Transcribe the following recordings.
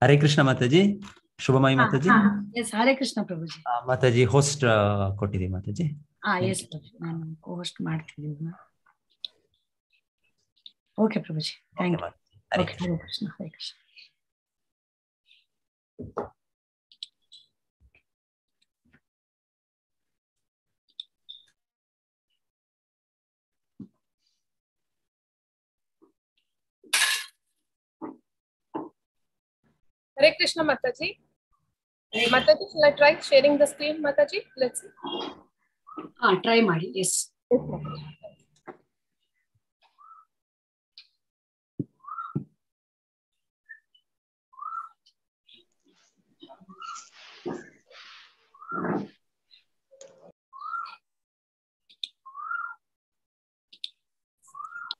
हरे कृष्ण माताजी ಶುಭಮಯಿ हाँ ಮಾತಾಜಿ हाँ हाँ ಎಸ್ ಹರೇ ಕೃಷ್ಣ ಪ್ರಭುಜಿ. ಮಾತಾಜಿ ಹೋಸ್ಟ್ ಕೊಟ್ಟಿದ್ದೀವಿ ಮಾತಾಜಿ ಹಾ ಥ್ಯಾಂಕ್ ಎಸ್ ಯು ಪ್ರಭುಜಿ, ನಾನು ಹೋಸ್ಟ್ ಮಾಡ್ತಿದ್ದೀನಿ. ಓಕೆ ಪ್ರಭುಜಿ, ಓಕೆ ಥ್ಯಾಂಕ್ ಯು. ಮಾತಾಜಿ ಹರೇ ಓಕೆ, ಕೃಷ್ಣ ಹರೇ ಕೃಷ್ಣ ಹರೇ Krishna. Hare Krishna Mataji. Mataji, shall I try sharing the screen, Mataji? Let's see. ಹಾ ಟ್ರೈ ಮಾಡಿ. Yes. Yes, Mataji.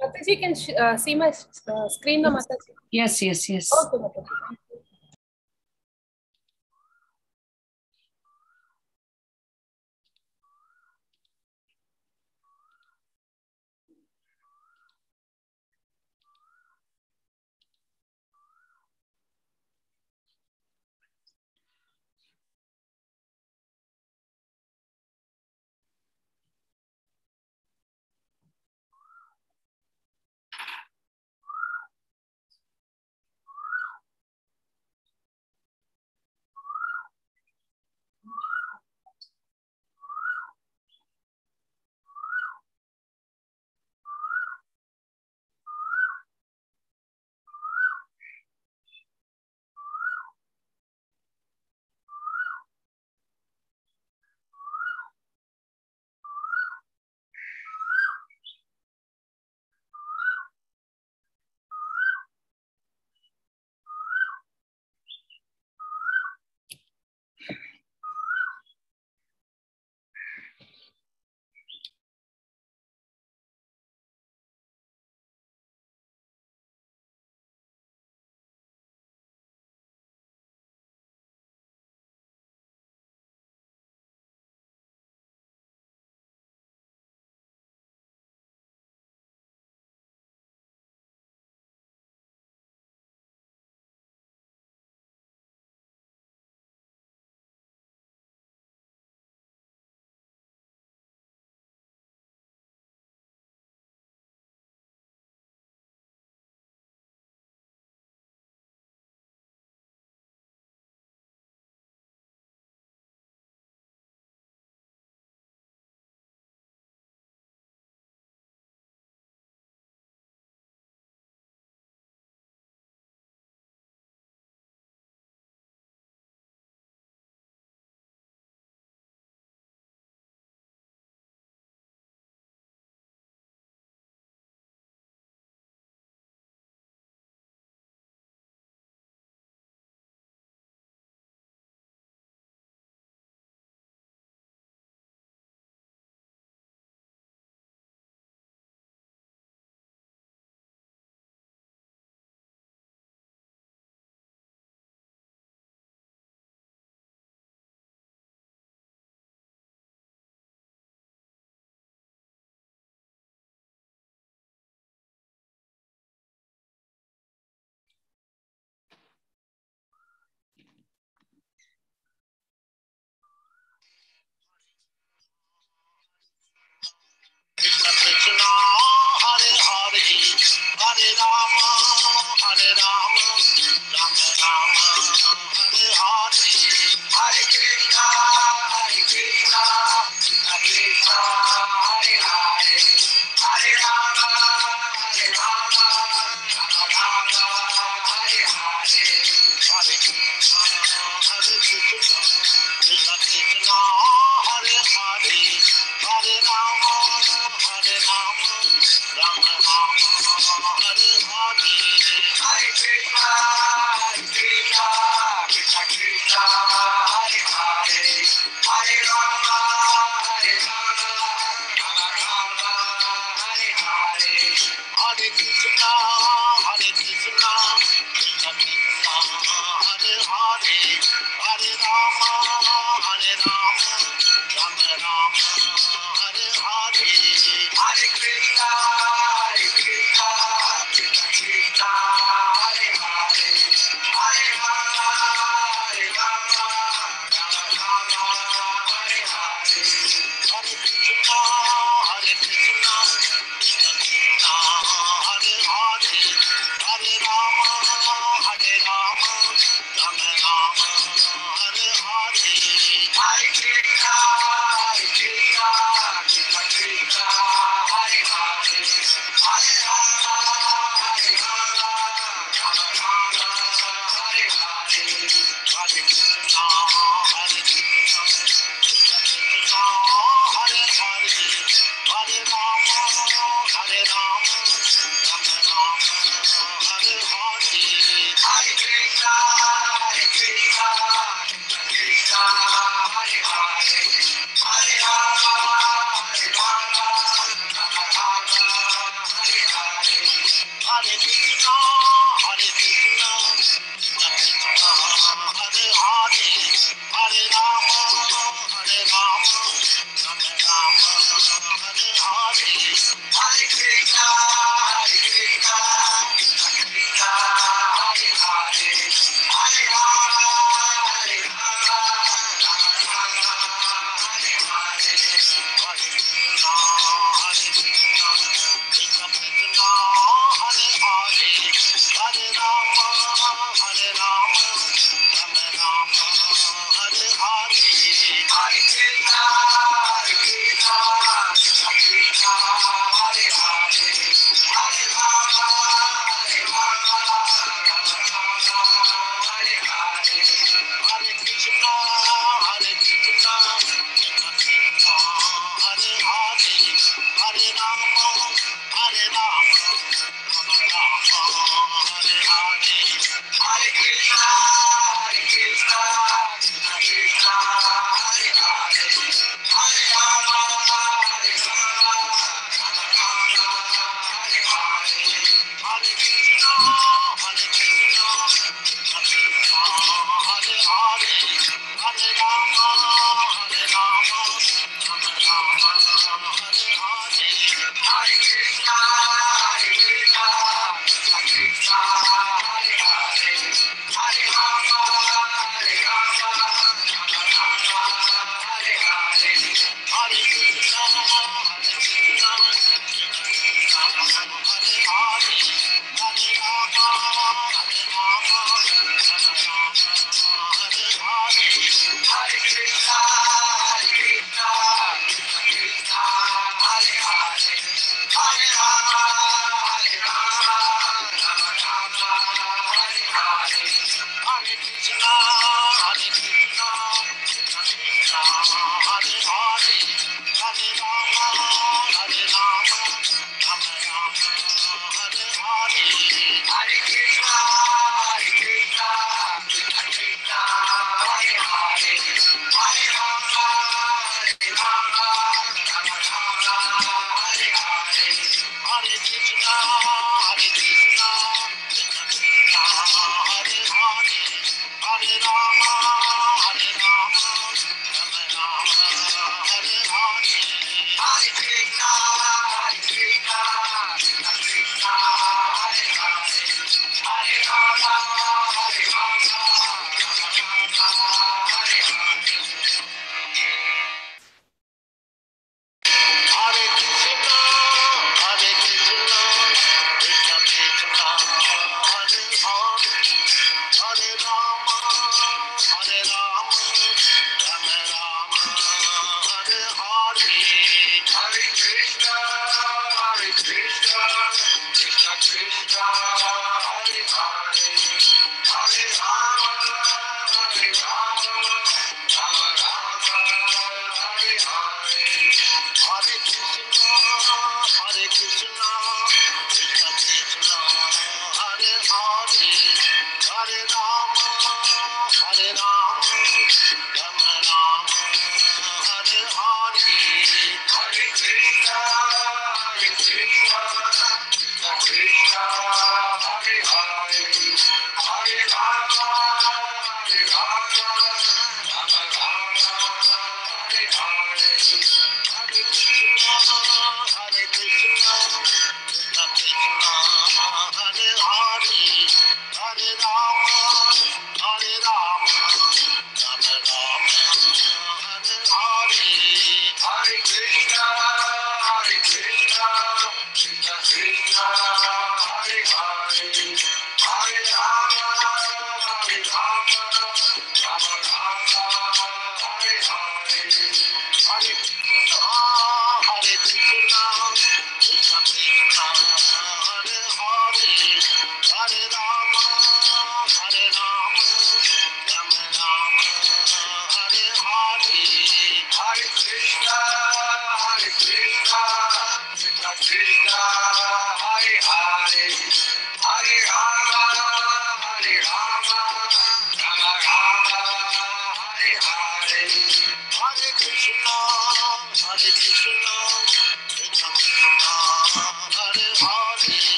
Mataji, can see my screen now, Mataji? Yes yes yes. Okay, Mataji.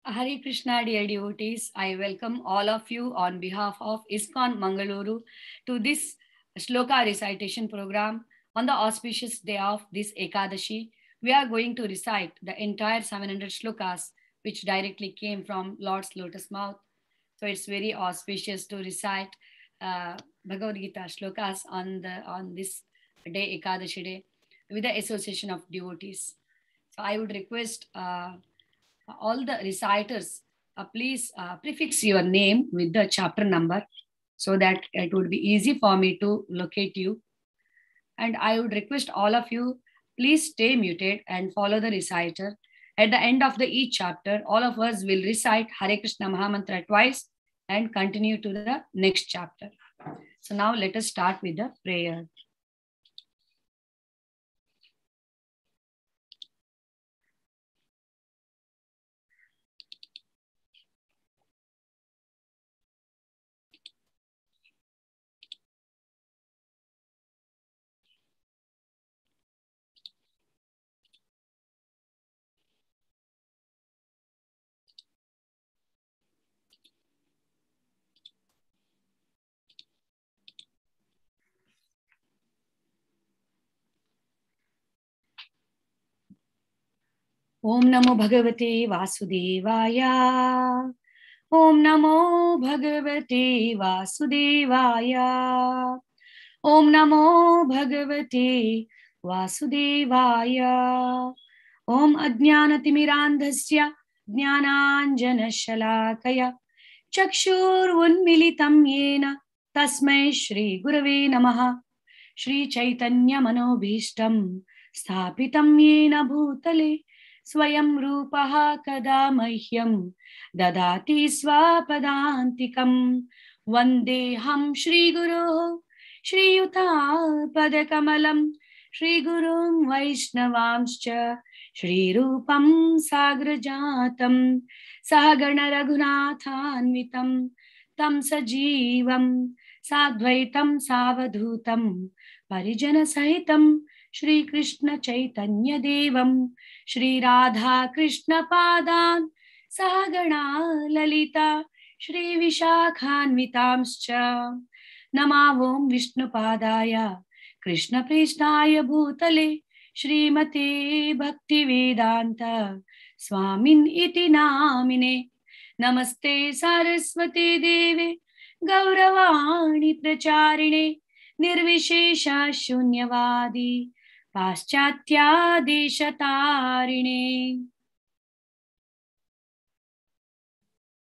Hare Krishna, dear devotees. I welcome all of you on behalf of ISKCON Mangaluru to this shloka recitation program. On the auspicious day of this Ekadashi, we are going to recite the entire 700 shlokas, which directly came from Lord's lotus mouth. So it's very auspicious to recite Bhagavad Gita shlokas on this day, Ekadashi day, with the association of devotees. So I would request all the reciters, please prefix your name with the chapter number so that it would be easy for me to locate you. And I would request all of you, please stay muted and follow the reciter. At the end of each chapter, all of us will recite Hare Krishna Mahamantra twice and continue to the next chapter. So now let us start with the prayer. Om Namo Bhagavate Vasudevaya. Om Namo Bhagavate Vasudevaya. Om Namo Bhagavate Vasudevaya. Om Ajnanatimirandhasya Jnananjanashalakaya Chakshur Unmilitam Yena Tasmai Shri Gurave Namaha. Shri Chaitanya Manobhishtam Sthapitam Yena Bhutale Swayam Rupaha Kada Mahyam Dadati Swapadantikam Vandeham Shri Guru Shri Yuta Padakamalam Shri Gurum Vaishnavamscha Shri Rupam Sagrajatam Sahagana Raghunathanvitam Tam Sajivam Sadvaitam Savadhutam Parijana Sahitam Shri Krishna Chaitanya Devam Shri Radha Krishna Padan Sahagana Lalita Shri Vishakhanvitamscha Namavom Vishnu Padaya Krishna Prishnaya Bhutale Shrimate Bhakti Vedanta Swamin iti namine Namaste Saraswate Deve Gauravani Pracharine Nirvishesha Shunyavadi Paschatya Deshatarine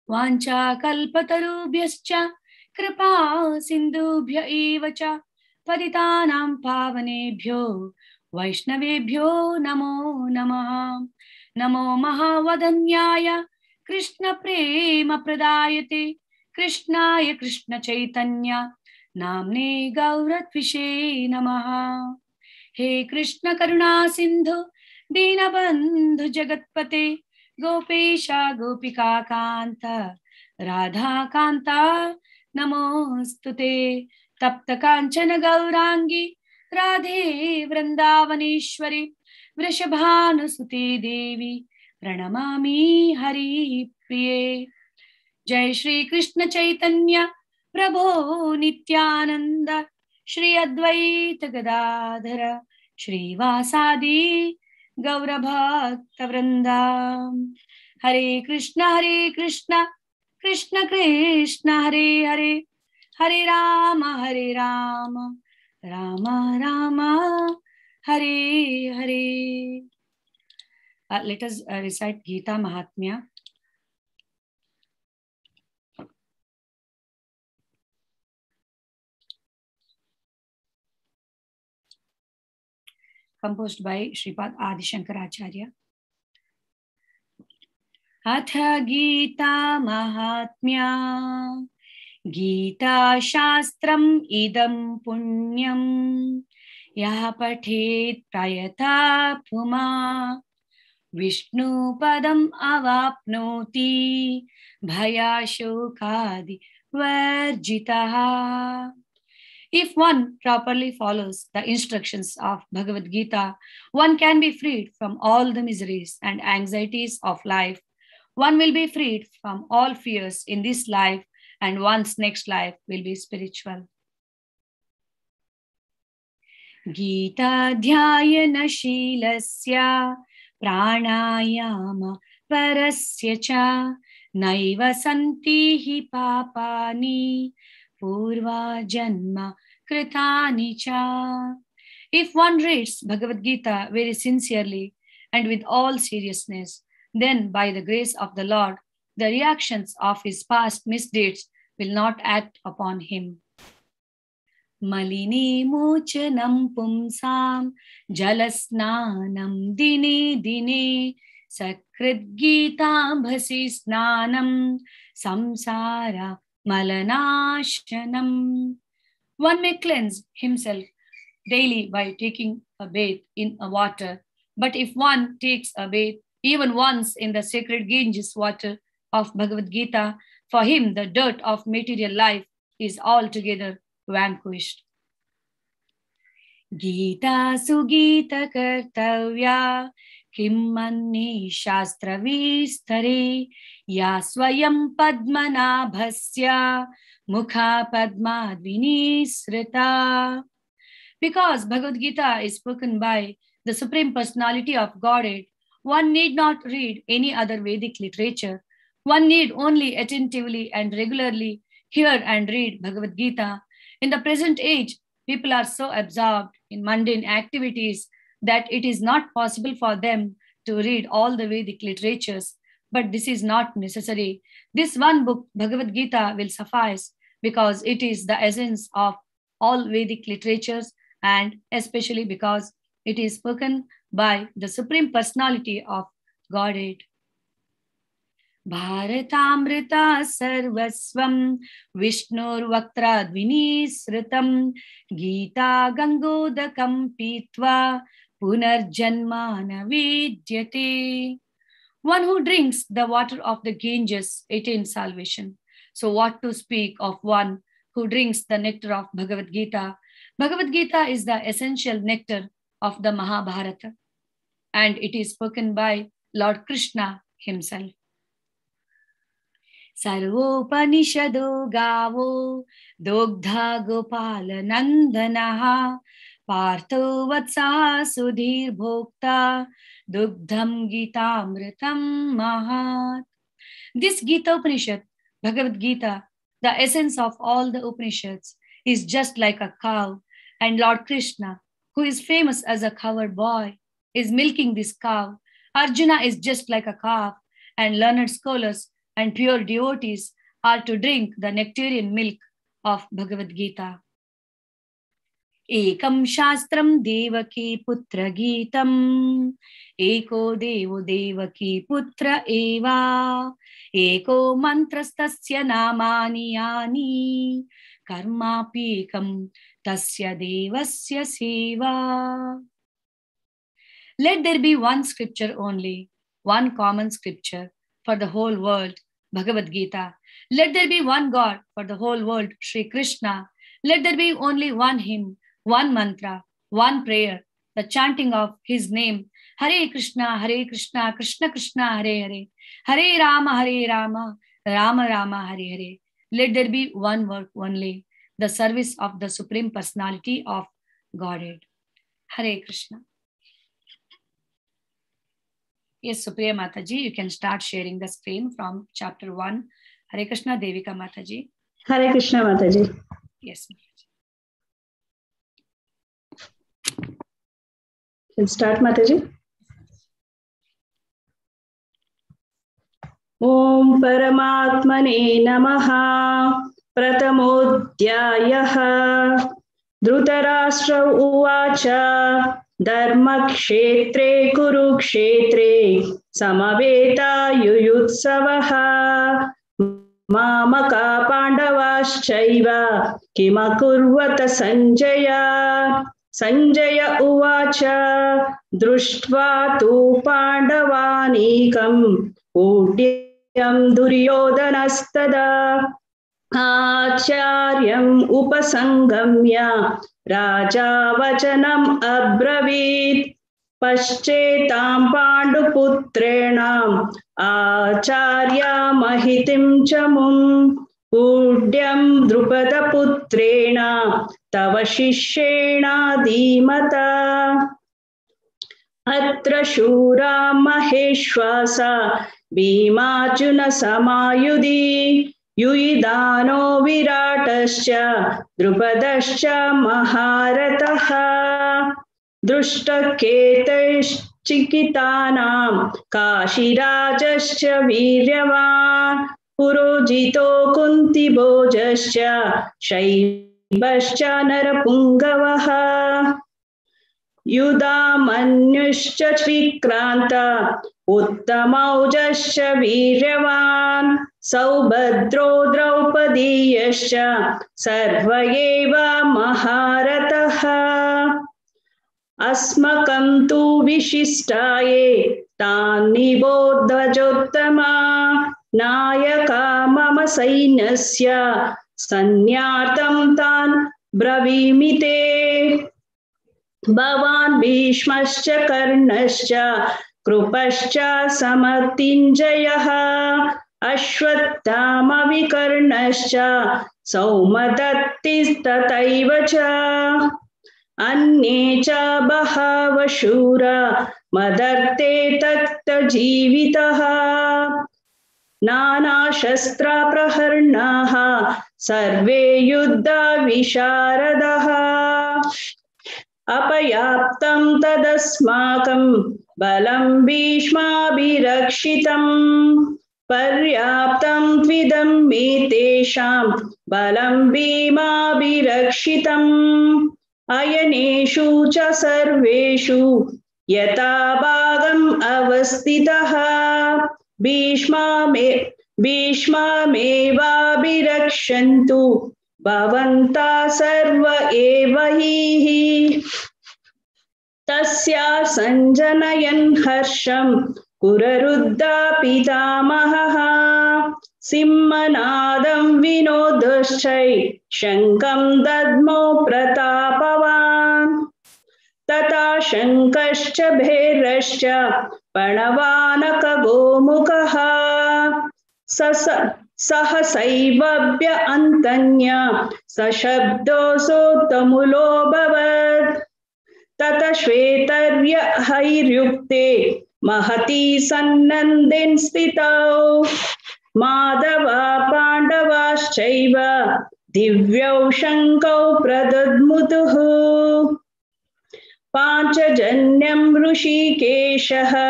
Vancha Kalpatarubhyascha Kripa Sindhubhya Evacha Patitanam Pavanebhyo Vaishnavebhyo Namo Namaha Namo Mahavadanyaya Krishna Prema Pradayate Krishnaya Krishna Chaitanya Namne Gauratvishe Namaha He Krishna Karuna Sindhu Dinabandhu Jagatpate Gopesh गोपिका कांत राधा कांता नमोस्तुते तप्त कांचन गौरांगी राधे वृंदावनेश्वरी वृषभानुसुते देवी प्रणमामि हरिप्रिये। जय श्री कृष्ण चैतन्य प्रभो नित्यानंद श्री अद्वैत गदाधर श्रीवासादि गौरभक्त वृंदा। हरे कृष्ण कृष्ण कृष्ण हरे हरे, हरे Ram Ram Ram Hare Hare. Let us recite Gita Mahatmya. Composed by Sripad Adi Shankaracharya. Atha Gita Mahatmya Gita Shastram Idam Punyam Yah Pathet Prayata Puma Vishnu Padam Avapnoti Bhayashokadi Varjitaha. If one properly follows the instructions of Bhagavad Gita, one can be freed from all the miseries and anxieties of life. One will be freed from all fears in this life, and one's next life will be spiritual. Gita dhyayana shilasya pranayama parasya cha naiva santi hi papani purva janma kritani cha. If one reads Bhagavad Gita very sincerely and with all seriousness, then by the grace of the Lord, the reactions of his past misdeeds will not act upon him. Maline mochanam pumsam jalasnanam dine dine sakrit gitam bhasi snanam samsara malanashanam. One may cleanse himself daily by taking a bath in a water, but if one takes a bath even once in the sacred Ganges water of Bhagavad Gita, for him the dirt of material life is altogether vanquished. Gita sugita kartavya kimmanni shastra vistare ya swayam padmanabhasya mukha padmadvinisrita. Because Bhagavad Gita is spoken by the Supreme Personality of Godhead, one need not read any other Vedic literature. One need only attentively and regularly hear and read Bhagavad Gita. In the present age, people are so absorbed in mundane activities that it is not possible for them to read all the Vedic literatures. But this is not necessary. This one book, Bhagavad Gita, will suffice because it is the essence of all Vedic literatures, and especially because it is spoken by the Supreme Personality of Godhead. Bharatamrita sarvasvam Vishnur Vaktradvinisritam Gita Gangodakam Pitva Punarjanmana Vidyate. One who drinks the water of the Ganges attains salvation. So what to speak of one who drinks the nectar of Bhagavad Gita? Bhagavad Gita is the essential nectar of the Mahabharata, and it is spoken by Lord Krishna himself. Sarvopanishado gavo dogdha gopala nandanaha partho vatsa sudhir bhokta dugdham gitamritam mahat. This Gita Upanishad, Bhagavad Gita, the essence of all the Upanishads, is just like a cow, and Lord Krishna, who is famous as a cowherd boy, is milking this cow. Arjuna is just like a calf, and learned scholars and pure devotees are to drink the nectarian milk of Bhagavad Gita. Ekam shastram devaki putra gitam eko devo devaki putra eva eko mantrastasya namani yani karmapikam tasya devasya seva. Let there be one scripture only, one common scripture for the whole world, Bhagavad Gita. Let there be one God for the whole world, Sri Krishna. Let there be only one hymn, one mantra, one prayer, the chanting of his name. Hare Krishna, Krishna Krishna, Hare Hare. Hare Rama, Rama Rama, Hare Hare. Let there be one work only, the service of the Supreme Personality of Godhead. Hare Krishna. Yes, Supriya Mataji, you can start sharing the screen from chapter 1. Hare Krishna, Devika Mataji. Hare Krishna Mataji. Yes. Can start Mataji. Om Paramatmane Namaha. Pratamodhyayah. Dhrutarashtra Uvacha. Dharmakshetre Kurukshetre. Samaveta Yuyutsavaha. Mamaka Pandavaschaiva Kimakurvata Sanjaya. Sanjaya Uvacha Drushtva tu Pandavanikam Udyam Duryodanastada Acharyam Upasangamya Raja Vachanam Abravit Paschetam Panduputrenam Acharya Mahitim Chamum Udyam Drupada Putrena Tava Shishena Dhimata Atra Shura Maheshwasa Bhimajuna Samayudhi Yuidano Viratascha Drupadascha Maharataha Drushtaketashchikitanam Kashirajascha Viryavan Purojito Kuntibojascha Shaibascha Narapungavaha Yudamanyuscha Vikranta Uttamaujascha Viryavan Saubhadro Draupadiyascha Sarvayeva Maharataha Asmakam tu Vishishtaye Tanibodhvajottama Nayaka Mama Sainasya Sanyartam Tan Bravimite Bhavan Bhishmascha Karnascha Krupascha Samartinjayaha Ashwattama Vikarnascha Saumadattis Tataivacha Anye cha Bahava Shura Madarte Takta Jivitaha Nana Shastra Praharnaha Sarve Yuddha Visharadaha Apayaptam Tadasmakam Balam Bhishma Bhirakshitam Paryaptam Tvidam Metesham Balam Bhima Bhirakshitam Ayaneshu cha sarveshu yata bhagam avastitaha Bhishma meva bhirakshantu bhavanta sarva evahi tasya sanjanayan harsham kurarudha pitamaha Simmanadam vinodaschai shankam dadmo pratapavan tata shankascha bhairascha panavanaka gomukaha sahasaivabhya antanya sashabdo sotamulo bhavat tata shvetarya hairyukte mahati sannandin stitau Madhava Pandavaschaiva Divyau Shankau Pradadmutuhu Panchajanyam Rushikeshaha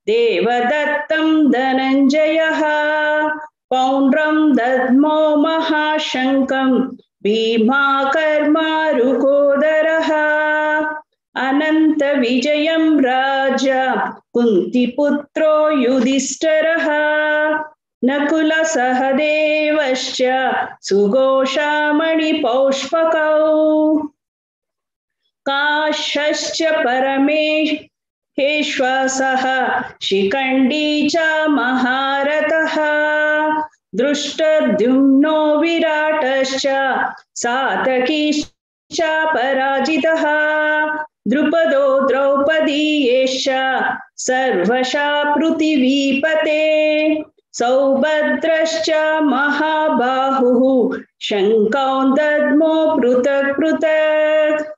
Devadattam Dhananjayaha Paundram Dadmo Mahashankam Bhima Karma Rukodaraha Ananta Vijayam Raja Kuntiputro Yudhishtharaha Nakula Sahadevascha Sugoshamani Paushpakau Kashascha हे श्वासः शिखण्डी च महारथः दृष्टद्युम्नो विराटश्च सातकीश्च पराजितः द्रुपदो द्रौपदीयेश्च सर्वशा पृथिवीपते सौभद्रश्च महाबाहुः शङ्खं दद्मो पृथक् पृथक्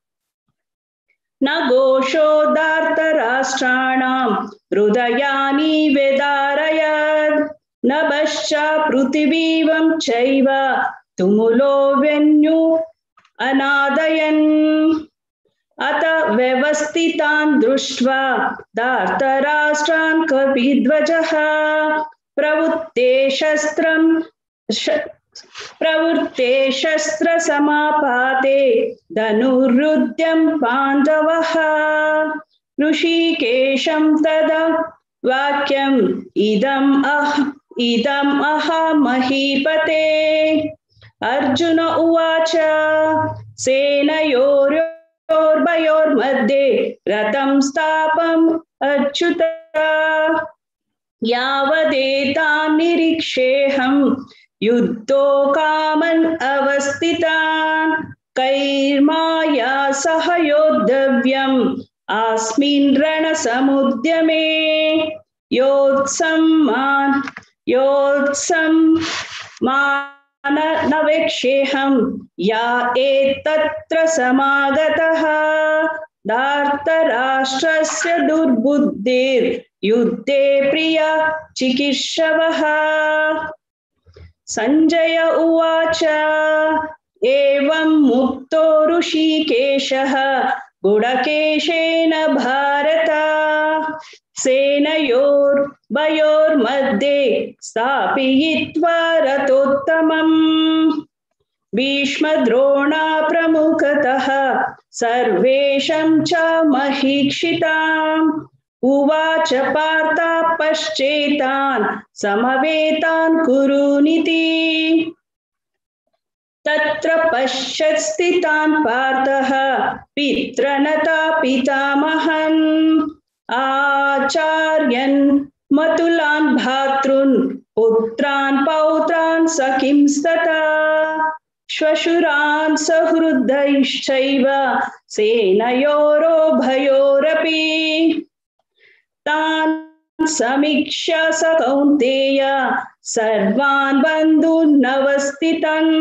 न घोषोदार्तराष्ट्राणां हृदयानि व्यदारयत् नभश्च पृथिवीं चैव तुमुलो वेन्यु अनादयन् अत व्यवस्थितान् दृष्ट्वा दार्तराष्ट्रान् कपिध्वजः प्रवृत्ते शस्त्रसमापाते धनुरुद्यं पाण्डवः ऋषिकेशं तदा वाक्यम् इदम् महीपते अर्जुन उवाच सेनयोर्भयोर्मध्ये रथं स्थापम् अच्युत यावदेतान् निरीक्षेऽहं युद्धोकामन् अवस्थितान् कैर्माया सह योद्धव्यम् अस्मिन् रणसमुद्यमे योत्सम्मानवेक्षेऽहं या एतत्र समागतः धार्तराष्ट्रस्य दुर्बुद्धिर्युद्धे प्रिया चिकीर्षवः संजय उवाच एवं मुक्तो ऋषिकेशः गुडकेशेन भारत सेनयोर्भयोर्मध्ये स्थापयित्वा रथोत्तमम् भीष्मद्रोणा प्रमुखतः सर्वेषां च महीक्षिताम् उवाच पार्थ पश्चेतान् समवेतान् कुरुनिति तत्र पश्यत् स्थितान् पार्थः पितृनता पितामहन् आचार्यन् मतुलान् भ्रातॄन् पुत्रान् पौत्रान् सखींस्तथा श्वशुरान् सहृदयश्चैव सेनयोरुभयोरपि तान् समीक्ष्य स कौन्तेय सर्वान् बन्धूनवस्थितान्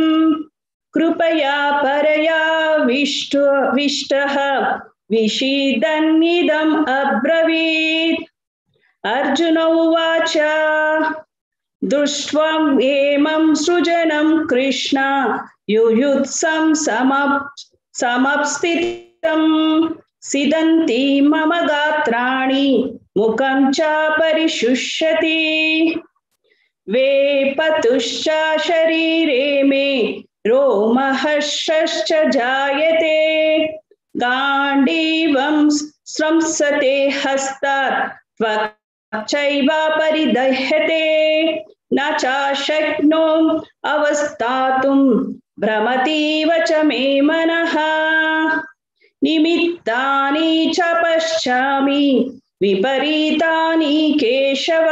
कृपया परया विष्टः विषीदन्निदम् अब्रवीत् अर्जुन उवाच दृष्ट्वा एमं सृजनं कृष्ण युयुत्सं समप्स्थितं सिदन्ति मम गात्राणि मुखं च परिशुष्यति वेपतुश्च शरीरे मे रोमहर्षश्च जायते गाण्डीवं स्रंसते हस्तात् त्वचैव परिदह्यते न च शक्नोमि अवस्थातुं भ्रमतीव च मे मनः निमित्तानि च पश्यामि विपरीतानि केशव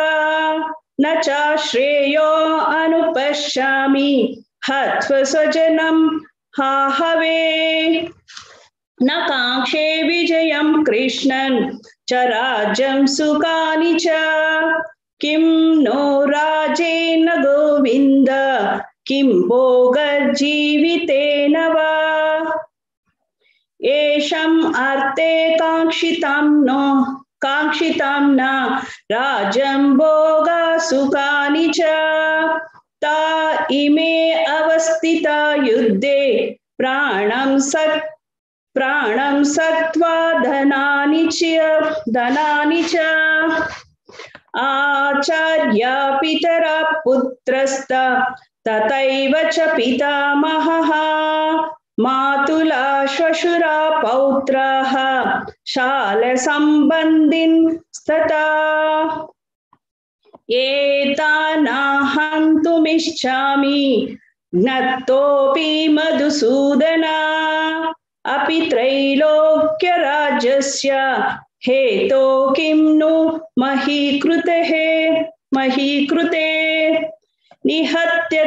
न च श्रेयो अनुपश्यामि हत्वा स्वजनं हाहवे न काङ्क्षे विजयं कृष्णन् च राज्यं सुखानि च किं नो राजेन गोविन्द किं भोगजीवितेन वा येषाम् अर्थे काङ्क्षितां न राज्यं भोगा सुखानि च ता इमे अवस्थिता युद्धे प्राणं सत्त्वा धनानि च आचार्या पितरा पुत्रस्त तथैव च पितामहः मातुला श्वशुरा पौत्राः शालसम्बन्धिन तथा एतानाहं तुमिच्छामि ज्ञातोऽपि मधुसूदन अपि त्रैलोक्यराज्यस्य हेतो किं नु महीकृते निहत्य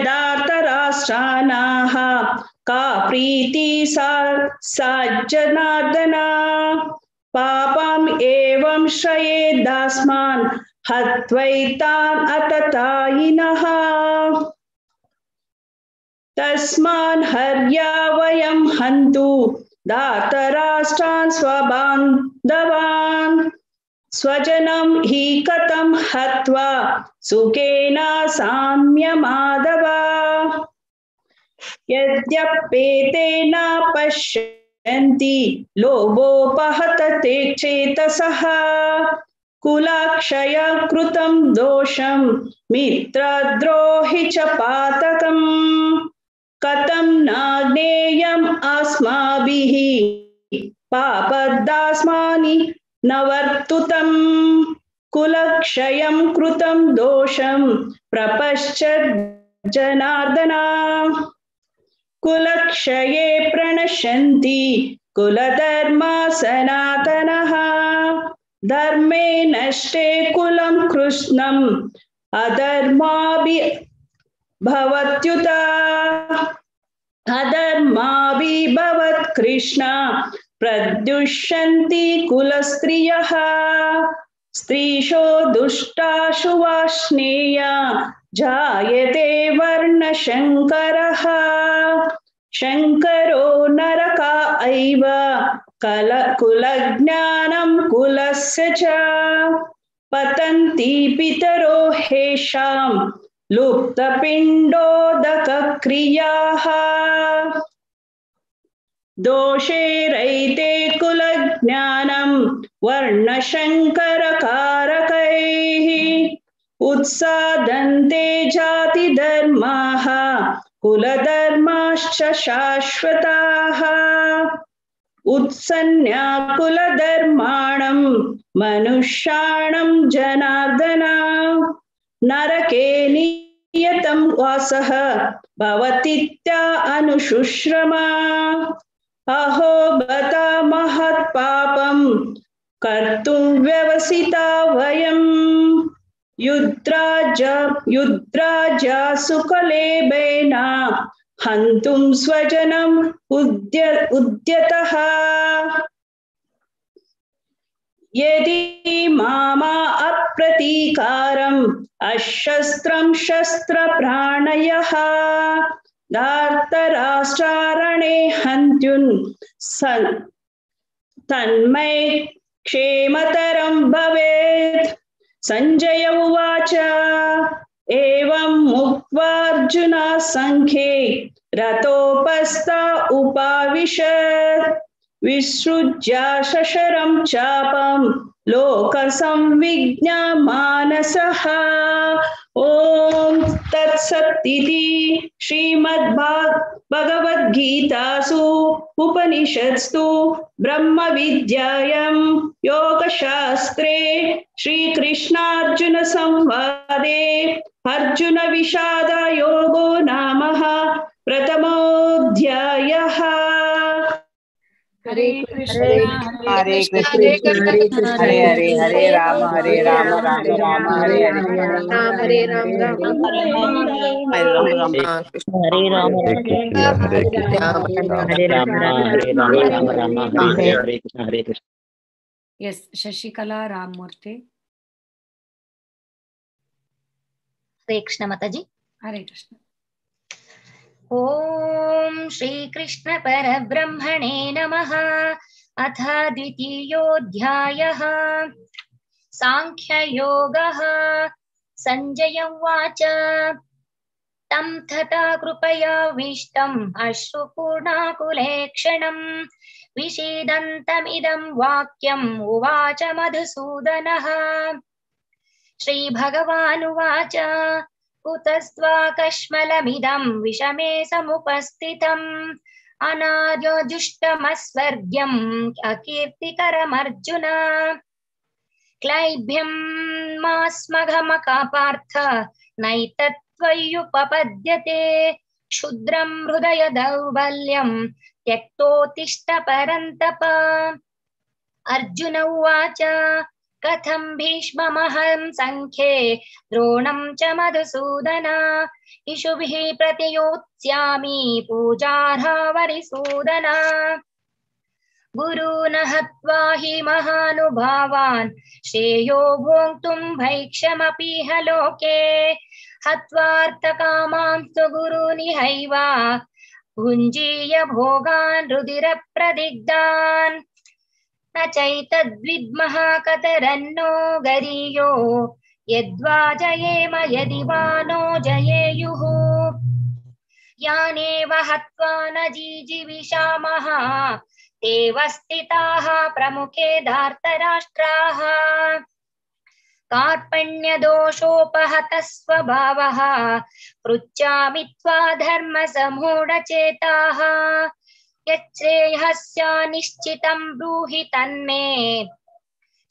दार्तराष्ट्रानाः का प्रीति सा जनार्दना पापम् एवं श्रयेदास्मान् हत्वैतान् अततायिनः तस्मान् हर्या वयं हन्तु दार्तराष्ट्रान् स्वबान्धवान् स्वजनं हि कथं हत्वा सुखेन साम्यमाधव यद्यप्येते न पश्यन्ति लोभोपहतते चेतसः कुलक्षय कृतं दोषं मित्रद्रोहि च पातकम् कथं न ज्ञेयम् अस्माभिः पापदास्मानि न वर्तुतं कुलक्षयं कृतं दोषं प्रपश्यत् जनार्दना कुलक्षये प्रणश्यन्ति कुलधर्मा सनातनः धर्मे नष्टे कुलं कृष्णम् अधर्माभिभवत्युत अधर्माभिभवत् कृष्ण प्रद्युष्यन्ति कुलस्त्रियः स्त्रीषु दुष्टाशु वाष्णेया जायते वर्णशङ्करः शङ्करो नरका एव कुलज्ञानं कुलस्य च पतन्ति पितरो हेषां लुप्तपिण्डोदकक्रियाः दोषे रहिते कुलज्ञानं वर्णशङ्करकारकैः उत्सादन्ते जातिधर्माः कुलधर्माश्च शाश्वताः उत्सन्या कुलधर्माणं मनुष्याणां जनार्दन नरके नियतं वासः भवतीत्या अनुशुश्रमा अहो बत महत्पापं कर्तुं व्यवसिता वयं युद्राजा सुकलेबेन हन्तुं स्वजनम् उद्यतः यदि मामा अप्रतीकारम् अशस्त्रं शस्त्रप्राणयः दार्तराष्ट्रारणे हन्त्युन् तन्मै क्षेमतरं भवेत् संजय उवाच एवं मुक्त्वार्जुना संख्ये रथोपस्थ उपाविशत् विसृज्य शशरं चापं लोकसंविज्ञ मानसः ओम तत्सदिति श्रीमद्भगवद्गीतासु उपनिषत्सु ब्रह्मविद्यायां योगशास्त्रे श्रीकृष्णार्जुन संवादे अर्जुन विषाद योगो नाम प्रथमोऽध्यायः। हरे कृष्ण हरे कृष्ण हरे हरे हरे राम हरे राम राम राम हरे हरे हरे राम राम हरे राम हरे कृष्ण। यस शशिकला राममूर्ति। हरे कृष्ण माताजी। हरे कृष्ण। ओम श्री कृष्ण परब्रह्मणे नमः। अथ द्वितीयोऽध्यायः सांख्ययोगः। संजय उवाच तं तथा कृपयाविष्टम् अश्रुपूर्णाकुलेक्षणम् विषीदन्तमिदं वाक्यम् उवाच मधुसूदनः। श्रीभगवानुवाच कुतस्त्वाकश्मलमिदं विषमे समुपस्थितम् अनार्योजुष्टमस्वर्ग्यम् अकीर्तिकरमर्जुन। क्लैब्यं मास्मघमकापार्थ नैतत्त्वय्युपपद्यते क्षुद्रं हृदय दौर्बल्यं त्यक्तोत्तिष्ठ परन्तप। अर्जुन उवाच कथं भीष्ममहं संख्ये द्रोणं च मधुसूदन इषुभिः प्रतियोत्स्यामि पूजार्हा वरिसूदन। गुरून् हत्वा हि महानुभावान् श्रेयो भोक्तुं भैक्षमपीह लोके हत्वार्थकामांस्तु गुरूनिहैव भुञ्जीय भोगान् रुधिरप्रदिग्धान्। न चैतद्विद्मः कतरन्नो गरीयो यद्वा जयेम यदि वा नो जयेयुः। यानेव हत्वा न जीजीविषामः तेव स्थिताः प्रमुखे धार्तराष्ट्राः। कार्पण्यदोषोपहतः स्वभावः पृच्छामि त्वा धर्मसमूढचेताः। यच्छ्रेयस्या निश्चितं ब्रूहि तन्मे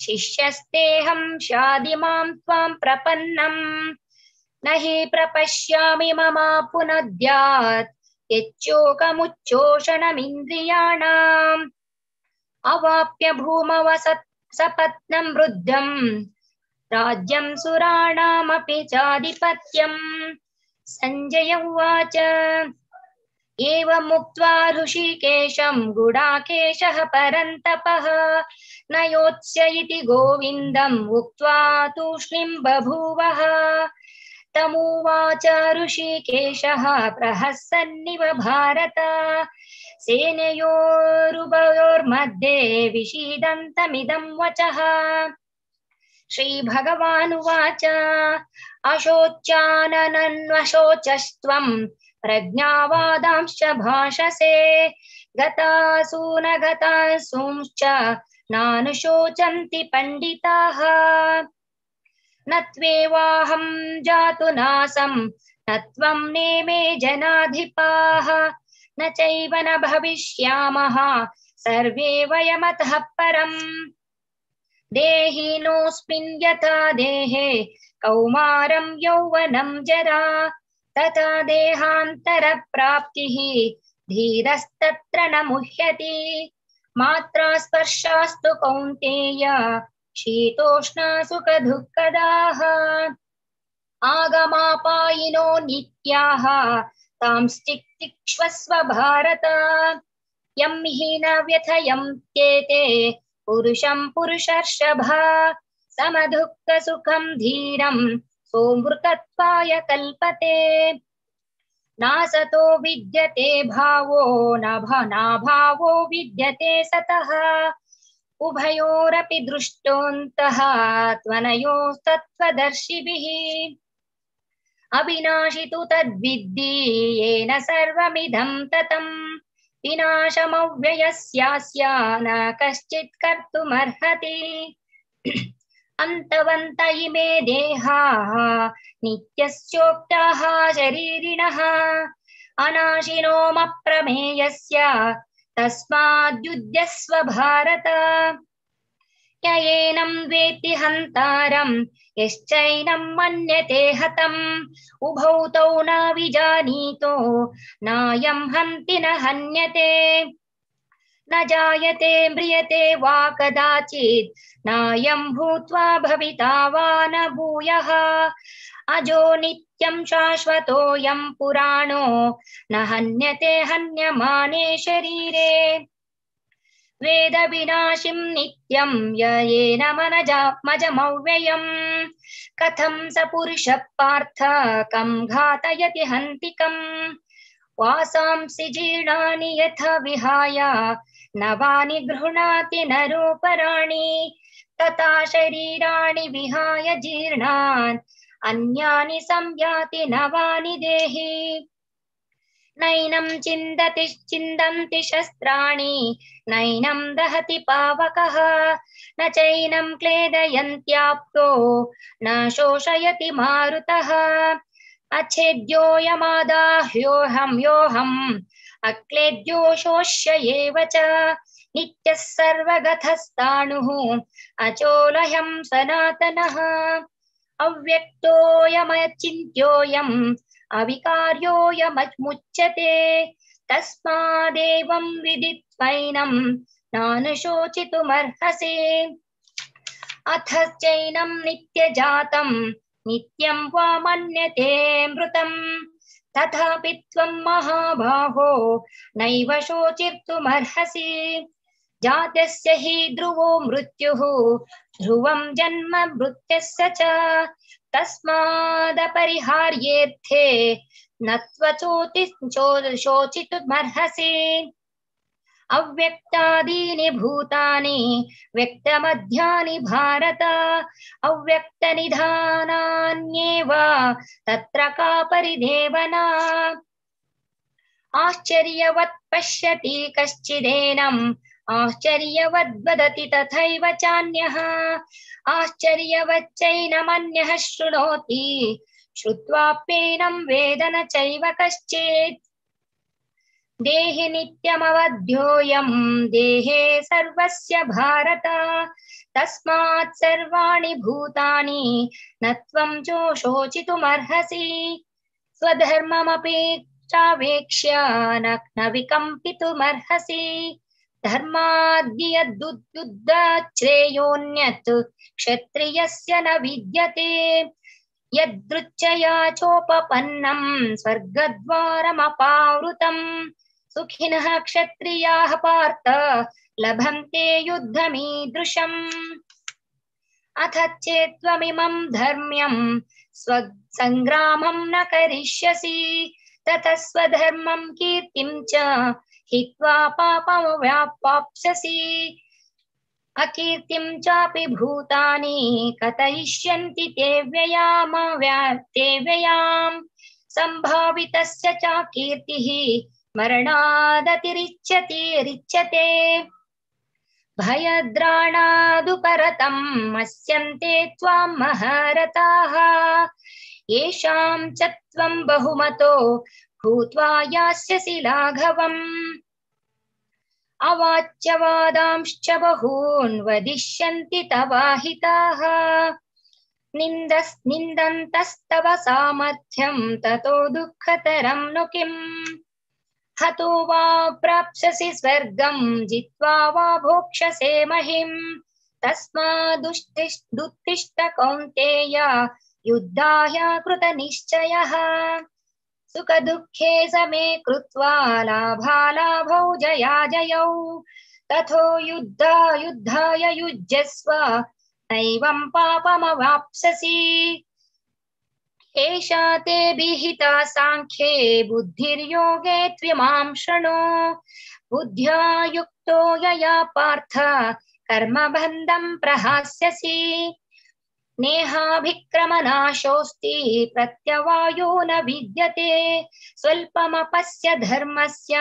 शिष्यस्तेऽहं शाधिमां त्वां प्रपन्नम्। न हि प्रपश्यामि ममापुनद्यात् यच्चोकमुच्चोषणमिन्द्रियाणाम्। अवाप्य भूमवसत्सपत्नं वृद्धं राज्यं सुराणामपि चाधिपत्यम्। संजय उवाच एवमुक्त्वा ऋषिकेशं गुडाकेशः परन्तपः न योत्स्य इति गोविन्दम् उक्त्वा तूष्णीं बभूवः। तमुवाच ऋषिकेशः प्रहसन्निव भारत सेनयोरुभयोर्मध्ये विषीदन्तमिदं वचः। श्रीभगवानुवाच अशोच्याननन्वशोचस्त्वं प्रज्ञावादांश्च भाषसे गतासु न गतासूंश्च नानुशोचन्ति पण्डिताः। न त्वेवाहं जातु नासं न त्वं नेमे जनाधिपाः न चैव न भविष्यामः सर्वे वयमतः परम्। देहिनोऽस्मिन् यथा देहे कौमारं यौवनं जरा तथा देहान्तरप्राप्तिः धीरस्तत्र न मुह्यति। मात्रा स्पर्शास्तु कौन्तेय शीतोष्णा सुखदुःखदाः आगमापायिनो नित्याः तांस्तिक्ष्वस्व भारत। यं हि न व्यथयन्त्येते पुरुषं पुरुषर्षभ समदुःखसुखं धीरं सोऽमृतत्वाय कल्पते। नासतो विद्यते भावो नाभावो विद्यते सतः उभयोरपि दृष्टोऽन्तः त्वनयोस्तत्त्वदर्शिभिः। अविनाशि तु तद्विद्धि येन सर्वमिदं ततम् विनाशमव्ययस्यास्य न कश्चित् कर्तुमर्हति। अन्तवन्त इमे देहाः नित्यस्योक्ताः शरीरिणः अनाशिनोमप्रमेयस्य तस्माद्युध्यस्व भारत। य एनं वेत्ति हन्तारं यश्चैनं मन्यते हतम् उभौ तौ न विजानीतो नायं हन्ति न हन्यते। न जायते म्रियते वा कदाचित् नायं भूत्वा भविता वा न भूयः। अजो नित्यं शाश्वतोऽयं पुराणो न हन्यते हन्यमाने शरीरे। वेद विनाशिं नित्यं येन मनजमव्ययम् कथं स पुरुषः पार्थ कं घातयति हन्तिकम्। वासांसि जीर्णानि यथा विहाय नवानि गृह्णाति नरोपराणि तथा शरीराणि विहाय जीर्णान् अन्यानि संयाति नवानि देहि। नैनं छिन्दन्ति शस्त्राणि नैनं दहति पावकः न चैनं क्लेदयन्त्याप्तो न शोषयति मारुतः। अच्छेद्योऽयमादाह्योऽहम् अक्लेद्यो शोष्य एव च नित्यः सर्वगतस्ताणुः अचोलयं सनातनः। अव्यक्तोऽयमचिन्त्योऽयम् अविकार्योऽयमुच्यते तस्मादेवं विदित्वैनं नानुशोचितुमर्हसि। अथ चैनं नित्यजातं नित्यं वा मन्यते मृतं तथापि त्वं महाबाहो नैव शोचितुमर्हसि। जातस्य हि ध्रुवो मृत्युः ध्रुवं जन्म मृत्यस्य च तस्मादपरिहार्येऽर्थे न शोचितुमर्हसि। अव्यक्तादीनि भूतानि व्यक्तमध्यानि भारत अव्यक्तनिधानान्येव तत्र का परिदेवना। आश्चर्यवत् पश्यति कश्चिदेनम् आश्चर्यवद् वदति तथैव चान्यः आश्चर्यवच्चैनमन्यः शृणोति श्रुत्वाप्येनं वेद न चैव कश्चित्। देहि नित्यमवध्योऽयं देहे सर्वस्य भारत तस्मात् सर्वाणि भूतानि न त्वं शोचितुमर्हसि। स्वधर्ममपि चावेक्ष्य न विकम्पितुमर्हसि। धर्माद्यद्युद्धाच्छ्रेयोऽन्यत् क्षत्रियस्य न विद्यते यदृच्छया चोपपन्नं स्वर्गद्वारमपावृतम्। सुखिनः क्षत्रियाः पार्थ लभन्ते युद्धमीदृशम्। अथ चेत्त्वमिमं धर्म्यं स्वसङ्ग्रामं न करिष्यसि ततः स्वधर्मं कीर्तिं च हित्वा पापमवाप्स्यसि। अकीर्तिं चापि भूतानि कथयिष्यन्ति ते व्ययाम् सम्भावितस्य च कीर्तिः मरणादतिरिच्यते। भयद्राणादुपरतं मस्यन्ते त्वां महारथाः येषां च त्वं बहुमतो भूत्वा यास्यसि लाघवम्। अवाच्यवादांश्च बहून् वदिष्यन्ति तवाहिताः निन्दन्तस्तव सामर्थ्यं ततो दुःखतरं नु किम्। हतो वा प्राप्स्यसि स्वर्गं जित्वा वा भोक्ष्यसे महिम्। तस्मादुत्तिष्ठ कौन्तेय युद्धाय कृतनिश्चयः। सुखदुःखे समे कृत्वा लाभालाभौ जयाजयौ तथो युद्धाय युज्यस्व नैवं पापमवाप्स्यसि। एषा ते विहिता सांख्ये बुद्धिर्योगे त्विमां शृणु। बुद्ध्या युक्तो यया पार्थ कर्मबन्धं प्रहास्यसि। नेहाभिक्रमनाशोऽस्ति प्रत्यवायो न विद्यते स्वल्पमपस्य धर्मस्य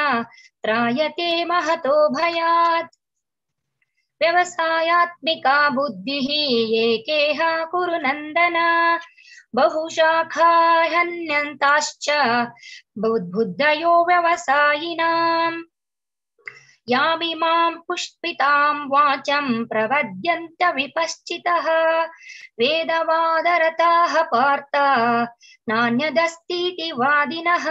त्रायते महतो भयात्। व्यवसायात्मिका बुद्धिः एकेह कुरु नन्दन बहुशाखा ह्यन्यन्ताश्च बुद्धयो व्यवसायिनाम्। यामिमां पुष्पितां वाचं प्रवद्यन्त विपश्चितः वेदवादरताः पार्थ नान्यदस्तीति वादिनः।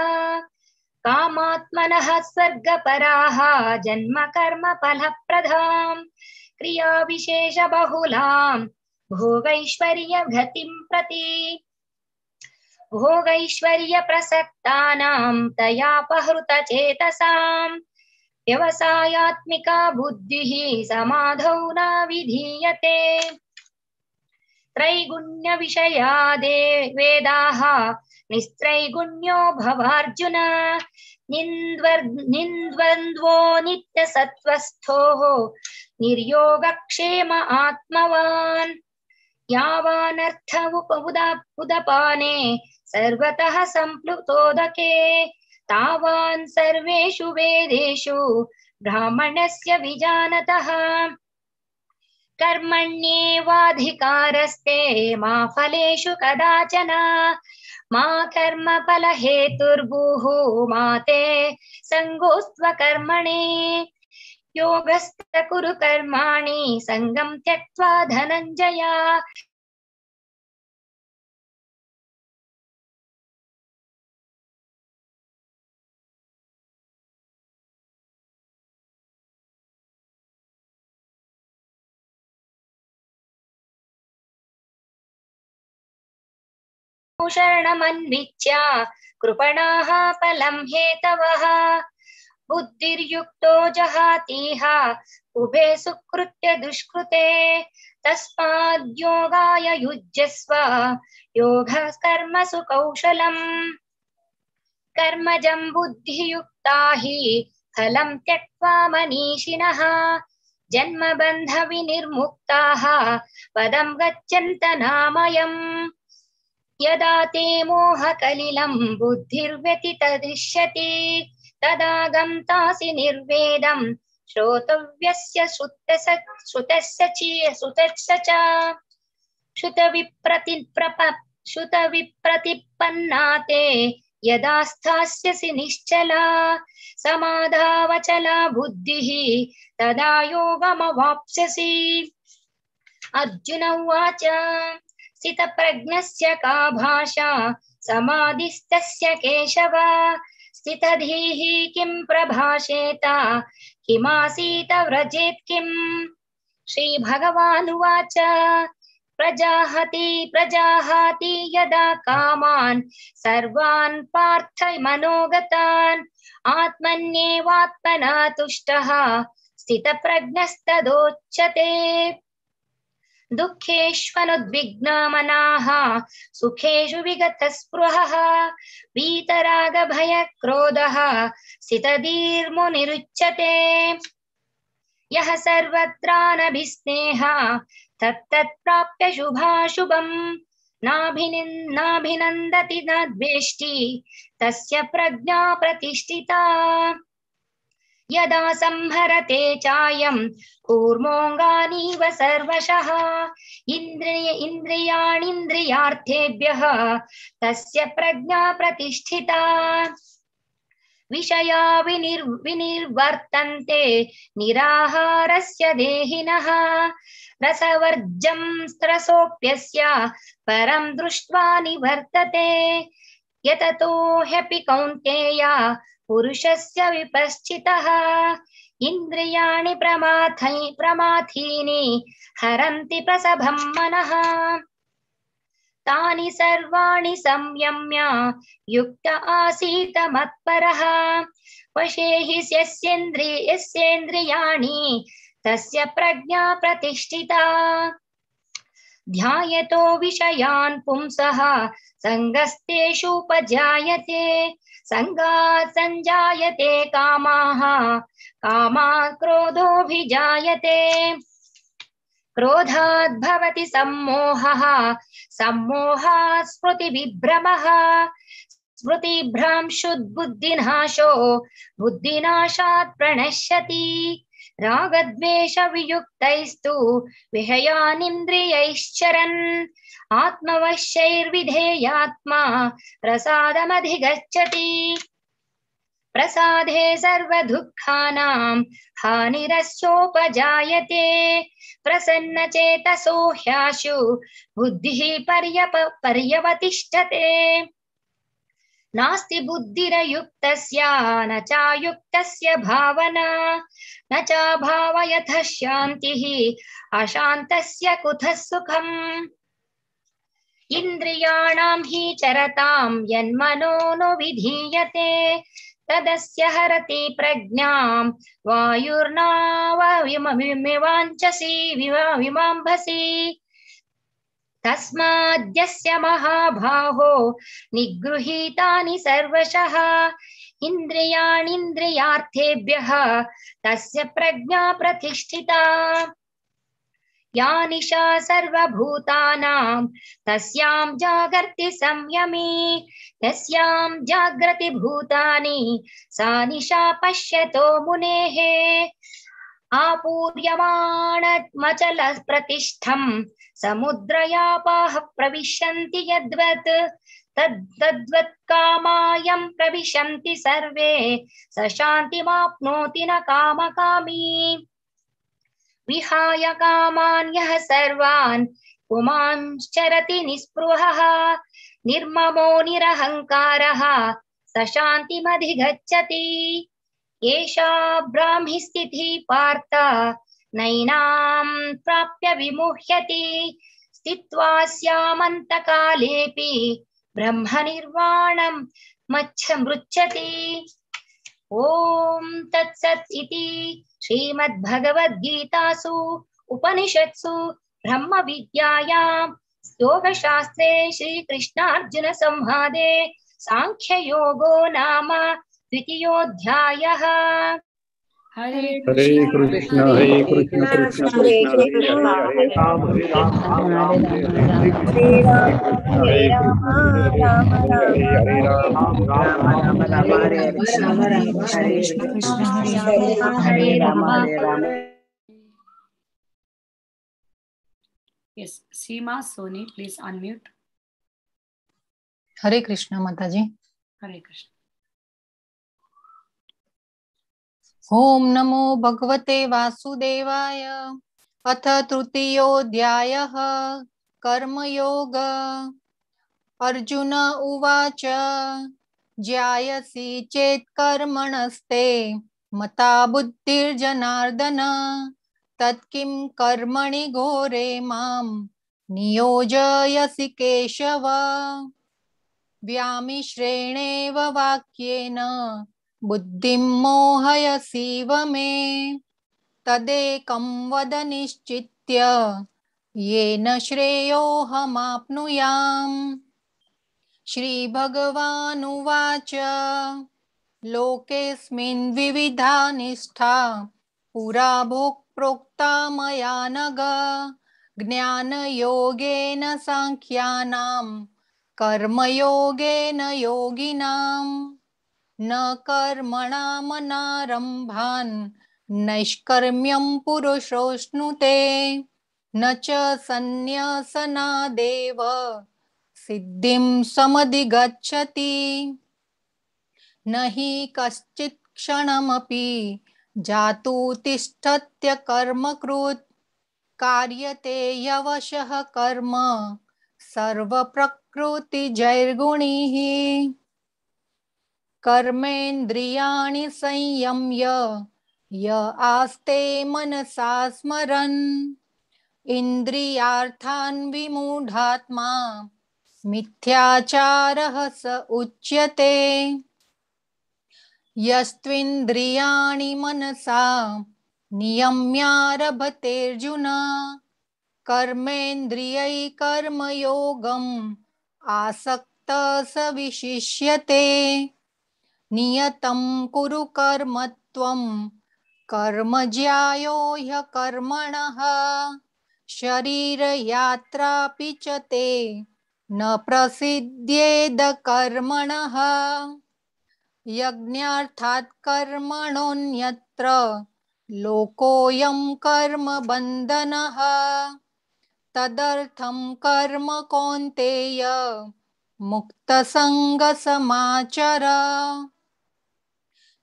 कामात्मनः स्वर्गपराः जन्म कर्म फलप्रदां क्रियाविशेषबहुलां भोगैश्वर्यगतिं प्रति। भोगैश्वर्यप्रसक्तानां तयापहृतचेतसां व्यवसायात्मिका बुद्धिः समाधौ न विधीयते। त्रैगुण्यविषया वेदाः निस्त्रैगुण्यो भवार्जुन। निन्द्वन्द्वो नित्यसत्त्वस्थो निर्योगक्षेम आत्मवान्। यावानर्थ उदपाने सर्वतः सम्प्लुतोदके तावान् सर्वेषु वेदेषु ब्राह्मणस्य विजानतः। कर्मण्येवाधिकारस्ते मा फलेषु कदाचन मा कर्मफलहेतुर्भूः मा ते सङ्गोऽस्त्व कर्मणे। योगस्थ कुरु कर्माणि सङ्गं त्यक्त्वा धनञ्जय। शरणमन्विच्य कृपणाः फलं हेतवः बुद्धिर्युक्तो जहातीह उभे सुकृत्य दुष्कृते तस्माद् योगाय युज्यस्व योगः कर्मसु कौशलम् कर्मजं बुद्धियुक्ता हि फलं त्यक्त्वा मनीषिणः जन्मबन्धविनिर्मुक्ताः पदं गच्छन्त नामयम् यदा ते मोहकलिलं बुद्धिर्व्यतितरिष्यति तदा गन्तासि निर्वेदं श्रोतव्यस्य श्रुतस्य च श्रुतविप्रतिपन्ना ते यदा स्थास्यसि निश्चला समाधावचला बुद्धिः तदा योगमवाप्स्यसि अर्जुन उवाच स्थितप्रज्ञस्य का भाषा समाधिस्तस्य केशव स्थितधीः किं प्रभाषेत किमासीत व्रजेत् किम् श्रीभगवानुवाच प्रजाहति यदा कामान् सर्वान् पार्थ मनोगतान् आत्मन्येवात्मना तुष्टः स्थितप्रज्ञस्तदोच्यते दुःखेष्वनुद्विग्नमनाः सुखेषु विगतस्पृहः वीतरागभयक्रोधः स्थितधीर्मुनिरुच्यते यः सर्वत्रानभिस्नेहः तत्तत्प्राप्य शुभाशुभम् नाभिनन्दति न द्वेष्टि तस्य प्रज्ञा प्रतिष्ठिता यदा संहरते चायं कूर्मोऽङ्गानीव सर्वशः इन्द्रियाणीन्द्रियार्थेभ्यः तस्य प्रज्ञा प्रतिष्ठिता विषया विनिर्वर्तन्ते निराहारस्य देहिनः रसवर्जं रसोऽप्यस्य परं दृष्ट्वा निवर्तते यततो ह्यपि कौन्तेय पुरुषस्य विपश्चितः इन्द्रियाणि प्रमाथीनि हरन्ति प्रसभं मनः तानि सर्वाणि संयम्य युक्त आसीत मत्परः वशे हि यस्येन्द्रियाणि तस्य प्रज्ञा प्रतिष्ठिता ध्यायतो विषयान् पुंसः संगस्तेषुपजायते संगात् संजायते कामाः कामात् क्रोधोऽभिजायते क्रोधात् भवति सम्मोहः सम्मोहात् स्मृतिविभ्रमः स्मृतिभ्रंशुद्बुद्धिनाशो बुद्धिनाशात् प्रणश्यति रागद्वेषवियुक्तैस्तु विषयानिन्द्रियैश्चरन् आत्मवश्यैर्विधेयात्मा प्रसादमधिगच्छति प्रसादे सर्वदुःखानां हानिरस्योपजायते प्रसन्नचेतसो ह्याशु बुद्धिः पर्यवतिष्ठते नास्ति बुद्धिरयुक्तस्य न चायुक्तस्य भावना न चाभावयतः शान्तिः अशान्तस्य कुतः सुखम् इन्द्रियाणां हि चरतां यन्मनो न विधीयते तदस्य हरति प्रज्ञां वायुर्नावविवाञ्छसि विमाम्भसि तस्माद्यस्य महाबाहो निगृहीतानि सर्वशः इन्द्रियाणीन्द्रियार्थेभ्यः तस्य प्रज्ञा प्रतिष्ठिता या निशा सर्वभूतानां तस्यां जागर्ति संयमी यस्यां जाग्रति भूतानि सा निशा पश्यतो मुनेः आपूर्यमाणमचल प्रतिष्ठं समुद्रयापाः प्रविशन्ति यद्वत् तद्वत् कामायं प्रविशन्ति सर्वे स शान्तिमाप्नोति न कामकामी विहाय कामान् यः सर्वान् पुमांश्चरति निःस्पृहः निर्ममो निरहङ्कारः स शान्तिमधिगच्छति एषा ब्राह्मी स्थितिः पार्थ नैनां प्राप्य विमुह्यति स्थित्वा स्यामन्तकालेऽपि ब्रह्मनिर्वाणं मृच्छति। ॐ तत्सत् इति श्रीमद्भगवद्गीतासु उपनिषत्सु ब्रह्मविद्यायां योगशास्त्रे श्रीकृष्णार्जुन संवादे सांख्ययोगो नाम द्वितीयोऽध्यायः। Hare हरे कृष्ण हरे कृष्ण कृष्ण हरे कृष्ण हरे कृष्ण हरे हरे राम हरे राम राम राम हरे हरे हरे कृष्ण हरे हरे राम कृष्ण हरे हरे राम कृष्ण हरे हरे राम हरे राम हरे हरे हरे राम राम राम राम हरे हरे हरे हरे। कृष्ण हरे हरे कृष्ण कृष्ण हरे हरे राम राम हरे Ram Hare Hare Ram. Yes, Seema Soni, please unmute. हरे कृष्ण माताजी। Hare Krishna. ओम नमो भगवते वासुदेवाय। अथ तृतीयोऽध्यायः कर्मयोग। अर्जुन उवाच ज्यायसि चेत् कर्मणस्ते मता बुद्धिर्जनार्दन तत्किं कर्मणि घोरे मां नियोजयसि केशव। व्यामिश्रेणेव वाक्येन बुद्धिं मोहयसीव मे तदेकं वद निश्चित्य येन श्रेयोऽहमाप्नुयाम्। श्रीभगवानुवाच लोकेऽस्मिन् विविधा निष्ठा पुरा प्रोक्ता मया नघ ज्ञानयोगेन साङ्ख्यानां कर्मयोगेन योगिनां न कर्मणामनारम्भान् नैष्कर्म्यं पुरुषोऽश्नुते न च सन्न्यासनादेव सिद्धिं समधिगच्छति। न हि कश्चित् क्षणमपि जातु तिष्ठत्य कर्मकृत् कार्यते यवशः कर्म सर्वप्रकृतिजैर्गुणैः। कर्मेन्द्रियाणि संयम्य य आस्ते मनसा स्मरन् इन्द्रियार्थान् विमूढात्मा मिथ्याचारः स उच्यते। यस्त्विन्द्रियाणि मनसा नियम्यारभतेऽर्जुन कर्मेन्द्रियै कर्मयोगम् आसक्तः स विशिष्यते। नियतं कुरु कर्म त्वं कर्म ज्यायो ह्यकर्मणः शरीरयात्रापि च ते न प्रसिद्ध्येद कर्मणः। यज्ञार्थात् कर्मणोऽन्यत्र लोकोऽयं कर्म बन्धनः तदर्थं कर्म कौन्तेय मुक्तसङ्गसमाचर।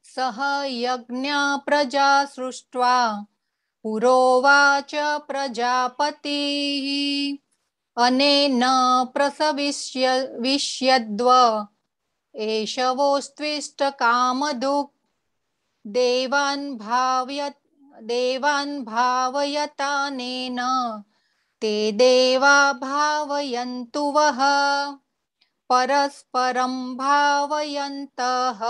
सह यज्ञा प्रजा सृष्ट्वा पुरोवाच प्रजापतिः अनेन प्रसविष्यद्व एषवोस्त्विष्टकामधुक् देवान् भावयतानेन ते देवा भावयन्तु वः परस्परं भावयन्तः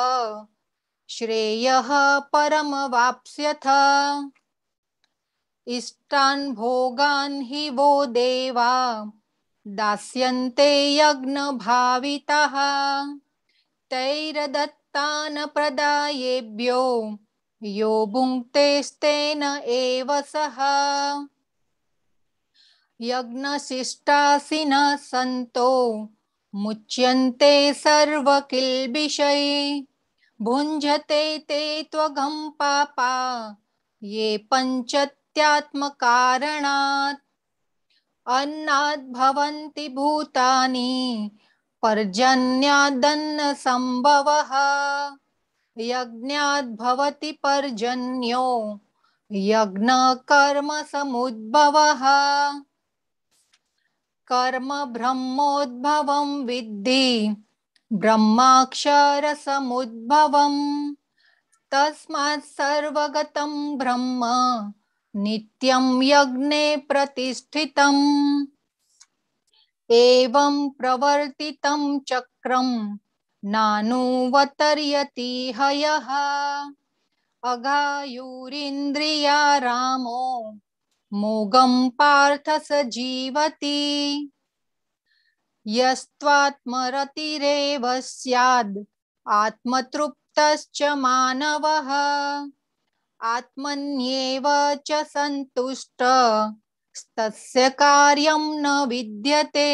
श्रेयः परमवाप्स्यथ। इष्टान् भोगान् हि वो देवा दास्यन्ते यज्ञभाविताः तैर्दत्तान् प्रदायेभ्यो यो भुङ्क्तेस्तेन एव सः। यज्ञशिष्टासिनः सन्तो मुच्यन्ते सर्वकिल्बिषै भुञ्जते ते त्वघं पापा ये पञ्चत्यात्मकारणात् अन्नाद् भवन्ति भूतानि पर्जन्यादन्नसम्भवः यज्ञाद् भवति पर्जन्यो यज्ञकर्मसमुद्भवः। कर्म ब्रह्मोद्भवं विद्धि ब्रह्माक्षरसमुद्भवम् तस्मात् सर्वगतं ब्रह्म नित्यं यज्ञे प्रतिष्ठितम्। एवं प्रवर्तितं चक्रं नानुवर्तयति हयः अघायुरिन्द्रिया रामो मोगं पार्थ स जीवति यस्त्वात्मरतिरेव स्याद् आत्मतृप्तश्च मानवः आत्मन्येव च सन्तुष्टस्तस्य कार्यं न विद्यते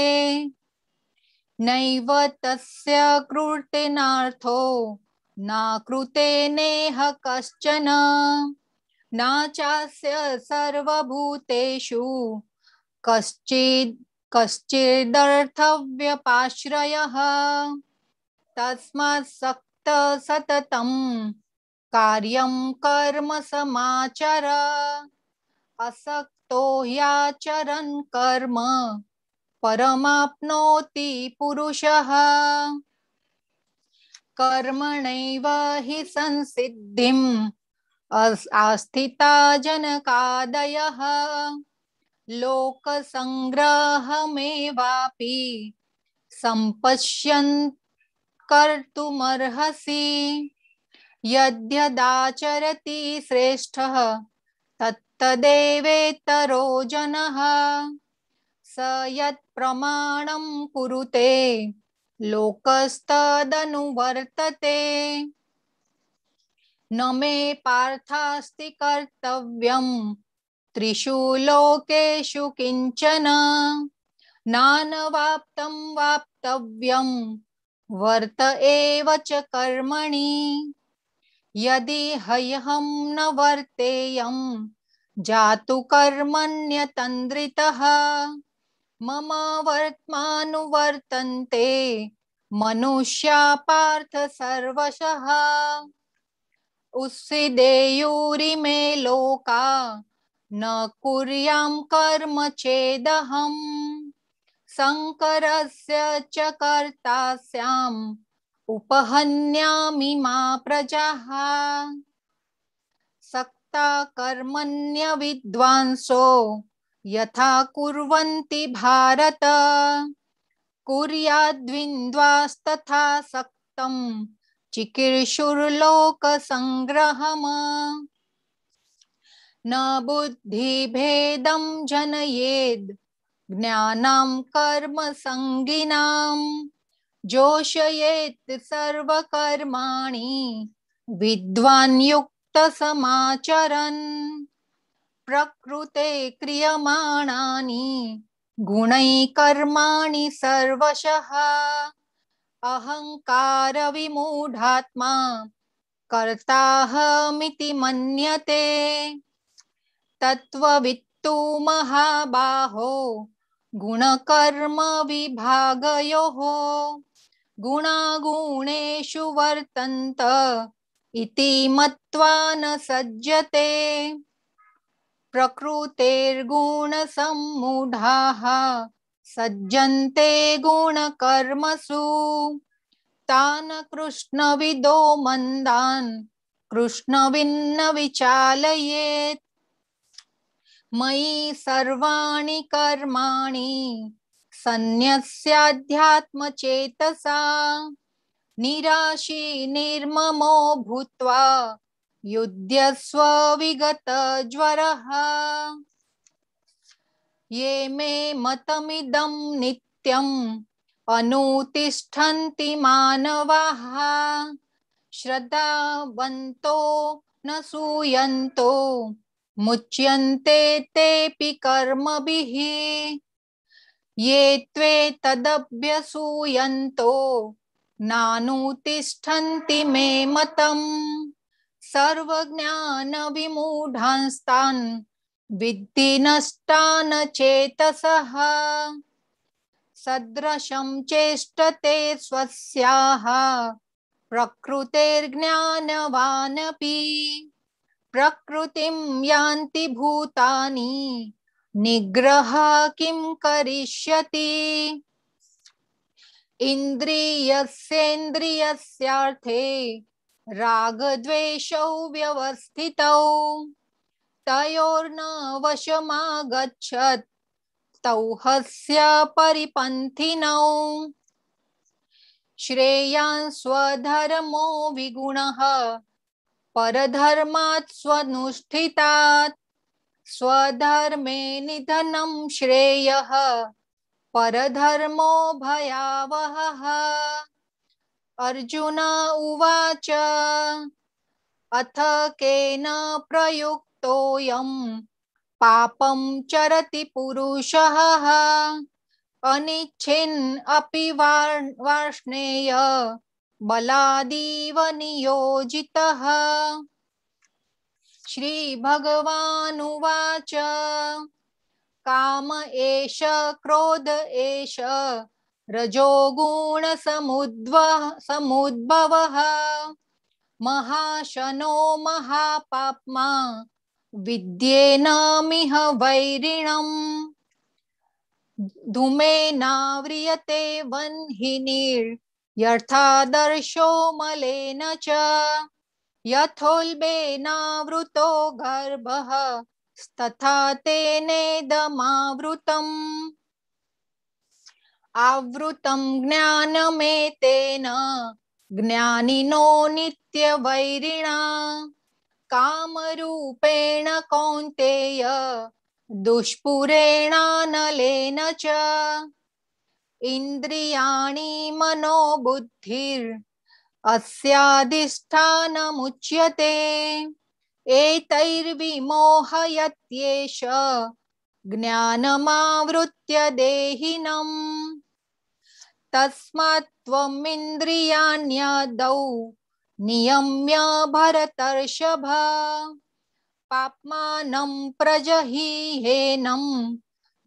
नैव तस्य कृतेनार्थो न कृते नेह कश्चन न चास्य सर्वभूतेषु कश्चिदर्थव्यपाश्रयः तस्मात् सक्त सततं कार्यं कर्म समाचर असक्तो ह्याचरन् कर्म परमाप्नोति पुरुषः कर्मणैव हि संसिद्धिम् आस्थिता जनकादयः लोकसंग्रहमेवापि सम्पश्यन् कर्तुमर्हसि यद्यदाचरति श्रेष्ठः तत्तदेवेतरो जनः स यत् प्रमाणं कुरुते लोकस्तदनुवर्तते न मे पार्थास्ति कर्तव्यं त्रिषु लोकेषु किंचन नानवाप्तं वाप्तव्यं वर्त एव च कर्मणि यदि ह्यहं न वर्तेयं जातु कर्मण्यतन्द्रितः मम वर्त्मानुवर्तन्ते मनुष्या पार्थ सर्वशः उस्सिदेयुरिमे लोका न कुर्यां कर्म चेदहम् शङ्करस्य च कर्ता स्याम् उपहन्यामि मा प्रजाः सक्ता कर्मण्य विद्वांसो यथा कुर्वन्ति भारत कुर्याद्विन्द्वास्तथा सक्तं चिकीर्षुर्लोकसंग्रहम् न बुद्धिभेदं जनयेद् ज्ञानं कर्म संगिनां जोषयेत् सर्वकर्माणि विद्वान् युक्त समाचरन् प्रकृते क्रियमाणानि गुणैः कर्माणि सर्वशः अहंकार विमूढात्मा कर्ताहमिति मन्यते तत्त्ववित्तु महाबाहो गुणकर्म विभागयोः गुणागुणेषु वर्तन्त इति मत्वा न सज्जते प्रकृतेर्गुणसम्मूढाः सज्जन्ते गुणकर्मसु तान् कृष्णविदो मन्दान् कृष्णविन्न विचालयेत् मयि सर्वाणि कर्माणि सन्न्यस्याध्यात्मचेतसा निराशी निर्ममो भूत्वा युध्यस्व विगतज्वरः ये मे मतमिदं नित्यम् अनुतिष्ठन्ति मानवाः श्रद्धावन्तो न सूयन्तो मुच्यन्ते तेऽपि कर्मभिः ये त्वे तदभ्यसूयन्तो नानुतिष्ठन्ति मे मतम् सर्वज्ञानविमूढांस्तान् विद्धि नष्टान् चेतसः सदृशं चेष्टते स्वस्याः प्रकृतेर्ज्ञानवानपि प्रकृतिं यान्ति भूतानि निग्रह किं करिष्यति इन्द्रियस्येन्द्रियस्यार्थे रागद्वेषौ व्यवस्थितौ तयोर्न वशमागच्छत् तौहस्य परिपन्थिनौ श्रेयान् स्वधर्मो विगुणः परधर्मात् स्वनुष्ठितात् स्वधर्मे निधनं श्रेयः परधर्मो भयावहः। अर्जुन उवाच अथ केन प्रयुक्तोऽयं पापं चरति पुरुषः अनिच्छन् अपि वार्ष्णेय बलादिव नियोजितः। श्रीभगवानुवाच काम एष क्रोध एष रजोगुणसमुद्भवः महाशनो महापाप्मा विद्येनमिह वैरिणम् धूमेनाव्रियते वह्निर्यथादर्शो मलेन च यथोल्बेनावृतो गर्भः तथा तेनेदमावृतम् आवृतं ज्ञानमेतेन ज्ञानिनो नित्यवैरिणा कामरूपेण कौन्तेय दुष्पुरेणानलेन च इन्द्रियाणि मनोबुद्धिरस्याधिष्ठानमुच्यते एतैर्विमोहयत्येष ज्ञानमावृत्य देहिनम् तस्मात् त्वमिन्द्रियाण्यादौ नियम्य भरतर्षभ पाप्मानं प्रजहिहेनं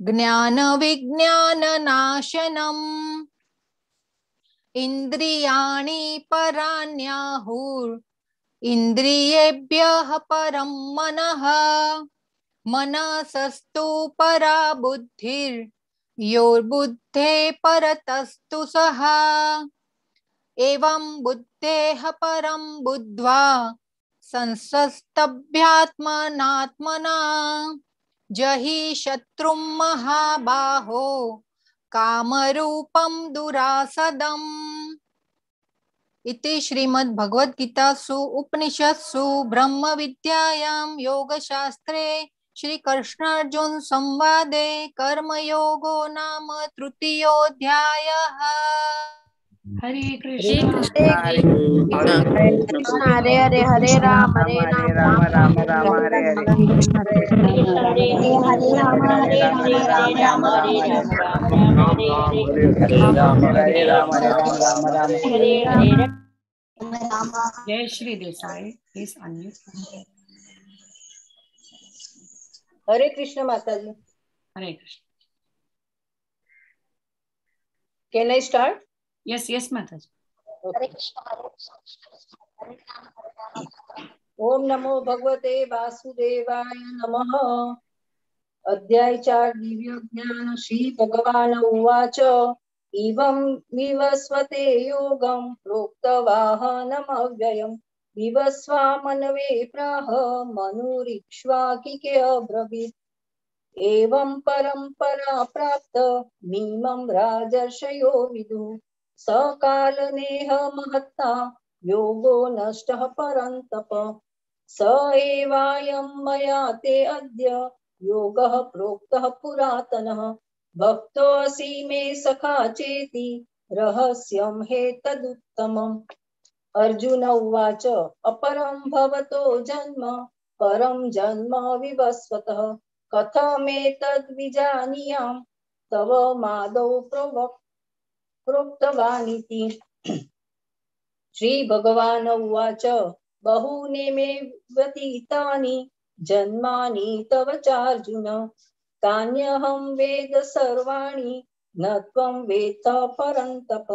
ज्ञानविज्ञाननाशनम् इन्द्रियाणि पराण्याहुरिन्द्रियेभ्यः परं मनः मनसस्तु परा बुद्धिर्योर्बुद्धे परतस्तु सः एवं बुद्धेः परं बुद्ध्वा संस्तभ्यात्मनात्मना जहि शत्रुं महाबाहो कामरूपं दुरासदम्। इति श्रीमद् भगवद गीतासु उपनिषत्सु ब्रह्म विद्यायां योगशास्त्रे श्री कृष्णार्जुन संवादे कर्मयोगो नाम तृतीयोऽध्यायः। हरे कृष्ण हरे हरे हरे राम राम राम हरे हरे जय श्री देसाई प्लीज अनम्यूट। हरे कृष्ण माता जी। हरे Krishna. Can I start? Yes yes माता जी। ओम नमो भगवते वासुदेवाय नमः। अध्याय 4 दिव्य ज्ञान। श्री भगवान उवाच इवं विवस्वते योगं प्रोक्तवाहनमव्ययम् विवस्वामनवे प्राह मनुरीक्ष्वाकिके अब्रवीत् एवं परंपरा प्राप्त मीमं राजर्षयो विदुः सकालनेह महत्ता योगो नष्टः परन्तप स एवायं मया ते अद्य योगः प्रोक्तः पुरातनः भक्तोऽसि मे सखा चेति रहस्यं हेतदुत्तमम्। अर्जुन उवाच अपरं भवतो जन्म परं जन्म विवस्वतः कथमेतद्विजानीयां तव मादौ प्रोक्तवानिति। श्री भगवान उवाच बहूनि मे व्यतीतानि जन्मानि तव चार्जुन तान्यहं वेद सर्वाणि न त्वं वेत्थ परन्तप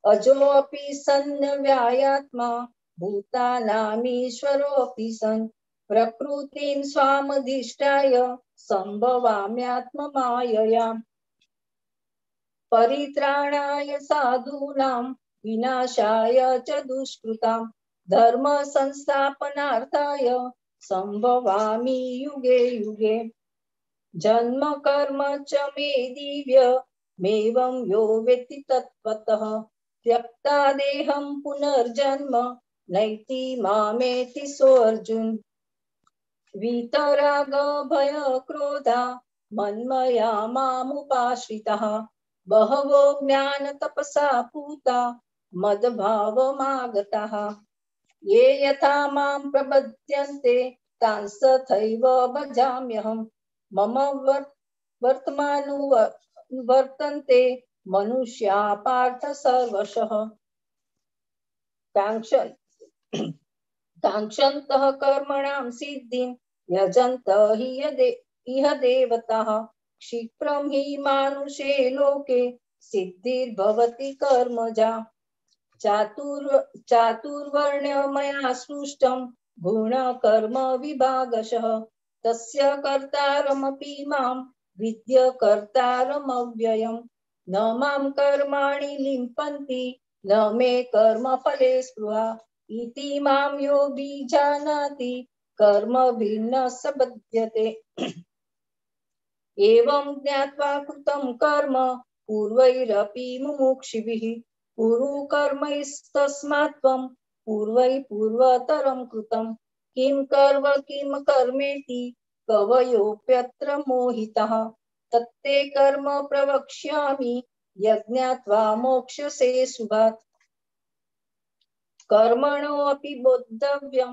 अजोऽपि सन्नव्यायात्मा भूतानामीश्वरोऽपि सन् प्रकृतिं स्वामधिष्ठाय सम्भवाम्यात्ममायया परित्राणाय साधूनां विनाशाय च दुष्कृतां धर्म संस्थापनार्थाय सम्भवामि युगे युगे। जन्म कर्म च मे दिव्यमेवं यो वेत्ति तत्त्वतः त्यक्ता देहं पुनर्जन्म नैति मामेति सोऽर्जुन। वीतराग भय क्रोधा मन्मया मामुपाश्रिताः बहवो ज्ञान तपसा पूता मद्भावमागताः ये यथा मां प्रपद्यन्ते तांस तथैव भजाम्यहम् मम वर्तमानुवर्तन्ते मनुष्या पार्थ सर्वशः काङ्क्षन्तः कर्मणां सिद्धिं यजन्तः हि इह देवताः क्षिप्रं हि मानुषे लोके सिद्धिर्भवति कर्मजा चातुर्वर्ण्यमया सृष्टं गुणकर्म विभागशः तस्य कर्तारमपि मां विद्य कर्तारमव्ययम् न मां कर्माणि लिम्पन्ति न मे कर्मफले स्पृहा इति मां यो बीजानाति कर्म भिन्न स बध्यते एवं ज्ञात्वा कृतं कर्म पूर्वैरपि मुमुक्षुभिः कुरु कर्मैस्तस्मात् त्वं पूर्वतरं कृतं किं कर्मेति कवयोऽप्यत्र मोहितः तत्ते कर्म प्रवक्ष्यामि यज्ञात्वा मोक्ष्यसे शुभात् कर्मणोऽपि बोद्धव्य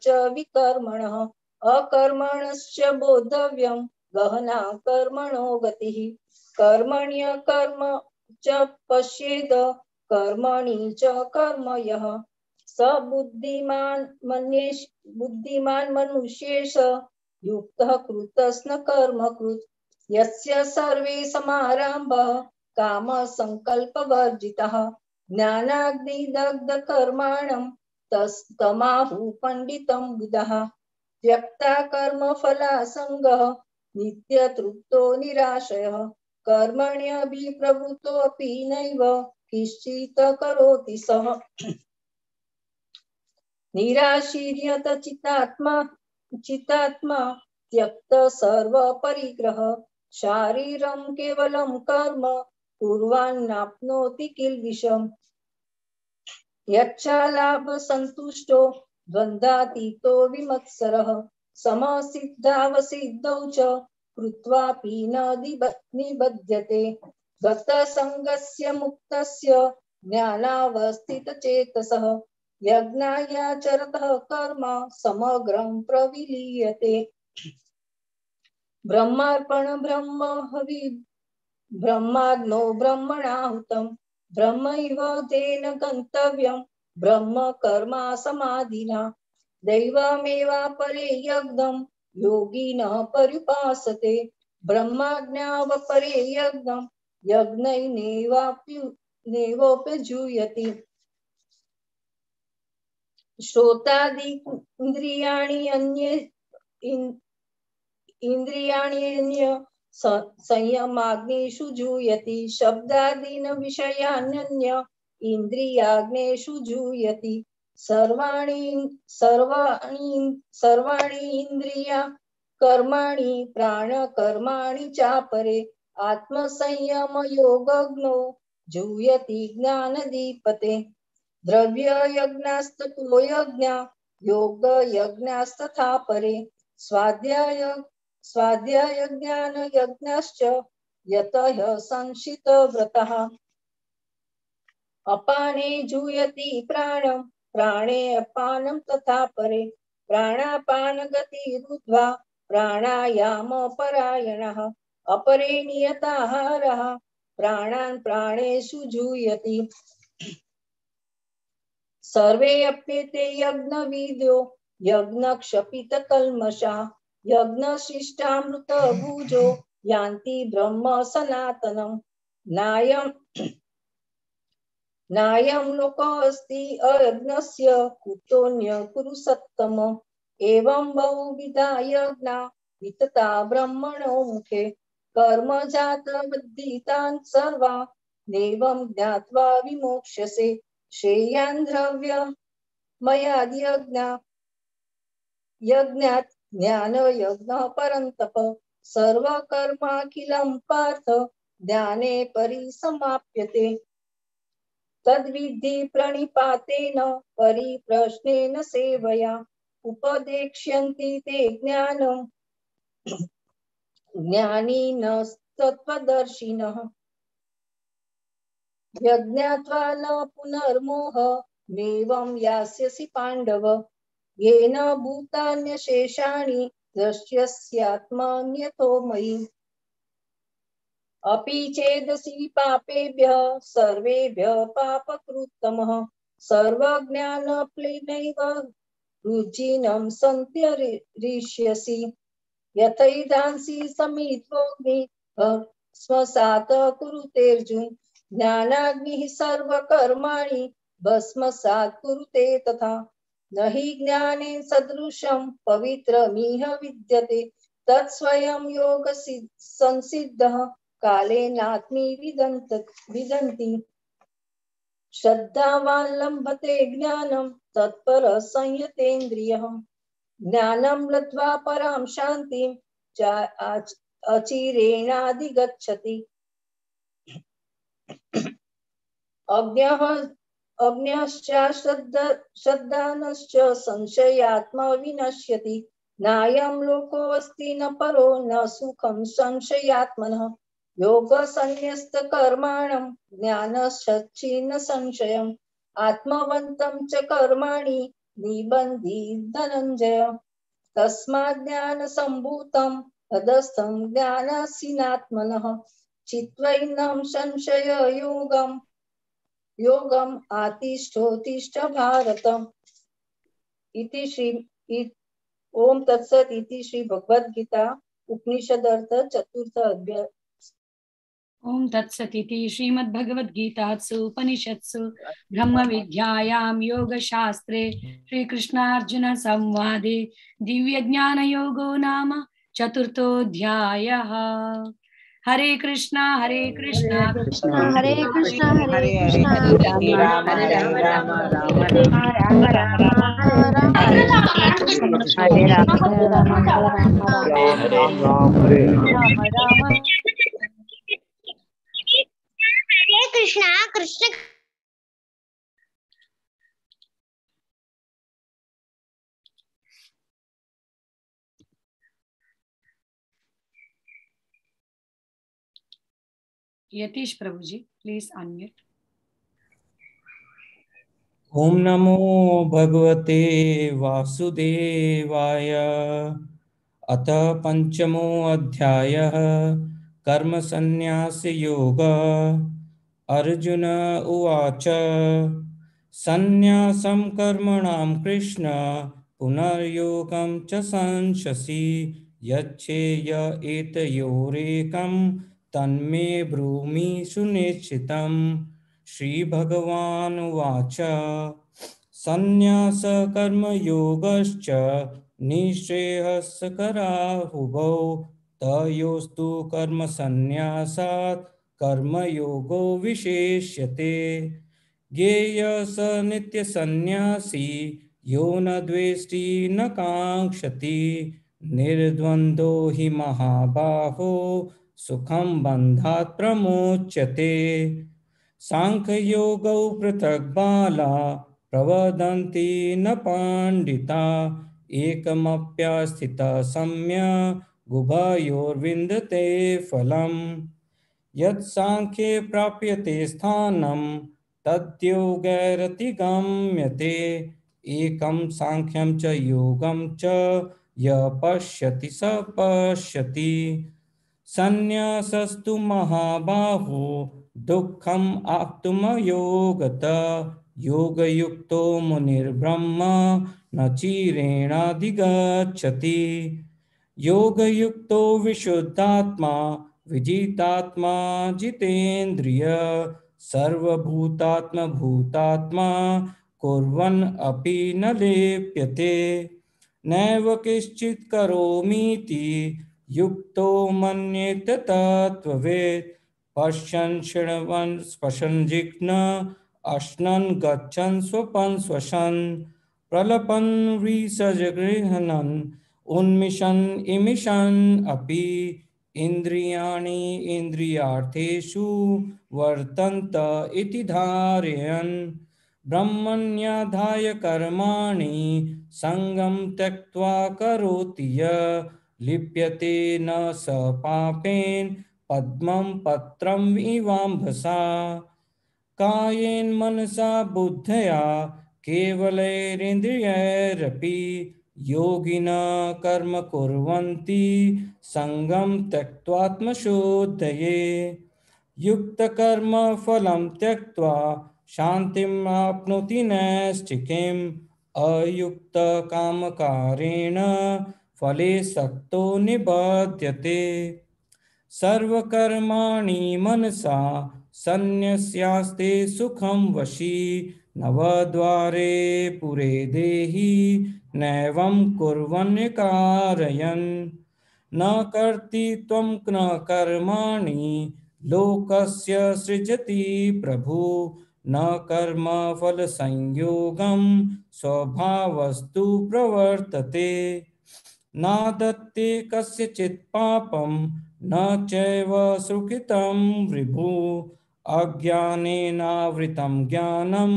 च विकर्मणः अकर्मणश्च बोद्धव्यं गहना कर्मणो गतिः कर्मण्यकर्म च पश्येद कर्मणि च कर्म यः स बुद्धिमान् मनुष्येश युक्तः कृतस्न कर्मकृत् यस्य सर्वे समारम्भः कामसङ्कल्पवर्जितः ज्ञानाग्निदग्धकर्माणं तमाहु पण्डितं बुधः त्यक्ता कर्मफलासङ्गः नित्यतृप्तो निराशयः कर्मण्यभिप्रवृत्तोऽपि नैव किञ्चित् करोति सः निराशीर्यत चित्तात्मा त्यक्त सर्वपरिग्रह शारीरं केवलं कर्म कुर्वान्नाप्नोति किल्बिषम् यच्चालाभ संतुष्टो द्वन्द्वातीतो विमत्सरः समसिद्धावसिद्धौ च कृत्वापि न निबध्यते गतसङ्गस्य मुक्तस्य ज्ञानावस्थितचेतसः यज्ञायाचरतः कर्म समग्रं प्रविलीयते ब्रह्मार्पण ब्रह्म हवि ब्रह्माग्नो ब्रह्मणाहुतं ब्रह्मैव तेन गन्तव्यं ब्रह्म कर्मा समाधिना दैवमेवापरे यज्ञं योगिनः पर्युपासते ब्रह्माज्ञावपरे यज्ञं यज्ञैनेवोपजुयति श्रोतादि इन्द्रियाण्यन्य संयमाग्नेषु जुयति शब्दादीन विषयान्यन्य इन्द्रियाग्नेषु जुयति सर्वाणि इन्द्रिया कर्माणि प्राणकर्माणि चापरे आत्मसंयम योगज्ञो जुयति ज्ञानदीपते द्रव्ययज्ञास्ततो यज्ञा योगयज्ञास्तथा परे स्वाध्यायज्ञानयज्ञश्च यतः संशितव्रतः अपाने जुयति प्राणं प्राणे अपानं तथा परे प्राणापानगतिरुद्ध्वा प्राणायामपरायणः अपरे नियताहारः प्राणान् प्राणेषु जुयति सर्वे अप्येते यज्ञविदो यज्ञक्षपितकल्मषा यज्ञशिष्टामृतभुजो यान्ति ब्रह्म सनातनम् नायं लोकोऽस्ति अयज्ञस्य कुतोऽन्य कुरु सत्तम एवं बहुविधा यज्ञा वितता ब्रह्मणो मुखे कर्म जातवद्धितान् सर्वा नैवं ज्ञात्वा विमोक्ष्यसे श्रेयान् द्रव्यमयाद्यज्ञा यज्ञात् ज्ञानयज्ञः परन्तप सर्वकर्माखिलं पार्थ ध्याने परिसमाप्यते तद्विद्धि प्रणिपातेन परिप्रश्नेन सेवया उपदेक्ष्यन्ति ते ज्ञानं ज्ञानिनस्तत्त्वदर्शिनः यज्ञात्वा न पुनर्मोह नैवं यास्यसि पाण्डव येन भूतान्यशेषाणि द्रक्ष्यस्यात्मन्यथो मयि अपि चेदसि पापेभ्यः सर्वेभ्यः पापकृत्तमः सर्वज्ञानप्लेनैव रुचिनं सन्त्यरिष्यसि यथैधांसि समित्वोऽग्नि भस्मसात् कुरुतेऽर्जुन ज्ञानाग्निः सर्वकर्माणि भस्मसात् कुरुते तथा न हि ज्ञाने सदृशं पवित्रमिह विद्यते तत्स्वयं योग संसिद्धः कालेनात्मी विदन्ति श्रद्धावान् लम्भते ज्ञानं तत्परः संयतेन्द्रियः ज्ञानं लब्ध्वा परां शान्तिं अचिरेणाधिगच्छति अज्ञश्च श्रद्धानश्च संशयात्मा विनश्यति नायं लोकोऽस्ति न परो न सुखं संशयात्मनः योगसन्न्यस्तकर्माणं ज्ञानश्चिन्न संशयम् आत्मवन्तं च कर्माणि निबन्धि धनञ्जय तस्मात् ज्ञानसम्भूतं हृदस्थं ज्ञानासीनात्मनः चित्वैनं योगम् आतिष्ठोत्तिष्ठ भारत इति श्री ओम तत्सत् इति श्री भगवद गीता उपनिषदर्थ चतुर्थ अध्याय ओम तत्सत् इति श्रीमद्भगवद्गीतासु उपनिषत्सु ब्रह्मविद्यायां योगशास्त्रे श्रीकृष्णार्जुन संवादे दिव्यज्ञानयोगो नाम चतुर्थोऽध्यायः। हरे कृष्णा हरे कृष्णा हरे कृष्णा हरे कृष्णा हरे राम राम राम हरे राम राम राम हरे कृष्णा कृष्ण यतीश प्रभु जी प्लीज अनम्यूट। ओम नमो भगवते वासुदेवाय। अथ पंचमो अध्यायः कर्म संन्यास योग। अर्जुन उवाच संन्यासं कर्मणां कृष्ण पुनर्योगं च संशसि यच्छेय एतयोरेकं तन्मे ब्रूमि सुनिश्चितम्। श्रीभगवानुवाच संन्यास कर्मयोगश्च निःश्रेयस्कराहुभौ तयोस्तु कर्मसन्न्यासात् कर्मयोगो विशेष्यते। ज्ञेयः स नित्यसन्न्यासी यो न द्वेष्टि न काङ्क्षति निर्द्वन्द्वो हि महाबाहो सुखं बन्धात् प्रमोच्यते। सांख्ययोगौ पृथक् बाला प्रवदन्ति न पण्डिता एकमप्यस्थितः सम्यक् उभयोर्विन्दते फलम्। यत् सांख्ये प्राप्यते स्थानं तद्योगैरतिगम्यते एकं सांख्यं च योगं च यः पश्यति स पश्यति। संन्यासस्तु महाबाहो दुःखम् आप्तुमयोगतः योगयुक्तो मुनिर्ब्रह्म न चिरेणाधिगच्छति। योगयुक्तो विशुद्धात्मा विजितात्मा जितेन्द्रिय सर्वभूतात्मभूतात्मा कुर्वन् अपि न लिप्यते। नैव किञ्चित् करोमीति युक्तो मन्येत तत्त्ववेत् पश्यन् शृण्वन् स्पशन् जिघ्नन् अश्नन् गच्छन् स्वपन् स्वशन् प्रलपन् विसृजगृह्णन् उन्मिषन् इमिषन् अपि इन्द्रियाणि इन्द्रियार्थेषु वर्तन्त इति धारयन् ब्रह्मण्याधाय कर्माणि सङ्गं त्यक्त्वा करोति य लिप्यते न स पापेन पद्मं पत्रम् इवाम्भसा कायेन मनसा बुद्धया केवलैरिन्द्रियैरपि योगिनः कर्म कुर्वन्ति सङ्गं त्यक्त्वात्मशुद्धये युक्तकर्म फलं त्यक्त्वा शान्तिम् आप्नोति नैष्ठिकीम् अयुक्तकामकारेण फले सक्तो निबध्यते सर्वकर्माणि मनसा सन्न्यस्यास्ते सुखं वशी नवद्वारे पुरे देहि नैवं कुर्वन् कारयन् न कर्ति त्वं न कर्माणि लोकस्य सृजति प्रभु न कर्म फल संयोगं स्वभावस्तु प्रवर्तते नादत्ते कस्यचित् पापं न चैव सुकृतं विभु अज्ञानेनावृतं ज्ञानं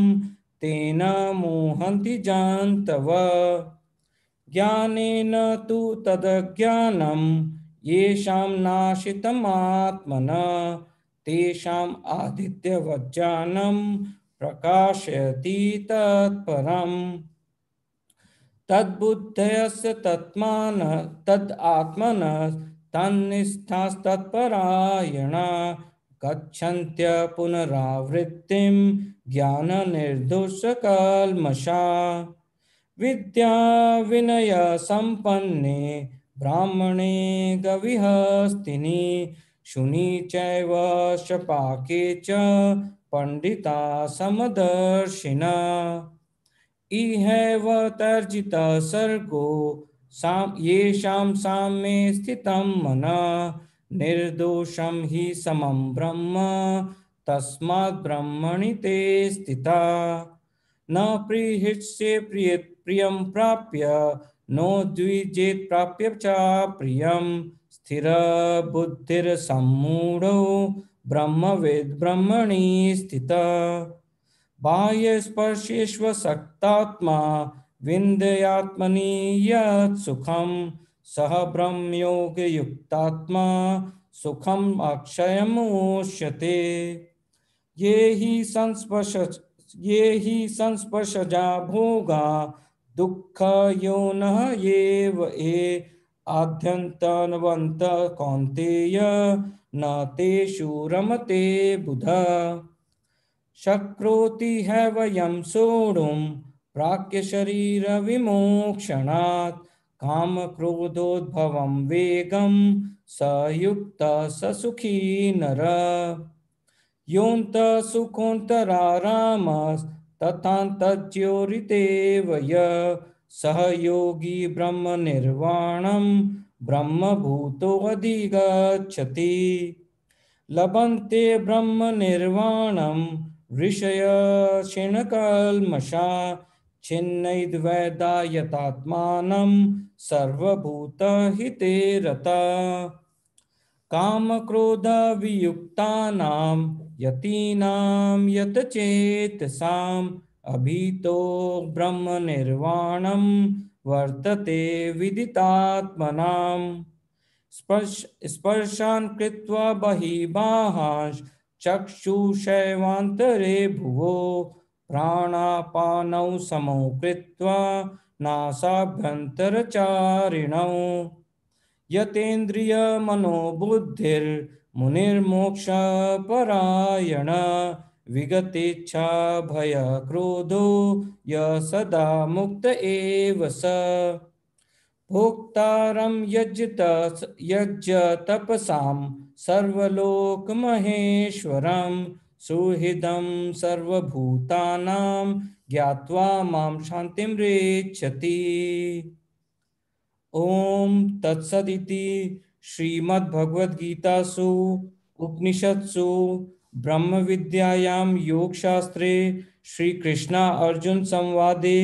तेन मोहन्ति जन्तवः ज्ञानेन तु तदज्ञानं येषां नाशितमात्मनः तेषाम् आदित्यवज्ज्ञानं प्रकाशयति तत्परम् तद्बुद्धयस्य तदात्मनः तन्निष्ठास्तत्परायणा गच्छन्त्य पुनरावृत्तिं ज्ञाननिर्दोषकल्मषा विद्या विनय संपन्ने ब्राह्मणे गविहस्तिनि शुनि चैव शपाके च पंडिता समदर्शिना इहैव तर्जितः सर्गो येषां साम्ये स्थितं मनः निर्दोषं हि समं ब्रह्म तस्मात् ब्रह्मणि ते स्थिता न प्रीहिष्ये प्रियं प्राप्य नो द्विजेत् प्राप्य च प्रियं स्थिर बुद्धिर्सम्मूढो ब्रह्मवेद् ब्रह्मणि स्थितः बाह्यस्पर्शेष्वसक्तात्मा विन्द्यात्मनि यत् सुखं सह ब्रह्मयोगयुक्तात्मा सुखम् अक्षयमुष्यते ये हि संस्पर्शजा भोगा दुःखयोनः एव ये आद्यन्तवन्तः कौन्तेय न तेषु रमते बुधा शक्नोति हैवयं सोढुं प्राक्शरीरविमोक्षणात् कामक्रोधोद्भवं वेगं स युक्तः स सुखी नरः योऽन्तः सुखोऽन्तरारामस्तथान्तर्ज्योतिरेव यः सः योगी ब्रह्मनिर्वाणं ब्रह्मभूतोऽधिगच्छति लभन्ते ब्रह्मनिर्वाणं ऋषयक्षीणकल्मषा छिन्नैद्वैधायतात्मानं सर्वभूतहिते रता कामक्रोधवियुक्तानां यतीनां यतचेतसाम् अभितो ब्रह्मनिर्वाणं वर्तते विदितात्मनाम् स्पर्शान् कृत्वा बहिर्बाह्यांश्च चक्षुषैवान्तरे भुवो प्राणापानौ समौ कृत्वा नासाभ्यन्तरचारिणौ यतेन्द्रियमनोबुद्धिर्मुनिर्मोक्षपरायण विगतेच्छा भयक्रोधो य सदा मुक्त एव स भोक्तारं यज्ञतपसां सर्वलोकमहेश्वरं सुहृदं सर्वभूतानां ज्ञात्वा मां शान्तिमृच्छति। ओम तत्सदिति श्रीमद्भगवद्गीतासु उपनिषत्सु ब्रह्मविद्यायां योगशास्त्रे श्रीकृष्ण अर्जुन संवादे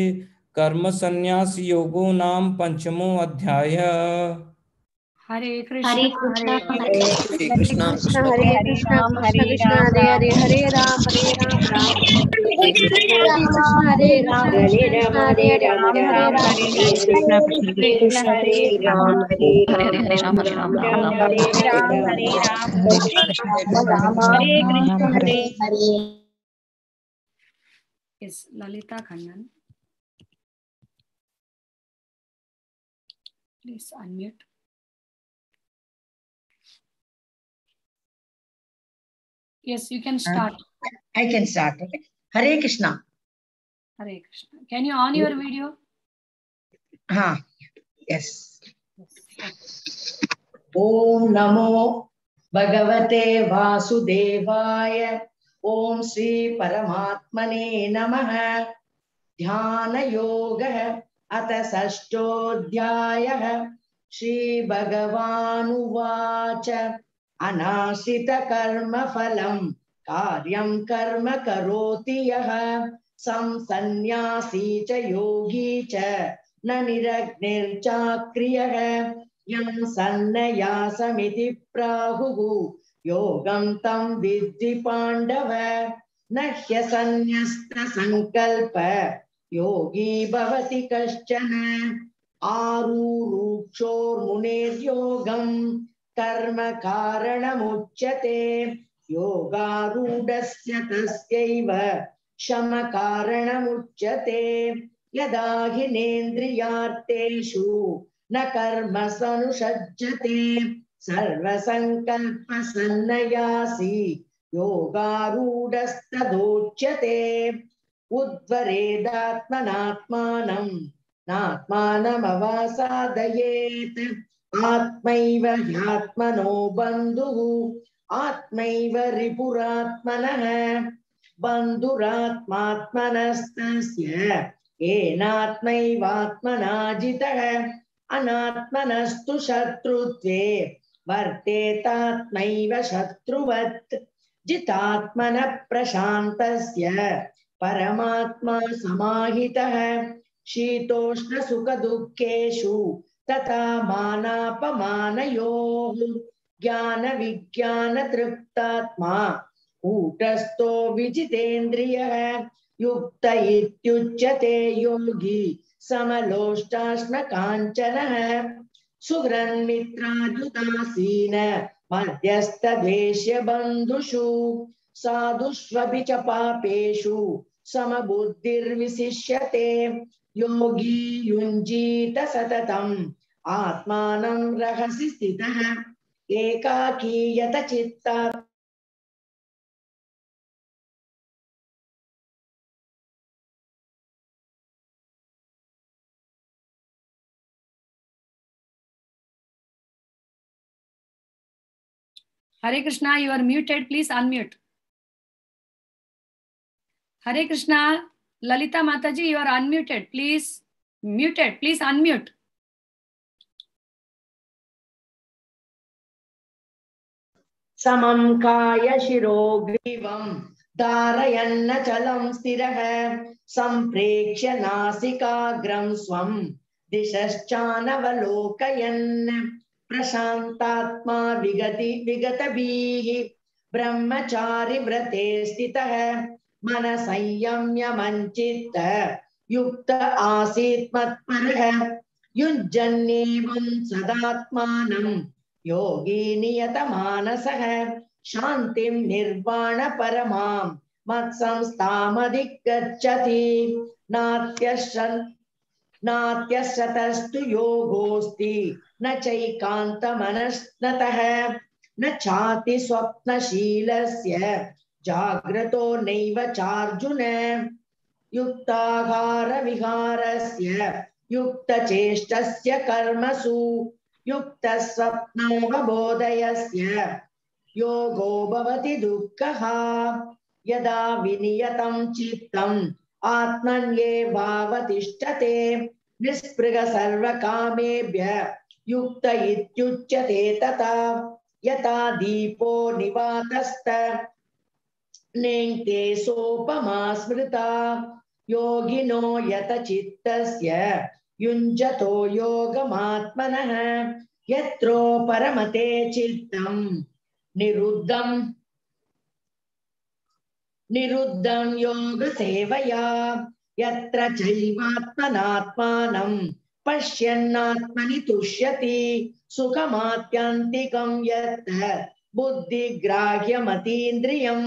कर्म संन्यास योगो नाम पंचमो अध्याय। हरे कृष्ण हरे कृष्ण हरे हरे कृष्ण हरे कृष्ण कृष्ण कृष्ण हरे हरे हरे राम राम हरे कृष्ण हरे कृष्ण हरे कृष्ण राम कृष्ण हरे हरे हरे राम हरे राम राम राम हरे कृष्ण कृष्ण कृष्ण हरे राम हरे राम राम राम राम हरे राम हरे कृष्ण हरे Yes, Lalita Kannan. Please unmute. Yes, you can start. I can start. Okay. Hare Krishna. Hare Krishna. Can you on your video? Yes. Om Namo Bhagavate Vasudevaya. Om Sri Paramatmane Namaha. Dhyana Yoga Ata Sashtodhyaya. Shri Bhagavanu Vacha. Anasita Karma Phalam. Karyam Karma Karoti Yaha. Samsanyasi Cha Yogi Cha. न निरग्निर्चाक्रियः यं सन्न्यासमिति प्राहुः योगं तं विद्धि पाण्डव न ह्यसन्न्यस्तसङ्कल्प योगी भवति कश्चन आरुरुक्षोर्मुनेर्योगं कर्म कारणमुच्यते योगारूढस्य तस्यैव शम कारणमुच्यते यदा हिनेन्द्रियार्थेषु न कर्मसनुषज्जते सर्वसङ्कल्पसन्न्यासी योगारूढस्तदोच्यते उद्वरेदात्मनात्मानं नात्मानमवसादयेत् आत्मैव ह्यात्मनो बन्धुः आत्मैव रिपुरात्मनः बन्धुरात्मात्मनस्तस्य येनात्मैवात्मना जितः अनात्मनस्तु शत्रुत्वे वर्तेतात्मैव शत्रुवत् जितात्मनः प्रशान्तस्य परमात्मा समाहितः शीतोष्णसुखदुःखेषु तथा मानापमानयोः ज्ञानविज्ञानतृप्तात्मा कूटस्थो विजितेन्द्रियः युक्त इत्युच्यते योगी समलोष्टाश्मकाञ्चनः सुहृन्मित्राद्युदासीन मध्यस्थद्वेष्य बन्धुषु साधुष्वपि च पापेषु समबुद्धिर्विशिष्यते योगी युञ्जीत सततम् आत्मानं रहसि स्थितः एकाकी यतचित्तात् Hare Krishna, you are muted. Please unmute. Hare Krishna, Lalita Mataji, you are unmuted. Please muted. Please unmute. समं काय शिरोग्रीवं धारयन्नचलं स्थिरः सम्प्रेक्ष्य नासिकाग्रं स्वं दिशश्चानवलोकयन् प्रशान्तात्मा विगतभिः ब्रह्मचारि व्रते स्थितः मनसंयम्य मञ्चित्त युक्त आसीत् मत्परः युञ्जन्नेवं सदात्मानं योगी नियतमानसः शान्तिं निर्वाण परमां मत्संस्थामधिगच्छति नात्यशतस्तु योगोऽस्ति न चैकान्तमनस्ततः न चाति स्वप्नशीलस्य जाग्रतो नैव चार्जुन युक्ताहार विहारस्य युक्तचेष्टस्य कर्मसु युक्तस्वप्नावबोधयस्य योगो भवति दुःखः यदा विनियतं चित्तम् आत्मन्येवावतिष्ठते निःस्पृह सर्वकामेभ्यः युक्त इत्युच्यते तथा यथा दीपो निवातस्त नेङ्क्ते सोपमा स्मृता योगिनो यतचित्तस्य युञ्जतो योगमात्मनः यत्रो परमते चित्तं निरुद्धं योगसेवया यत्र चैवात्मनात्मानं पश्यन्नात्मनि तुष्यति सुखमात्यन्तिकं यत्र बुद्धिग्राह्यमतीन्द्रियं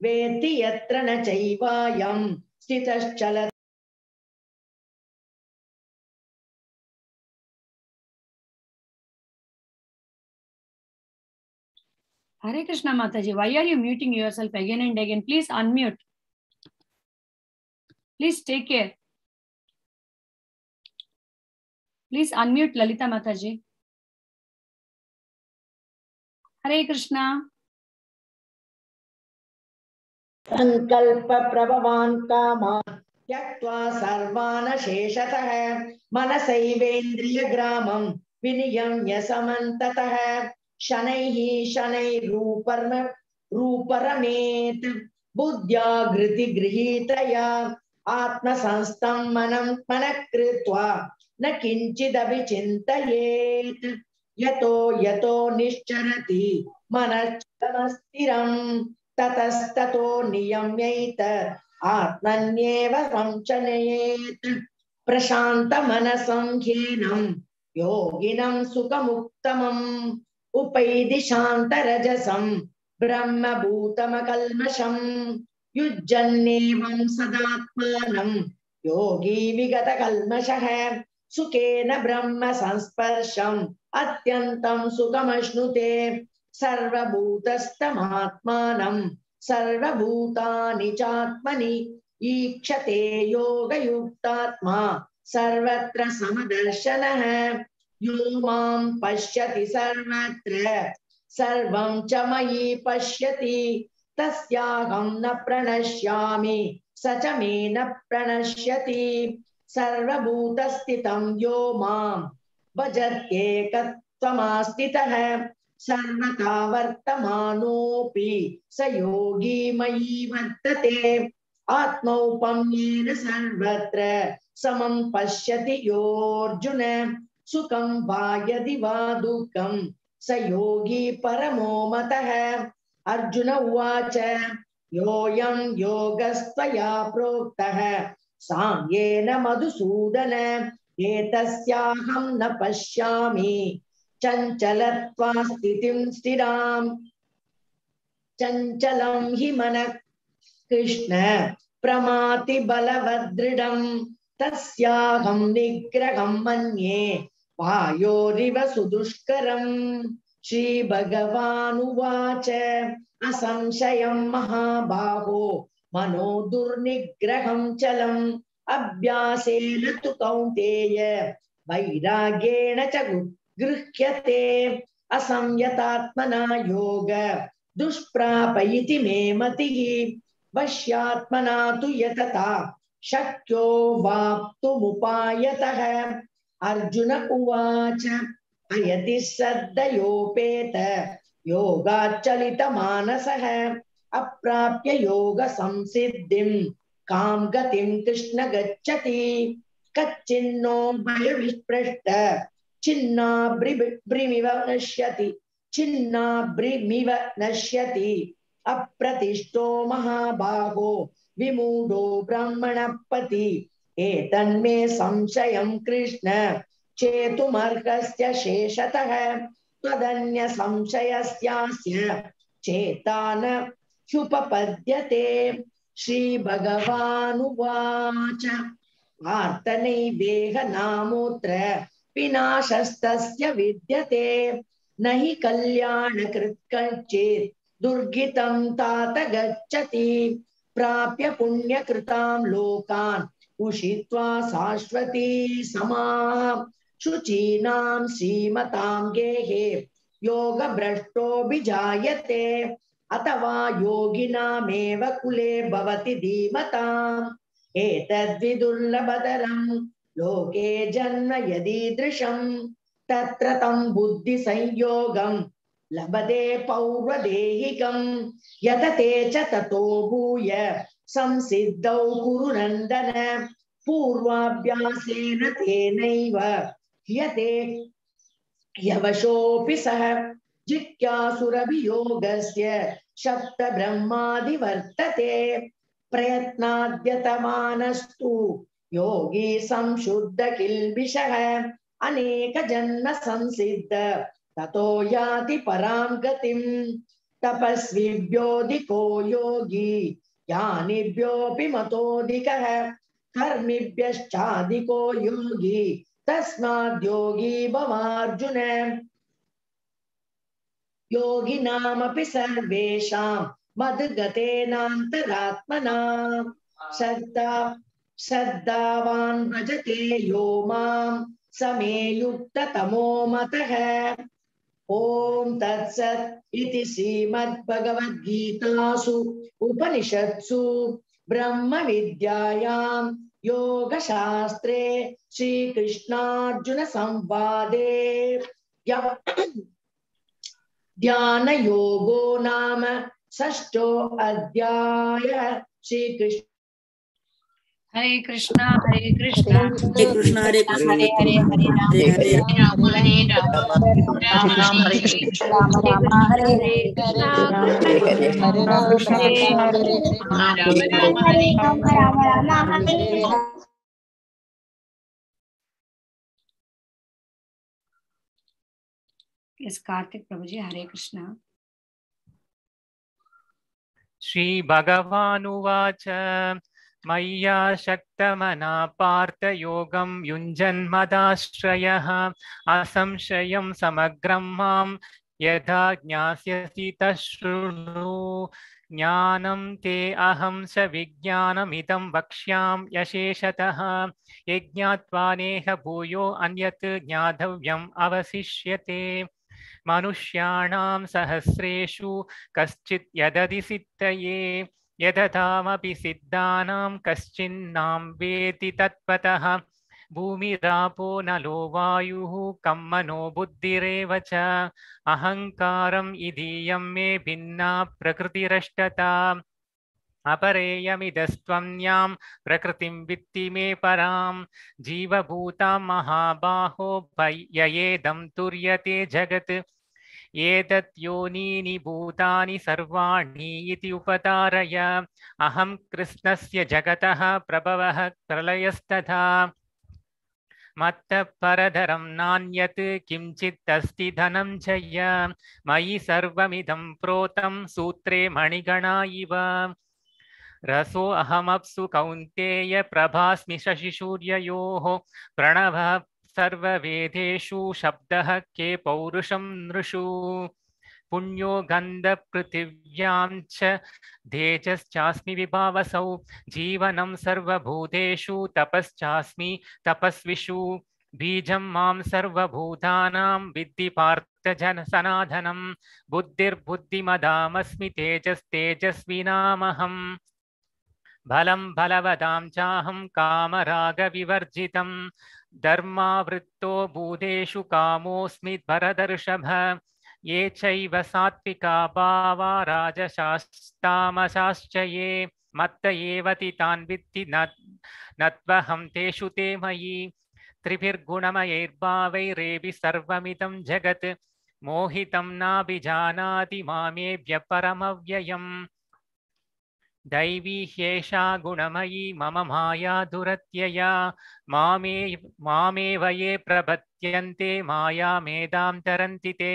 वेत्ति यत्र न चैवायं स्थितश्चलति। Hare Krishna Mataji, why are you muting yourself again and again? Please unmute. Please take care. Please unmute Lalita Mataji. Hare Krishna. संकल्प प्रभवान् कामान् त्यक्त्वा सर्वान् शेषतः मनसैवेन्द्रियग्रामं विनियम्य समन्ततः शनैः शनैरूपरमेत् बुद्ध्या गृहीतया आत्मसंस्थं मनः कृत्वा न किञ्चिदपि चिन्तयेत् यतो निश्चरति मनश्चलमस्थिरम् ततस्ततो नियम्यैत आत्मन्येव संचनयेत् प्रशान्तमनसं ह्येनं योगिनं सुखमुत्तमम् उपैति शान्तरजसं ब्रह्मभूतमकल्मषं युज्यन्नेवं सदात्मानं योगी विगतकल्मषः सुखेन ब्रह्म संस्पर्शम् अत्यन्तं सुखमश्नुते सर्वभूतस्थमात्मानं सर्वभूतानि चात्मनि ईक्षते योगयुक्तात्मा सर्वत्र समदर्शनः यो मां पश्यति सर्वत्र सर्वं च मयि पश्यति तस्याहं न प्रणश्यामि स च मे न प्रणश्यति सर्वभूतस्थितं यो मां भजत्येकत्वमास्थितः सर्वथा वर्तमानोऽपि स योगी मयि वर्तते आत्मौपम्येन सर्वत्र समं पश्यति योऽर्जुन सुखं वा यदि वा दुःखं स योगी परमो मतः अर्जुन उवाच योऽयं योगस्त्वया प्रोक्तः साम्येन मधुसूदन एतस्याहं न पश्यामि चञ्चलत्वा स्थितिं स्थिराम् चञ्चलं हि मनः कृष्ण प्रमाति बलवदृढं तस्याहं निग्रहं मन्ये वायोरिव सुदुष्करम् श्रीभगवानुवाच असंशयं महाबाहो मनो दुर्निग्रहं चलम् अभ्यासेन तु कौन्तेय वैराग्येण च गृह्यते असंयतात्मना योग दुष्प्राप इति मे मतिः वश्यात्मना तु यतता शक्यो वाप्तुमुपायतः अर्जुन उवाच अयति श्रद्धयोपेत योगाच्चलितमानसः अप्राप्य योग संसिद्धिं कां गतिं कृष्ण गच्छति कच्चिन्नो भयविस्पृष्ट छिन्नाभ्रिमिव नश्यति अप्रतिष्ठो महाबाहो विमूढो ब्रह्मणपति एतन्मे संशयं कृष्ण चेतुमर्हस्य शेषतः त्वदन्य संशयस्यास्य चेतान ह्युपपद्यते श्रीभगवानुवाच आर्तनैवेह नामोऽत्र विनाशस्तस्य विद्यते न हि कल्याणकृत् कश्चित् दुर्गितं तात गच्छति प्राप्य पुण्यकृतां लोकान् उषित्वा शाश्वती समाः शुचीनां श्रीमतां गेहे योगभ्रष्टोऽभिजायते अथवा योगिनामेव कुले भवति धीमताम् एतद्विदुर्लभतरं लोके जन्म यदीदृशं तत्र तं बुद्धिसंयोगं लभते पौर्वदेहिकं यतते च ततो भूय संसिद्धौ कुरु नन्दन पूर्वाभ्यासेन तेनैव ह्यते यवशोऽपि सः जिज्ञासुरभियोगस्य शब्दब्रह्मादिवर्तते प्रयत्नाद्यतमानस्तु योगी संशुद्ध किल्बिषः अनेक जन्म संसिद्ध ततो याति परां गतिम् तपस्विभ्योऽधिको योगी ज्ञानिभ्योऽपि मतोऽधिकः कर्मिभ्यश्चाधिको योगी तस्माद् योगी भवार्जुन योगिनामपि सर्वेषां मद्गतेनान्तरात्मना श्रद्धावान् भजते यो मां स मे युक्ततमो मतः। ओम तत्सत् इति श्रीमद्भगवद्गीतासु उपनिषत्सु ब्रह्म विद्यायां योगशास्त्रे श्रीकृष्णार्जुन संवादे ध्यान योगो नाम षष्ठो अध्यायः। श्रीकृष्ण हरे कृष्णा हरे कृष्णा हरे कृष्ण हरे कृष्ण हरे हरे हरे राम हरे हरे राम हरे राम राम राम हरे राम राम हरे हरे कृष्णा हरे हरे हरे राम हरे हरे राम राम हरे राम राम राम हरे Yes, Karthik Prabhuji, Hare Krishna. Shri भगवानुवाच मय्या शक्तमना Partha योगं युञ्जन्मदाश्रयः असंशयं समग्रं मां यथा ज्ञास्यसि तच्छृणु ज्ञानं ते अहं च विज्ञानमिदं वक्ष्यामि यशेषतः यज्ञात्वा नेह भूयो अन्यत् ज्ञातव्यम् अवशिष्यते मनुष्याणां सहस्रेषु कश्चित् यदधि सिद्धये यदतामपि सिद्धानां कश्चिन्नां वेति तत्त्वतः भूमिरापो नलो वायुः कं मनो बुद्धिरेव च अहङ्कारम् इदीयं मे भिन्ना प्रकृतिरष्टता अपरेयमिदस्त्वन्यां प्रकृतिं वित्ति मे परां जीवभूतां महाबाहो ययेदं तुर्यते जगत् एतत् योनीनि भूतानि सर्वाणि इति उपधारय अहं कृष्णस्य जगतः प्रभवः प्रलयस्तथा मत्तः परधरं नान्यत् किञ्चित् अस्ति धनञ्जय मयि सर्वमिदं प्रोतं सूत्रे मणिगणा इव रसो अहमप्सु कौन्तेय प्रभास्मि शशिसूर्ययोः प्रणवः सर्ववेदेषु शब्दः के पौरुषं नृषु पुण्यो गन्धपृथिव्यां च तेजश्चास्मि विभावसौ जीवनं सर्वभूतेषु तपश्चास्मि तपस्विषु बीजं मां सर्वभूतानां विद्धि पार्थ जन सनातनं बुद्धिर्बुद्धिमदामस्मि तेजस्तेजस्विनामहम् बलं बलवतां चाहं कामरागविवर्जितं धर्मावृत्तो भूतेषु कामोऽस्मि भरतर्षभ ये चैव सात्विका भावा राजसास्तामसाश्च ये मत्त एव तान् विद्धि नत्वहं तेषु ते मयि त्रिभिर्गुणमयैर्भावैरेभिः सर्वमिदं जगत् मोहितं नाभिजानाति मामेव्य परमव्ययम् दैवी ह्येषा गुणमयी मम माया दुरत्यया मामेव ये प्रपद्यन्ते मायामेधां तरन्ति ते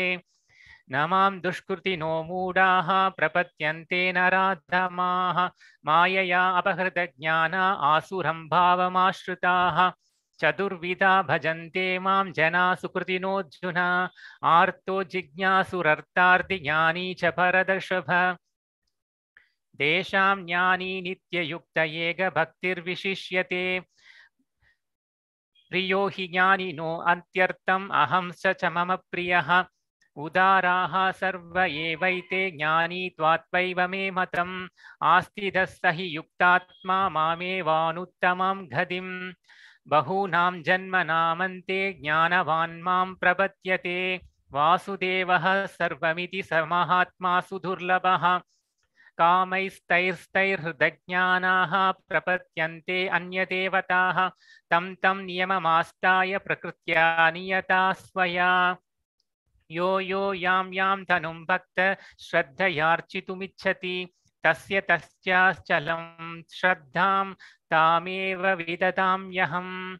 न मां दुष्कृतिनो मूढाः प्रपद्यन्ते नराधमाः मायया अपहृतज्ञाना आसुरं भावमाश्रिताः चतुर्विधा भजन्ते मां जना सुकृतिनोऽर्जुन आर्तो जिज्ञासुरर्तार्ति ज्ञानी च भरतर्षभ तेषां ज्ञानी नित्ययुक्त एक भक्तिर्विशिष्यते प्रियो हि ज्ञानिनो अन्त्यर्थम् अहं च मम प्रियः उदाराः सर्व एवैते ज्ञानी त्वात्वैव मे मतम् आस्तिदः स हि युक्तात्मा मामेवानुत्तमां गतिम् बहूनां जन्मनामन्ते ज्ञानवान् मां प्रपद्यते वासुदेवः सर्वमिति स महात्मा सुदुर्लभः कामैस्तैर्हृदज्ञानाः प्रपद्यन्ते अन्यदेवताः तं तं नियममास्ताय प्रकृत्या नियता स्वया यो यो यां यां तनुं भक्त श्रद्धयार्चितुमिच्छति तस्य तस्याश्चलं श्रद्धां तामेव विददाम्यहम्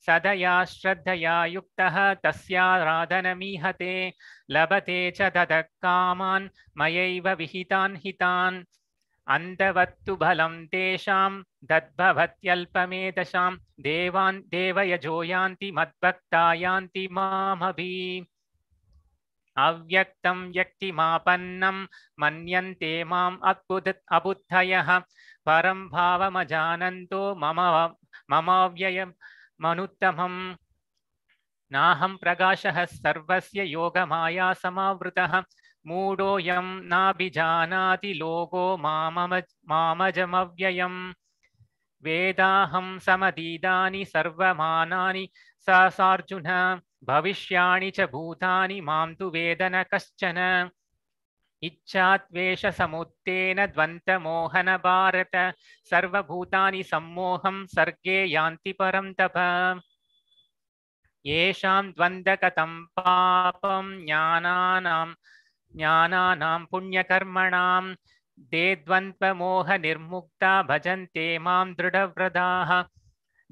सदया श्रद्धया युक्तः तस्याराधनमीहते लभते च ततः कामान् मयैव विहितान् हितान् अन्धवत्तु बलं तेषां तद्भवत्यल्पमेधसां देवान् देवयजो यान्ति मद्भक्ता यान्ति मामभि अव्यक्तं व्यक्तिमापन्नं मन्यन्ते माम् अबुद्धयः परं भावमजानन्तो ममाव्ययम् मनुत्तमम् नाहं प्रकाशः सर्वस्य योगमाया समावृतः मूढोऽयं नाभिजानाति लोको मामजमव्ययम् वेदाहं समतीतानि सर्वमानानि सार्जुन भविष्याणि च भूतानि मां तु वेद न कश्चन इच्छाद्वेषसमुत्थेन द्वन्द्वमोहन भारत सर्वभूतानि सम्मोहं सर्गे यान्ति परं तप येषां द्वन्द्वगतं पापं ज्ञानानां पुण्यकर्मणां ते द्वन्द्वमोहनिर्मुक्ता भजन्ते मां दृढव्रताः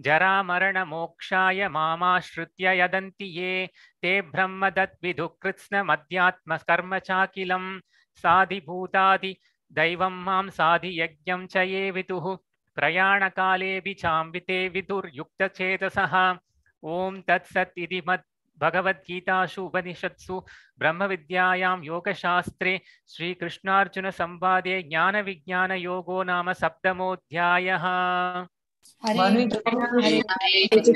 जरामरणमोक्षाय मामाश्रित्य यदन्ति ये ते ब्रह्मदत्विदुः कृत्स्नमध्यात्मकर्म चाखिलं साधिभूतादि दैवं मां साधियज्ञं च ये विदुः प्रयाणकालेऽपि चाम्बिते विदुर्युक्तचेतसः ॐ तत्सत् इति भगवद्गीतासु उपनिषत्सु ब्रह्मविद्यायां योगशास्त्रे श्रीकृष्णार्जुनसंवादे ज्ञानविज्ञानयोगो नाम सप्तमोऽध्यायः। हरे कृष्ण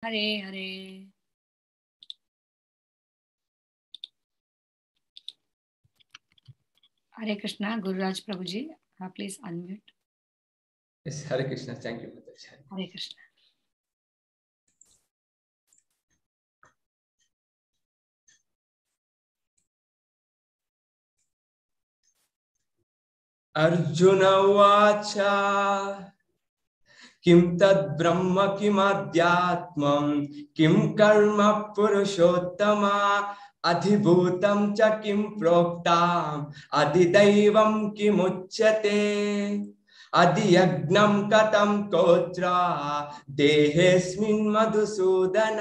हरे हरे हरे कृष्णा। गुरुराज प्रभु जी, please unmute. Yes, Hare Krishna. Thank you. हरे कृष्णा। अर्जुन उवाच किं तद् ब्रह्म किमध्यात्मं किं कर्म पुरुषोत्तमा अधिभूतं च किं प्रोक्ताम् अधिदैवं किमुच्यते अधियज्ञं कथं कोत्र देहेऽस्मिन् मधुसूदन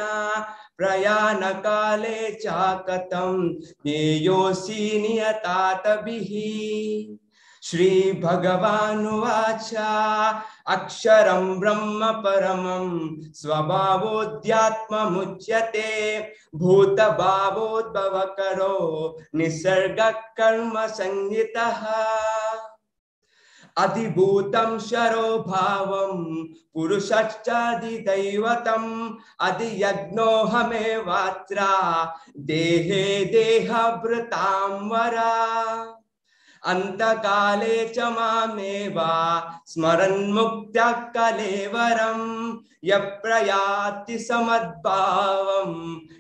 प्रयाणकाले च कथं ज्ञेयोऽसि नियतातभिः। श्री भगवानुवाच अक्षरं ब्रह्म परमं स्वभावोऽध्यात्ममुच्यते भूतभावोद्भवकरो निसर्गकर्म संहितः अधिभूतं शरो भावं पुरुषश्चाधिदैवतम् अधियज्ञोऽहमेवात्र देहे देहभृतां वरा अंतकाले च मामेव स्मरन् मुक्त्या कलेवरं यप्रयाति समद्भावं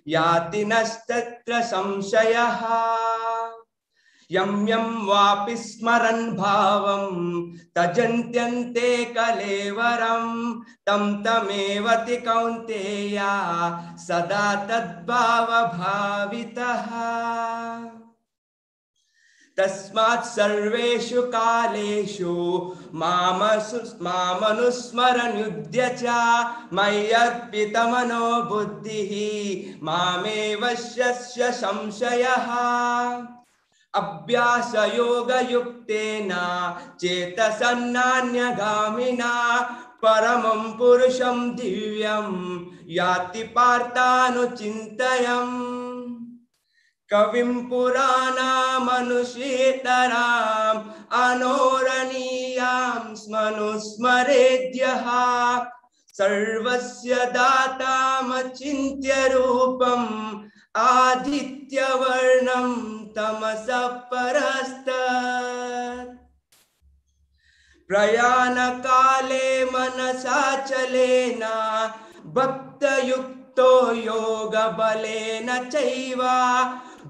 याति नस्तत्र संशयः यं यं वापि स्मरन् भावं तजन्त्यन्ते कलेवरं तं तमेवति कौन्तेय सदा तद्भावभावितः। तस्मात् सर्वेषु कालेषु मामनुस्मरन् युध्य च मय्यर्पितमनो बुद्धिः मामेव शस्य संशयः अभ्यासयोगयुक्तेन चेतसन्नान्यगामिना परमं पुरुषं दिव्यं याति पार्थानुचिन्तयम् कविं पुराणामनुशीतराम् अनोरणीयां स्मनुस्मरेद्यः सर्वस्य दातामचिन्त्य रूपम् आदित्यवर्णं तमसः परस्तात् प्रयाणकाले मनसा चलेन भक्तयुक्तो योगबलेन चैव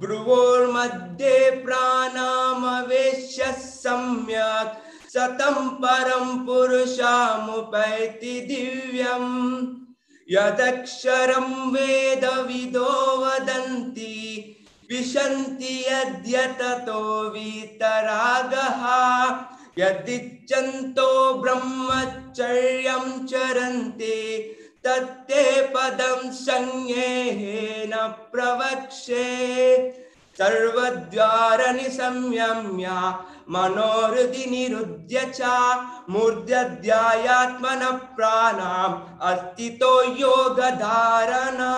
भ्रुवोर्मध्ये प्राणामवेश्य सम्यक् सतं परं पुरुषमुपैति दिव्यम् यदक्षरं वेदविदो वदन्ति विशन्ति यद्य ततो वीतरागः यदिच्छन्तो ब्रह्मचर्यं चरन्ति तत्ते पदं संज्ञेन प्रवक्ष्ये सर्वद्वाराणि संयम्य मनोहृदि निरुध्य च मूर्ध्यात्मनः प्राणाम् अस्थितो योगधारणा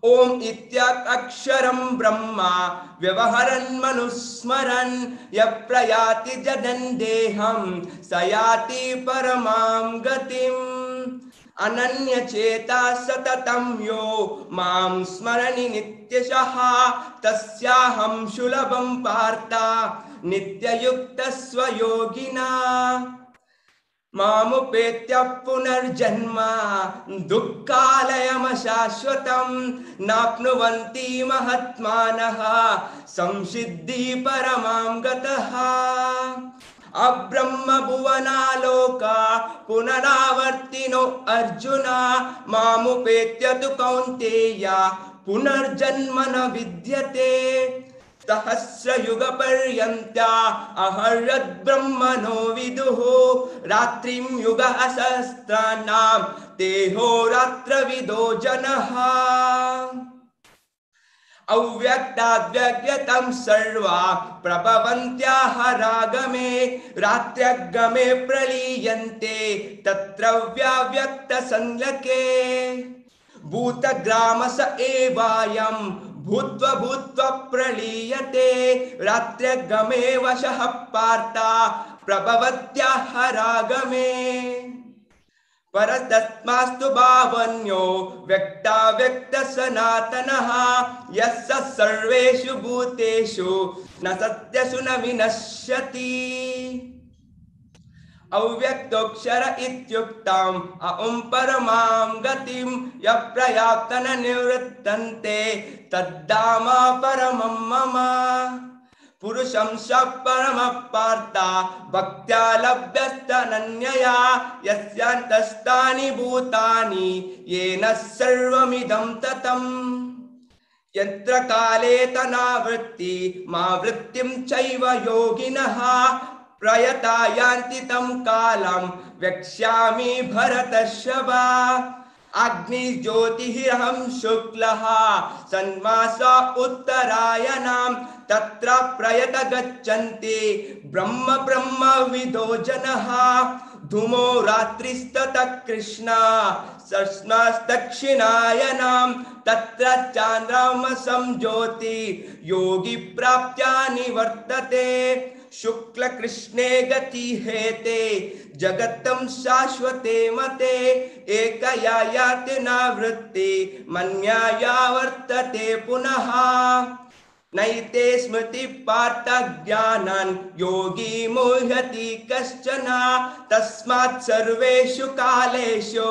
ओम इत्याक्षरं ब्रह्मा व्यवहरन् मनुस्मरन् यप्रयाति जडं देहं स याति परमां गतिम् अनन्यचेता सततं यो मां स्मरति नित्यशः तस्याहं सुलभं पार्थ नित्ययुक्तस्व योगिना मामुपेत्य पुनर्जन्म दुःखालयमशाश्वतं नाप्नुवन्ति महात्मानः संसिद्धि परमां गतः अब्रह्म भुवनालोका पुनरावर्तिनो अर्जुन मामुपेत्य तु कौन्तेय पुनर्जन्म न विद्यते सहस्रयुगपर्यन्ता अहर्यद् ब्रह्मणो विदुः रात्रिं युगः सहस्राणां तेहोरात्रविदो जनः अव्यक्ताद्व्यक्तं सर्वा प्रभवन्त्याः रागमे रात्र्यगमे प्रलीयन्ते तत्र व्यक्तसंज्ञके भूतग्रामस एवायं भूत्वा भूत्वा प्रलीयते रात्र्यगमे वशः पार्थ प्रभवत्याः रागमे परतस्मास्तु भावन्यो व्यक्ता व्यक्त सनातनः यस्य सर्वेषु भूतेषु न सत्यसु न विनश्यति अव्यक्तोऽक्षर इत्युक्तम् अहं परमां गतिं यः प्रयाप्त न निवृत्तन्ते तद्धाम परमं मम पुरुषं स परमः पार्थ भक्त्या लभ्यस्तनन्यया यस्यान्तस्तानि भूतानि येन सर्वमिदं ततम् यत्र काले तनावृत्ति मा वृत्तिं चैव योगिनः प्रयता यान्ति तं कालं वक्ष्यामि भरतर्षभ अग्निज्योतिरहं शुक्लः सन्मास उत्तरायणां तत्र प्रयत गच्छन्ति ब्रह्म ब्रह्मविदो जनः धूमो रात्रिस्ततः कृष्णा दक्षिणायनां तत्र चान्द्रमसं ज्योति योगी प्राप्त्या निवर्तते शुक्ल कृष्णे गति हेते जगतं शाश्वते मते एकया याति नावृत्ति मन्याया वर्तते पुनः नैते स्मृति पार्थ ज्ञानान् योगी मोह्यति कश्चन तस्मात् सर्वेषु कालेषु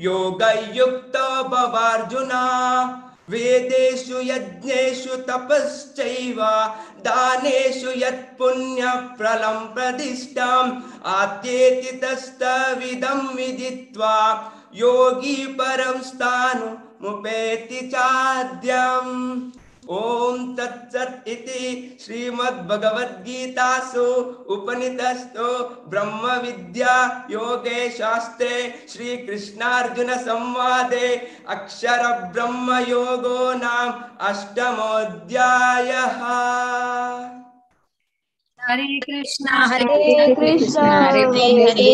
योगयुक्तो भवार्जुन वेदेषु यज्ञेषु तपश्चैव दानेषु यत् पुण्यफलं प्रदिष्टम् आत्येति तस्तविदं विदित्वा योगी परं स्थानमुपैति चाद्यम् ओम तत्सत् इति श्रीमद्भगवद्गीतासु उपनिषत्सु ब्रह्म विद्या योगे शास्त्रे श्री कृष्णार्जुन संवादे अक्षर ब्रह्म योगो नाम अष्टमोऽध्यायः। हरे कृष्णा हरे कृष्णा हरे कृष्ण हरे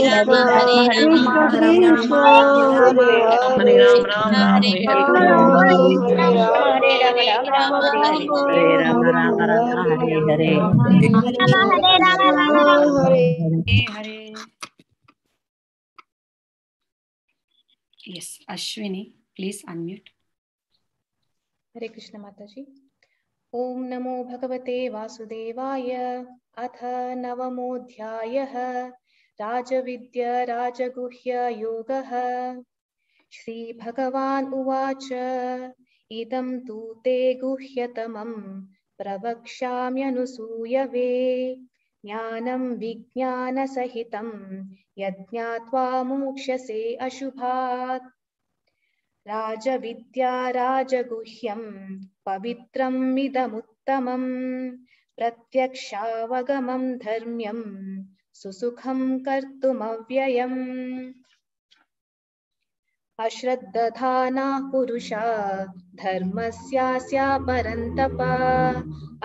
राम हरे हरे राम हरे Ram Ram Ram Hare Hare Hare Yes, Ashwini, please unmute. हरे कृष्ण माता जी। ॐ नमो भगवते वासुदेवाय। अथ नवमोऽध्यायः। राजविद्या राजगुह्य योगः। श्रीभगवान् उवाच इदं तु ते गुह्यतमं प्रवक्ष्याम्यनुसूयवे ज्ञानं विज्ञानसहितं यज्ञात्वा मोक्ष्यसे अशुभात्। राजविद्या राजगुह्यं पवित्रम् इदमुत्तमं प्रत्यक्षावगमं धर्म्यं सुसुखं कर्तुमव्ययम्। अश्रद्धधानाः पुरुषा धर्मस्यास्य परन्तप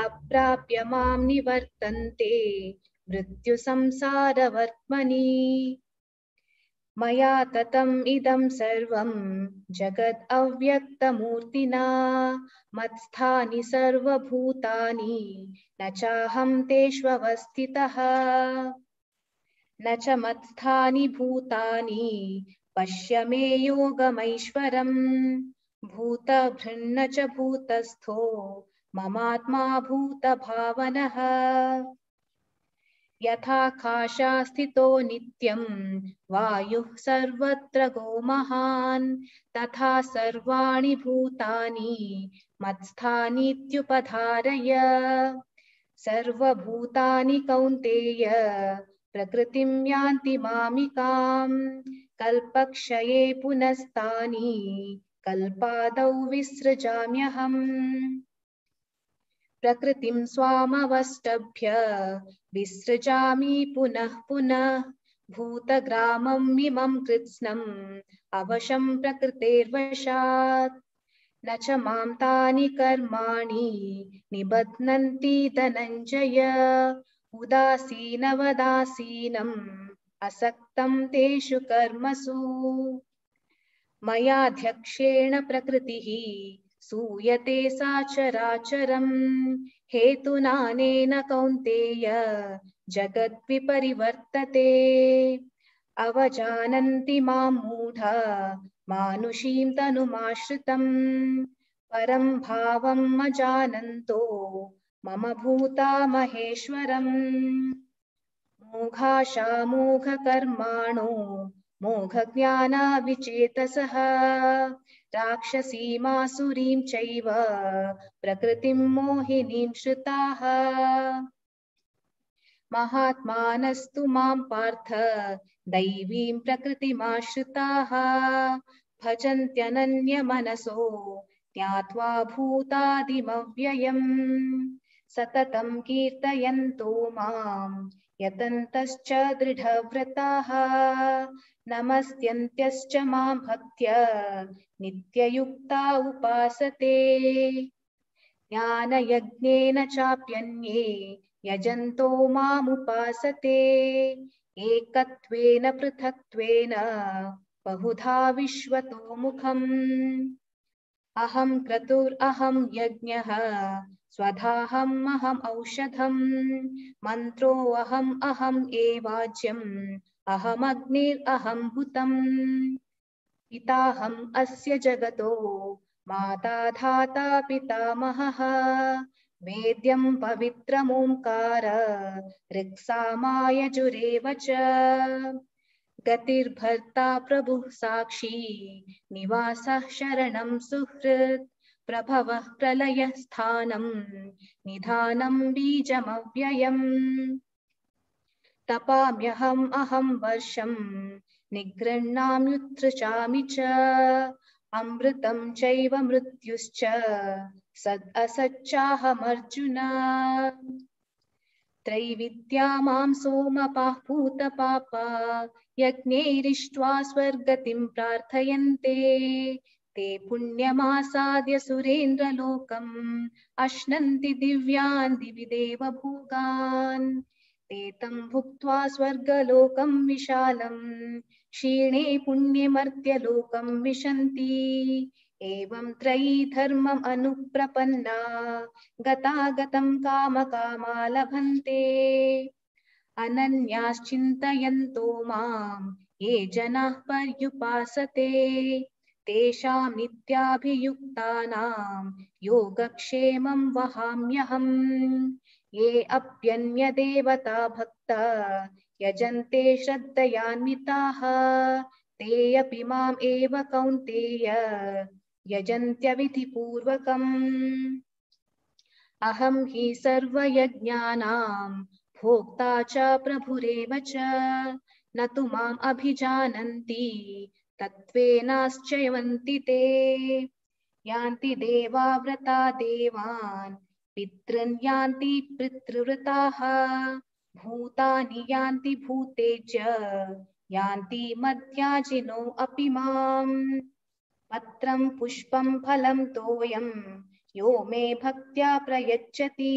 अप्राप्य मां निवर्तन्ते मृत्युसंसारवर्त्मनि। मया ततम् इदं सर्वं जगत् अव्यक्तमूर्तिना मत्स्थानि सर्वभूतानि न चाहं तेष्वस्थितः। न च मत्स्थानि भूतानि पश्य मे योगमैश्वरम्। भूतभृन्न च भूतस्थो ममात्मा भूतभावनः। यथाकाशा स्थितो नित्यं वायुः सर्वत्र गो महान् तथा सर्वाणि भूतानि मत्स्थानीत्युपधारय। सर्वभूतानि कौन्तेय प्रकृतिं यान्ति मामिकां कल्पक्षये पुनस्तानि कल्पादौ विसृजाम्यहम्। प्रकृतिं स्वामवष्टभ्य विसृजामि पुनः पुनः भूतग्रामं इमं कृत्स्नम् अवशं प्रकृतेर्वशात्। न च मां तानि कर्माणि निबध्नन्ति धनञ्जय उदासीनवदासीनम् असक्तं तेषु कर्मसु। मयाध्यक्षेण प्रकृतिः सूयते साचराचरम् हेतुनानेन कौन्तेय जगद्विपरिवर्तते। अवजानन्ति मां मूढा मानुषीं तनुमाश्रितम् परं भावम् अजानन्तो मम भूता महेश्वरम्। मोघाशा मोघकर्माणो मोघज्ञानाविचेतसः राक्षसीमासुरीं चैव प्रकृतिं मोहिनीं श्रुताः। महात्मानस्तु मां पार्थ दैवीं प्रकृतिमाश्रिताः भजन्त्यनन्यमनसो ज्ञात्वा भूतादिमव्ययम्। सततं कीर्तयन्तो मां यतन्तश्च दृढव्रताः नमस्यन्त्यश्च मां भक्त्या नित्ययुक्ता उपासते। ज्ञानयज्ञेन चाप्यन्ये यजन्तो मामुपासते एकत्वेन पृथक्त्वेन बहुधा विश्वतो मुखम्। अहं क्रतुरहं यज्ञः स्वधाहम् अहम् औषधम् मन्त्रोऽहम् अहम् एवाज्यम् अहमग्निरहं हुतम्। पिताहम् अस्य जगतो माता धाता पितामहः वेद्यं पवित्रमोङ्कार ऋक्सामायजुरेव च। गतिर्भर्ता प्रभुः साक्षी निवासः शरणं सुहृत् प्रभवः प्रलयः स्थानं निधानं बीजमव्ययम्। तपाम्यहम् अहं वर्षं निगृह्णाम्युत्सृजामि च अमृतं चैव मृत्युश्च सद् असच्चाहमर्जुन। त्रैविद्या मां सोमपाः भूतपापा यज्ञैरिष्ट्वा स्वर्गतिं प्रार्थयन्ते ते पुण्यमासाद्य सुरेन्द्रलोकम् अश्नन्ति दिव्यान् दिवि देव भोगान्। ते तं भुक्त्वा स्वर्गलोकं विशालम् क्षीणे पुण्ये मर्त्यलोकं विशन्ति। एवं त्रयी धर्मम् अनुप्रपन्ना गतागतं कामकामा लभन्ते। अनन्याश्चिन्तयन्तो मां ये जनाः पर्युपासते तेषां नित्याभियुक्तानां योगक्षेमं वहाम्यहम्। ये अप्यन्यदेवता भक्ता यजन्ते श्रद्धयान्विताः ते अपि माम् एव कौन्तेय यजन्त्यविधिपूर्वकम्। अहं हि सर्वयज्ञानां भोक्ता च प्रभुरेव च न तु माम् अभिजानन्ति तत्त्वेनाश्चैवन्ति ते। यान्ति देवा व्रता देवान् पितॄन् यान्ति पितृव्रताः भूतानि यान्ति भूतेज्य यान्ति मद्याजिनो अपि माम्। पत्रं पुष्पं फलं तोयं यो मे भक्त्या प्रयच्छति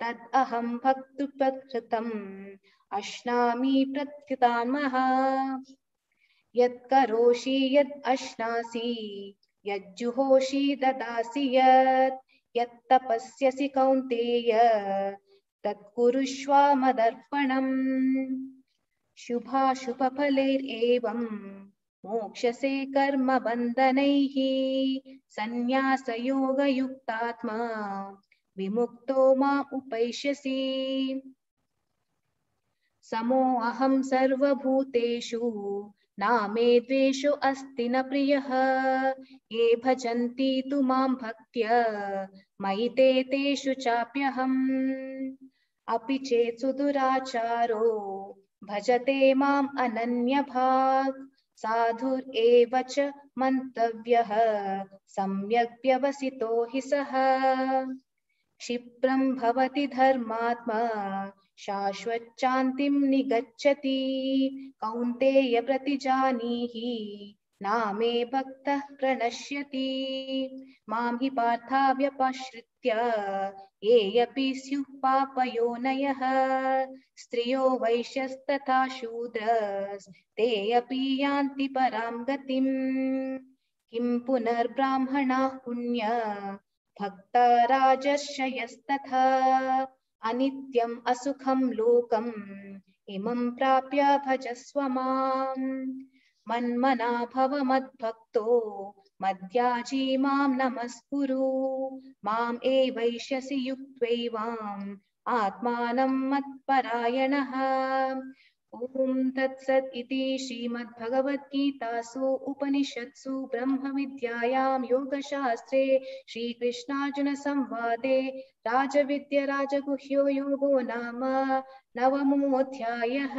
तद् अहं भक्त्युपकृतम् अश्नामि प्रत्युतान्महा। यत् करोषि यद् अश्नासि यज्जुहोषि ददासि यत् तपस्यसि कौन्तेय तत् कुरुष्व मदर्पणम्। शुभाशुभफलैरेवं मोक्षसे कर्मबन्धनैः संन्यासयोगयुक्तात्मा विमुक्तो माम् उपैष्यसि। समोऽहं सर्वभूतेषु नामे द्वेषो अस्ति न प्रियः। ये भजन्ति तु मां भक्त्या मयि ते तेषु चाप्यहम्। अपि चेत् सुदुराचारो भजते माम् अनन्यभाक् साधुरेव च मन्तव्यः सम्यक् व्यवसितो हि सः। क्षिप्रं भवति धर्मात्मा शाश्वच्चान्तिं निगच्छति कौन्तेय प्रतिजानीहि नामे भक्तः प्रणश्यति। मां हि पार्था व्यपाश्रित्य ये अपि स्युः पापयोनयः स्त्रियो वैश्यस्तथा शूद्रस्ते अपि यान्ति परां गतिम्। किं पुनर्ब्राह्मणाः पुण्य भक्ता राजर्षयस्तथा अनित्यम् असुखं लोकम् इमं प्राप्य भजस्व माम्। मन्मना भव मद्भक्तो मद्याजी मां नमस्कुरु माम् एवैष्यसि युक्त्वैवाम् आत्मानं मत्परायणः। ॐ तत्सत् इति श्रीमद्भगवद्गीतासु उपनिषत्सु ब्रह्मविद्यायां योगशास्त्रे श्रीकृष्णार्जुन संवादे राजविद्या राजगुह्यो योगो नाम नवमोऽध्यायः।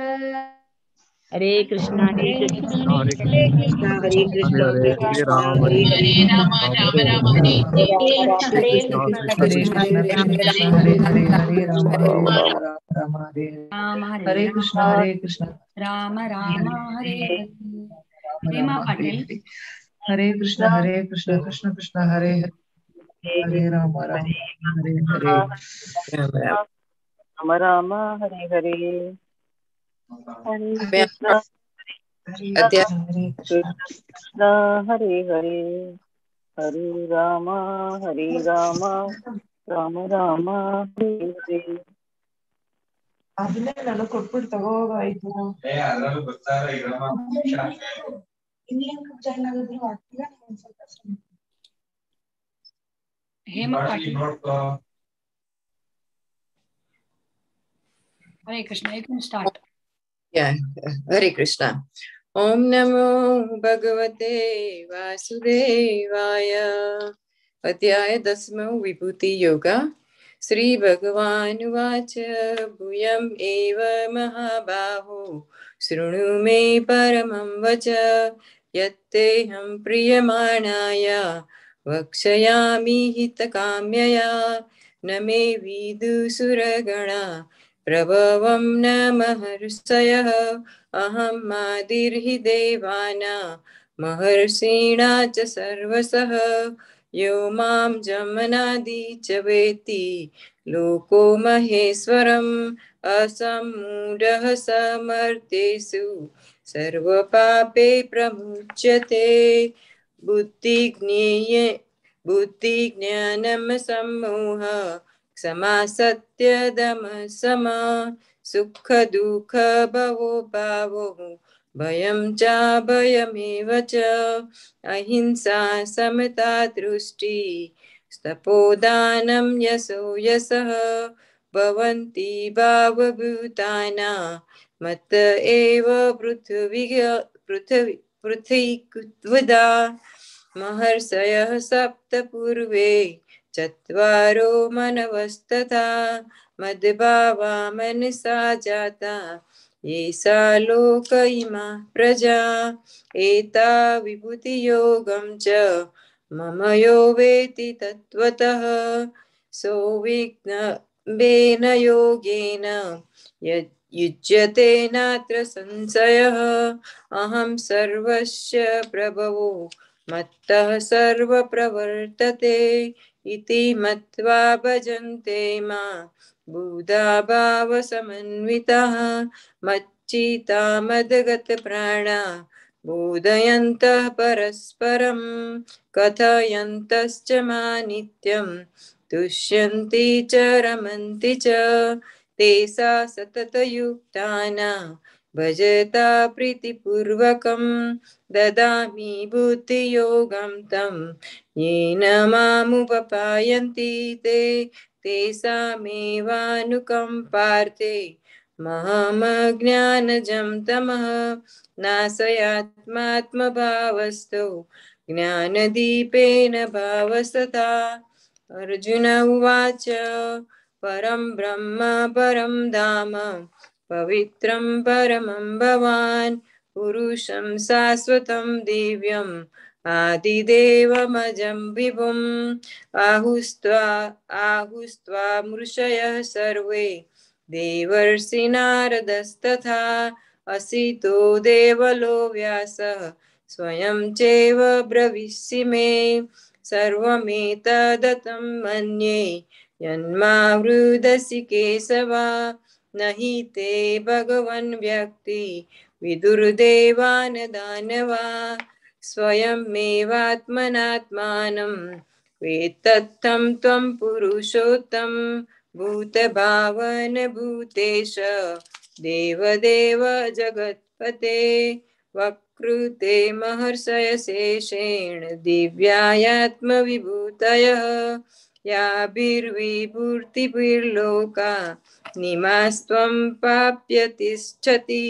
हरे कृष्णा हरे कृष्णा हरे कृष्ण कृष्ण हरे कृष्ण हरे कृष्ण राम हरे हरे हरे राम राम राम हरे हरे कृष्ण हरे कृष्ण कृष्ण हरे हरे हरे राम राम हरे राम राम राम हरे राम हरे हरे कृष्ण हरे कृष्ण राम राम हरे हरे। राम हेमा हरे पाटिल। हरे हरे कृष्ण कृष्ण कृष्ण हरे हरे हरे राम हरे हरे राम राम हरे हरे हरे कृष्ण कृष्ण हरे हरे हरे राम राम राम हरे हरे ಅದನ್ನೇ ನಾನು ಕೊಟ್ಬಿಟ್ಟು ತಗೋಗಾಯ್ತು ಇನ್ನೇನು ಜಾಯ್ನ್ ಆಗಿದ್ರು ಆಗ್ತಿಲ್ಲ ಒಂದ್ ಸ್ವಲ್ಪ हेमा पाटिल। हरे कृष्ण एक मिनट स्टार्ट। हरे कृष्णा। ओम नमो भगवते वासुदेवाय। अध्याय 10 विभूति योगा। श्री भगवानुवाच भूयं एव महाबाहो शृणु मे परमं वच यत्तेऽहं प्रीयमाणाय वक्ष्यामि हितकाम्यया न मे विदुसुरगणा प्रभवं न महर्षयः अहं मादिर्हि देवानां महर्षीणा च सर्वसः यो मां जमनादि च वेत्ति लोको महेश्वरम् असम्मूढः समर्थेषु सर्वपापे प्रमुच्यते बुद्धिज्ञानं सम्मोह क्षमा सत्यदम समा सुख दुःख भवो भावो भयं चाभयमेव च अहिंसा समता दृष्टि तपोदानं यशो यशः भवन्ति भावभूतानां मत एव पृथ्वीकृत्वदा महर्षयः सप्त पूर्वे चत्वारो मनवस्तथा मद्भावा मनसा जाता येषा लोक इमा प्रजा एता विभूतियोगं च मम यो वेति तत्त्वतः सोऽविज्ञानेन योगेन युज्यते नात्र संशयः अहं सर्वस्य प्रभवो मत्तः सर्वप्रवर्तते इति मत्वा भजन्ते मां बुधा भावसमन्विताः मच्चित्ता मद्गतप्राणा बोधयन्तः परस्परं कथयन्तश्च मां नित्यं तुष्यन्ति च रमन्ति च तेषा सततयुक्तानां भजता प्रीतिपूर्वकं ददामि बुद्धियोगं तं येन मामुपपायन्ति ते तेषामेवानुकम्पार्थे महमज्ञानजं तमः नाशयात्मात्मभावस्थो ज्ञानदीपेन भावसता अर्जुन उवाच परं ब्रह्म परं धाम पवित्रं परमं भवान् पुरुषं शाश्वतं दिव्यम् आदिदेवमजं विभुम् आहुस्त्वा मृषयः सर्वे देवर्षि नारदस्तथा असितो देवलो व्यासः स्वयं चैव ब्रवीषि मे सर्वमेतदतं मन्ये यन्मावृदसि केशवा न हि ते भगवन् व्यक्ति विदुर्देवान् दानवा स्वयमेवात्मनात्मानं वेत्तत्थं त्वं पुरुषोत्तम भूतभावन भूतेश देवदेव जगत्पते वक्कृते महर्षयशेषेण दिव्यायात्मविभूतयः याभिर्विभूतिभिर्लोका निमास्त्वं प्राप्य तिष्ठति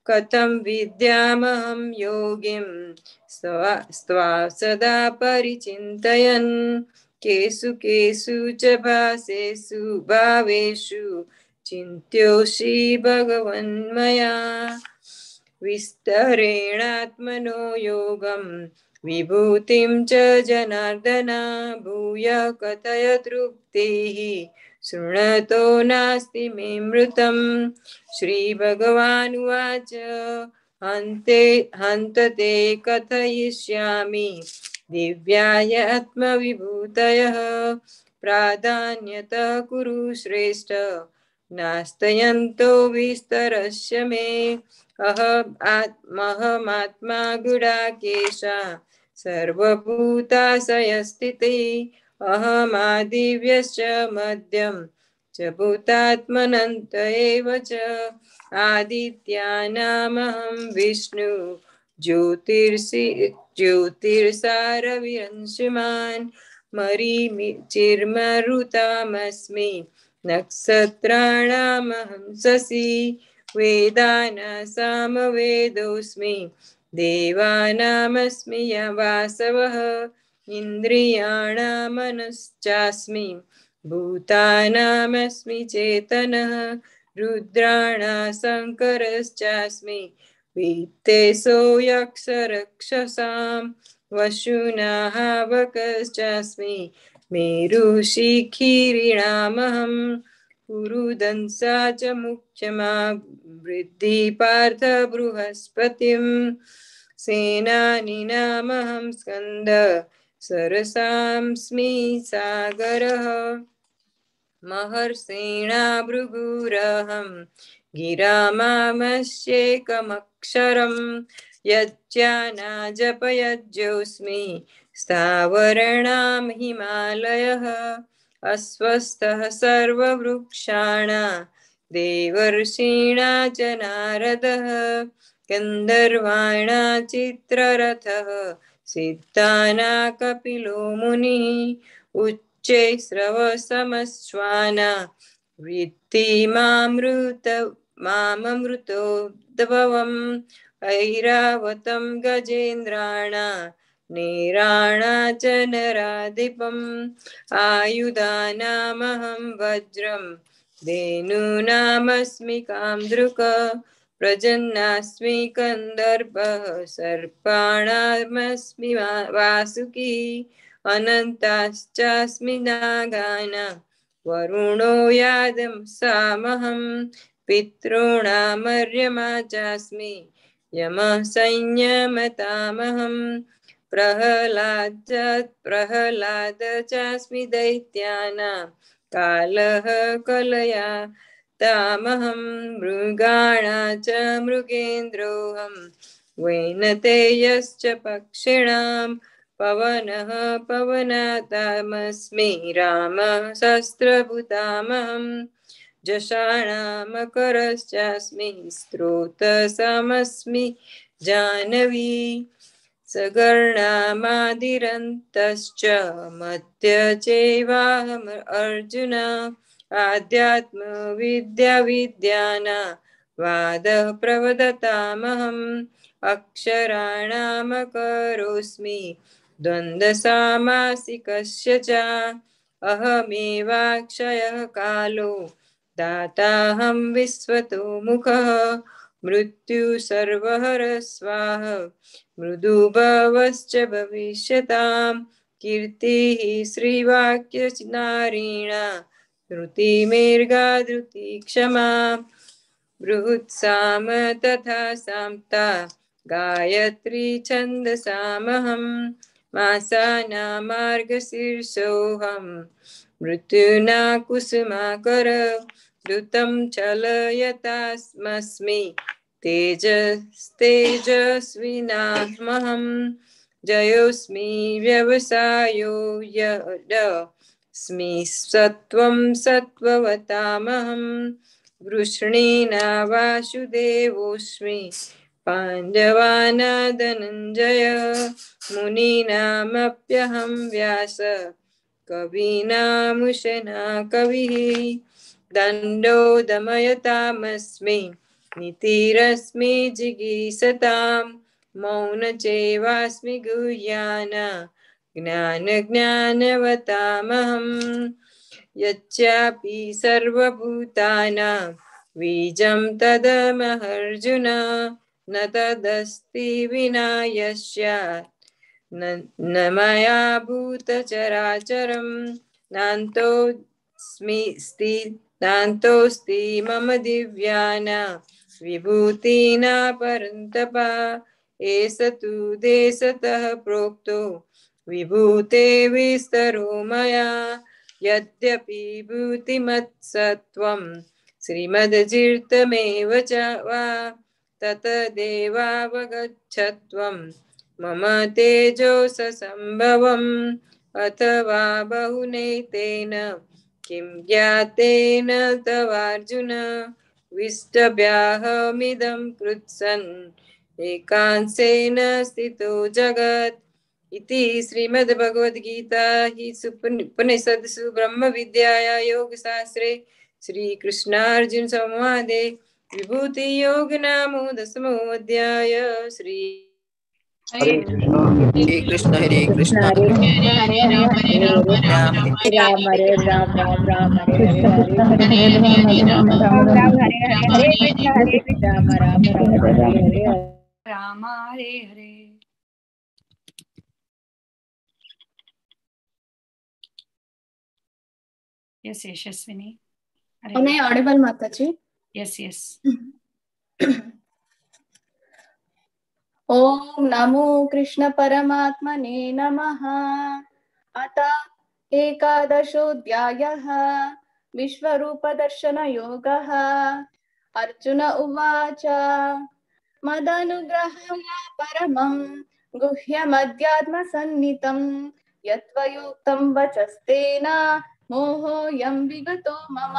कथं विद्यामहं योगिं स्वा सदा परिचिन्तयन् केषु केषु च भासेषु भावेषु चिन्त्योषि भगवन्मया विस्तरेणात्मनो योगं विभूतिं च जनार्दन भूय कथय तृप्तिः शृणतो नास्ति मे मृतम् श्रीभगवानुवाच हन्ते कथयिष्यामि दिव्यायात्मविभूतयः प्राधान्यतः कुरु श्रेष्ठ नास्तयन्तो विस्तरस्य मे अहमात्मा गुडाकेशा सर्वभूताशयस्थितिः अहमादिव्यश्च मध्यं च भूतात्मनन्त एव च आदित्यानामहं विष्णु ज्योतिर्सारविरंशमान् मरीचिर्मरुतामस्मि नक्षत्राणामहं शशि वेदानां सामवेदोऽस्मि देवानामस्मि वासवः इन्द्रियाणां मनश्चास्मि भूतानामस्मि चेतनः रुद्राणां शङ्करश्चास्मि वित्तेषो यक्षरक्षसां वशुनाः वकश्चास्मि मेरुशिखिरिणामहं पुरुदंसा च मुख्यमा वृद्धि पार्थ बृहस्पतिं सेनानीनामहं स्कन्द सरसांस्मि सागरः महर्षिणा भृगुरहं गिरामामस्येकमक्षरं यज्ञाना जपयज्ञोऽस्मि स्थावराणां हिमालयः अस्वस्थः सर्ववृक्षाणां देवर्षीणा च नारदः गन्धर्वाणा चित्ररथः सिद्धानां कपिलो मुनिः उच्चै श्रवसमश्वाना वृत्ति माममृतोद्भवम् ऐरावतं गजेन्द्राणा नेराणा च नराधिपम् आयुधानामहं वज्रं धेनूनामस्मि कामधुक् प्रजन्नास्मि कन्दर्पः सर्पाणामस्मि वासुकी अनन्ताश्चास्मि नागानां वरुणो यादसामहं पितॄणामर्यमा चास्मि यमः संयमतामहं प्रह्लाद चास्मि दैत्यानां कालः कलया तामहं मृगाणा च मृगेन्द्रोऽहं वैनतेयश्च पक्षिणां पवनः पवनातामस्मि रामः शस्त्रभूतामहं जषाणामकरश्चास्मि स्रोतसमस्मि जाह्नवी सगर्णामादिरन्तश्च मध्य चैवाहम् अर्जुन आध्यात्मविद्याविद्याना वादः प्रवदतामहम् अक्षराणामकरोऽस्मि द्वन्द्वसामासिकस्य च अहमेवाक्षयः कालो दाताहं विश्वतो मुखः मृत्यु सर्वहरः स्वाहा मृदुभवश्च भविष्यताम् कीर्तिः श्रीवाक्यनारीणा धृतिमेर्गा धृति क्षमा बृहत्साम तथा साम्ता गायत्री छन्दसामहं मासाना मार्गशीर्षोऽहं मृत्युना कुसुमाकर द्रुतं चलयतास्मस्मि तेजस्विनामहं जयोऽस्मि व्यवसायो यस्मि सत्वं सत्त्ववतामहं वृष्णीना वासुदेवोऽस्मि पाण्डवाना धनञ्जय मुनीनामप्यहं व्यास कवीनामुशना कविः दण्डो दमयतामस्मि नीतिरस्मि जिगीषतां मौन चैवास्मि गुह्याना ज्ञानवतामहं यच्चापि सर्वभूतानां बीजं तदमहर्जुन न तदस्ति विना यस्यात् न मया भूतचराचरं नान्तोऽस्ति मम दिव्याना विभूतिना परन्तप एष तु देशतः प्रोक्तो विभूते विस्तरो मया यद्यपि भूतिमत्सत्त्वं श्रीमद्जीर्तमेव च वा ततदेवावगच्छत्वं मम तेजोसम्भवम् अथवा बहुनैतेन किं ज्ञातेन तवार्जुन विष्टभ्याहमिदं कृत्स्नं एकांशेन स्थितो जगत् इति श्रीमद्भगवद्गीता हि उपनिषत्सु ब्रह्मविद्यायां योगशास्त्रे श्रीकृष्णार्जुन संवादे विभूतियोग नामो 10मोऽध्याय श्री हरे कृष्ण हरे कृष्ण हरे राम हरे राम राम हरे राम राम हरे हरे राम हरे हरे कृष्ण हरे Ram Ram Hare Hare Ram Hare Hare. Yes, Yashaswini. Am I audible, Mataji? Yes, yes. ओम नमो कृष्ण परमात्मने नमः. अथ एकादशोऽध्यायः विश्वरूपदर्शन योगः. अर्जुन उवाच मदनुग्रहं परमं गुह्यमध्यात्मसन्नितं यत्त्वयोक्तं वचस्तेन मोहोऽयं विगतो मम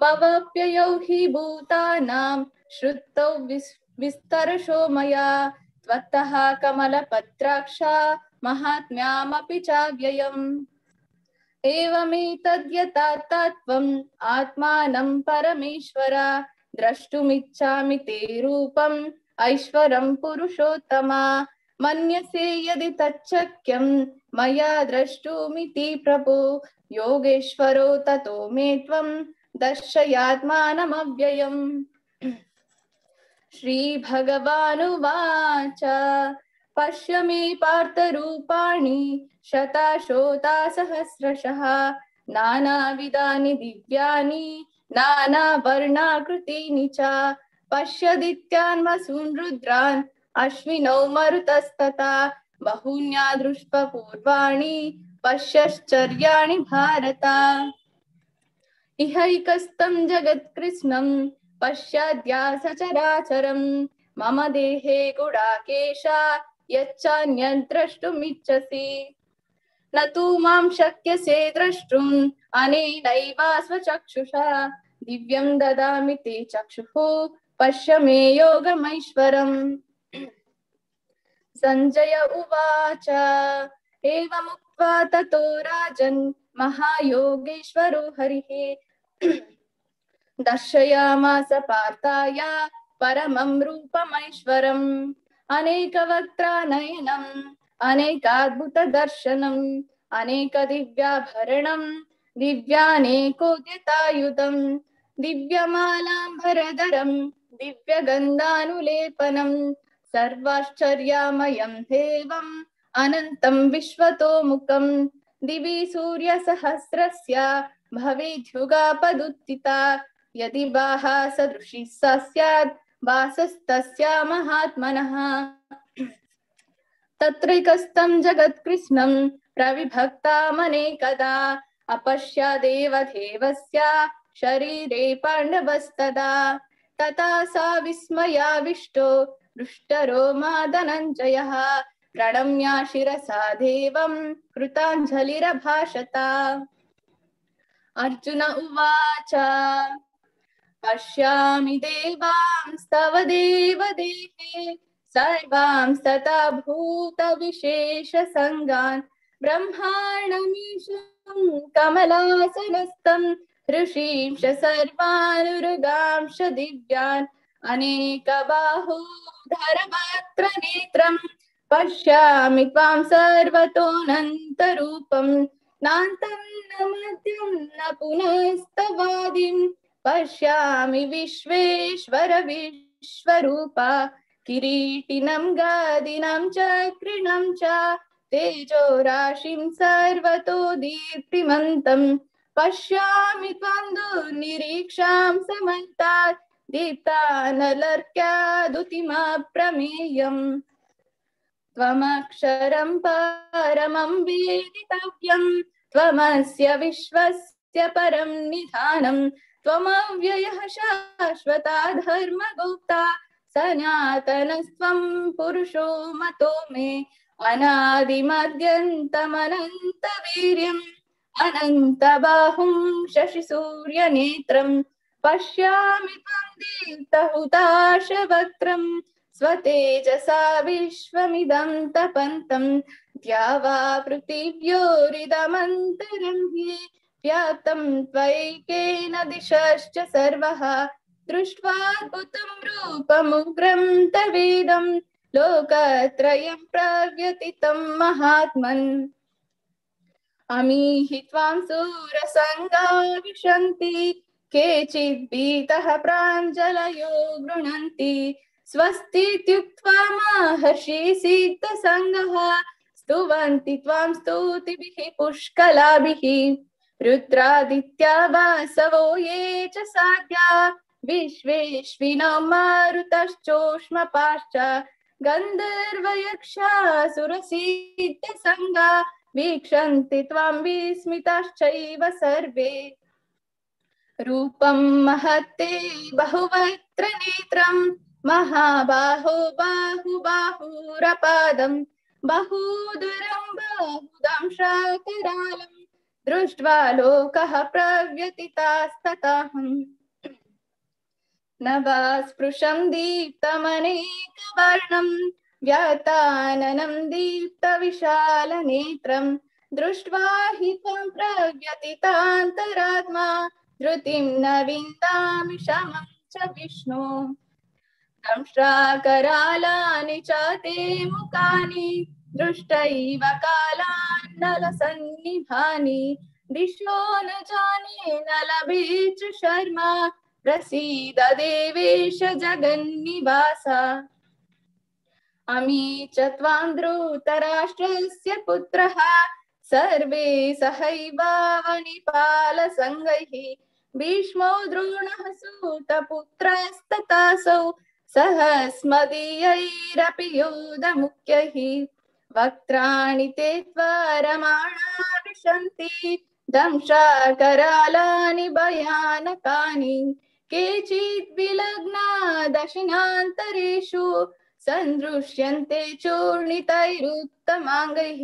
भवाप्ययौ हि भूतानां श्रुतौ विस्तरशो मया त्वत्तः कमलपत्राक्षा महात्म्यामपि चाव्ययम् एवमेतद्यथा तत्त्वम् आत्मानं परमेश्वर द्रष्टुमिच्छामि ते रूपम् ऐश्वरं पुरुषोत्तमा मन्यसे यदि तच्चक्यं मया द्रष्टुमिति प्रभो योगेश्वरो ततो मे त्वं दर्शयात्मानमव्ययम् श्रीभगवानुवाच पश्य मे पार्थरूपाणि शताशोतासहस्रशः नानाविधानि दिव्यानि नानावर्णाकृतीनि च पश्यदित्यान् वसून् रुद्रान् अश्विनौ मरुतस्तथा बहून्यादृष्टपूर्वाणि पश्यश्चर्याणि भारत इहैकस्तं जगत्कृत्स्नं पश्चाद्या सचराचरं मम देहे गुडाकेश यच्चान्यद् द्रष्टुमिच्छसि न तु मां शक्यसे द्रष्टुम् अनेनैव स्वचक्षुषा दिव्यं ददामि ते चक्षुः पश्य मे योगमैश्वरम् संजय उवाच एवमुक्त्वा ततो राजन् महायोगेश्वरो हरिः दर्शयामास पार्थाय परमं रूपमैश्वरम् अनेकवक्त्रानयनम् अनेकाद्भुतदर्शनम् अनेकदिव्याभरणम् दिव्यानेकोद्यतायुधम् दिव्यमालाम्बरधरम् दिव्यगन्धानुलेपनम् सर्वाश्चर्यामयं देवम् अनन्तं विश्वतोमुखम् दिवि सूर्यसहस्रस्य भवेद्युगापदुत्थिता यदि बाहा सदृशी सा स्यात् वासस्तस्या महात्मनः तत्रैकस्तं जगत्कृत्स्नं प्रविभक्तामनेकदा अपश्यादेव देवस्य शरीरे पाण्डवस्तदा तथा सा विस्मयाविष्टो हृष्टरोमा धनञ्जयः प्रणम्य शिरसा देवं कृताञ्जलिरभाषत अर्जुन उवाच पश्यामि देवांस्तव देवदेहे सर्वांस्तथा भूतविशेषसङ्गान् ब्रह्माण्डमीशं कमलासनस्थं ऋषींश सर्वानुरुगांश दिव्यान् अनेकबाहूधरवक्त्रनेत्रं पश्यामि त्वां सर्वतोऽनन्तरूपं नान्तं न मध्यं न पुनस्तवादिं पश्यामि विश्वेश्वर विश्वरूपा किरीटिनं गादिनं चक्रिणं च तेजो राशिं सर्वतो दीप्तिमन्तं पश्यामि त्वां दुर्निरीक्षां समन्तात् दीप्तानलर्क्यादुतिमप्रमेयम् त्वमक्षरं परमं वेदितव्यं त्वमस्य विश्वस्य परं निधानं त्वमव्ययः शाश्वता धर्मगुप्ता सनातनस्त्वं पुरुषो मतो मे अनादिमद्यन्तमनन्तवीर्यम् अनन्तबाहुं शशिसूर्यनेत्रं पश्यामि त्वं दीप्तहुताशवक्त्रं स्वतेजसा विश्वमिदं तपन्तं द्यावा पृथिव्योरिदमन्तरं हि व्याप्तं त्वैकेन दिशश्च सर्वः दृष्ट्वाद्भुतं रूपमुग्रं तवेदं लोकत्रयं प्रव्यतितं महात्मन् अमीहि त्वां सूरसङ्गा विशन्ति केचित् भीतः प्राञ्जलयो गृह्णन्ति स्वस्तीत्युक्त्वा महर्षि सिद्धसङ्गः स्तुवन्ति त्वां स्तुतिभिः पुष्कलाभिः रुद्रादित्या वासवो ये च साध्या विश्वेश्विनो मारुतश्चोष्मपाश्च गन्धर्वयक्षासुरसिद्धसङ्गा वीक्षन्ति त्वां विस्मिताश्चैव सर्वे रूपं महत्ते बहुवक्त्रनेत्रं महाबाहो बाहुबाहुरपादं बहुदूरं बाहुदंशाकरालं दृष्ट्वा लोकः प्रव्यतितास्तताहम् नभास्पृशं दीप्तमनेकवर्णं व्याताननं दीप्तविशालनेत्रं दृष्ट्वा हि त्वं प्रव्यथितान्तरात्मा धृतिं न विन्दामि शमं च विष्णु। दंष्ट्राकरालानि च ते मुखानि दृष्टैव कालान्नलसन्निभानि दिशो न जाने न लभे च शर्मा प्रसीद देवेश जगन्निवास। अमी च त्वां धृतराष्ट्रस्य पुत्रः सर्वे सहैवावनिपालसङ्गैः भीष्मो द्रोणः सूतपुत्रस्तथासौ सहस्मदीयैरपि योधमुख्यैः वक्त्राणि ते त्वरमाणा विशन्ति दंशाकरालानि भयानकानि केचित् विलग्ना दशिनान्तरेषु सन्दृश्यन्ते चूर्णितैरुत्तमाङ्गैः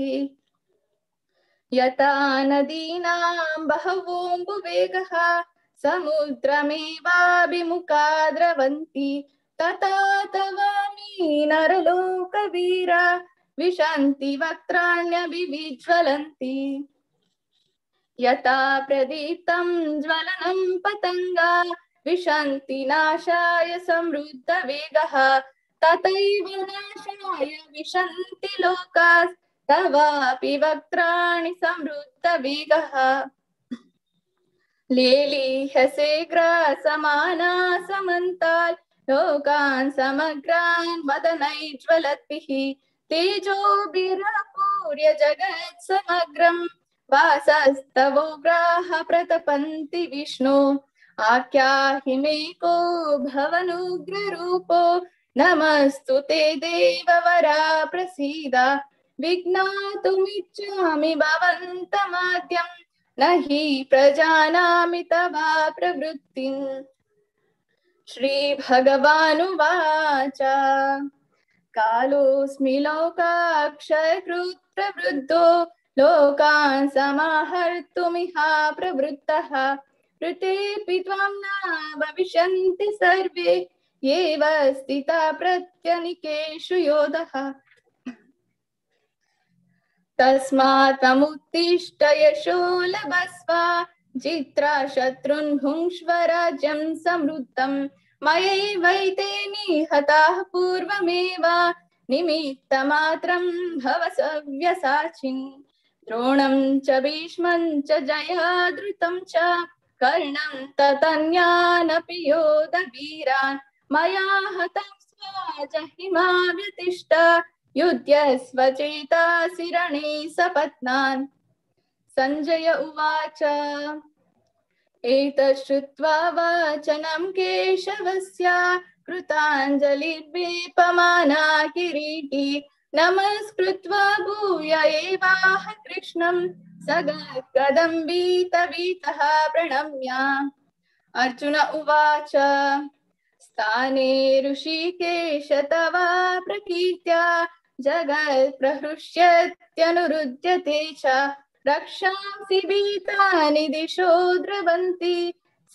यथा नदीनां बहवोऽम्बुवेगः समुद्रमेवाभिमुखा द्रवन्ति तथा तवामि नरलोकवीरा विशन्ति वक्त्राण्यभिविज्वलन्ति यथा प्रदीप्तं ज्वलनं पतङ्गा विशन्ति नाशाय समृद्धवेगः तथैव नाशाय विशन्ति लोकाः तवापि वक्त्राणि समृद्धवेगः लेलीहसे ग्रासमाना समन्तात् लोकान् समग्रान् वदनैज्वलद्भिः तेजोभिरापूर्य जगत् समग्रं वासस्तवोग्राः प्रतपन्ति विष्णु आख्याहि मे को भवनुग्ररूपो नमस्तु ते देववरा प्रसीद विज्ञातुमिच्छामि भवन्तमाद्यं न हि प्रजानामि तव प्रवृत्तिम्। श्रीभगवानुवाच कालोऽस्मि लोकाक्षयकृत् प्रवृद्धो लोकान् समाहर्तुमिहा प्रवृत्तः ऋतेऽपि त्वां न भविष्यन्ति सर्वे येव स्थिता प्रत्यनिकेषु योधः तस्मात् त्वमुत्तिष्ठ यशो लभस्व जित्वा शत्रुन् भुङ्क्ष्व राज्यं समृद्धं मयैवैते निहताः पूर्वमेव निमित्तमात्रं भव सव्यसाचिन् द्रोणं च भीष्मं च जयाद्रुतं च कर्णं ततन्यानपि योधवीरान् मया हतं स्वजहिमा व्यतिष्ठ युध्यस्व चेतासि रणे सपत्नान्। संजय उवाच एतत् श्रुत्वा वचनं केशवस्य कृताञ्जलिर्वेपमाना किरीटी नमस्कृत्वा भूय एवाह कृष्णं सगद्गदम्बितवीतः प्रणम्य। अर्जुन उवाच स्थाने ऋषिकेश तव प्रकीर्त्या जगत् प्रहृष्यत्यनुरुध्यते च रक्षांसि भीतानि दिशो द्रवन्ति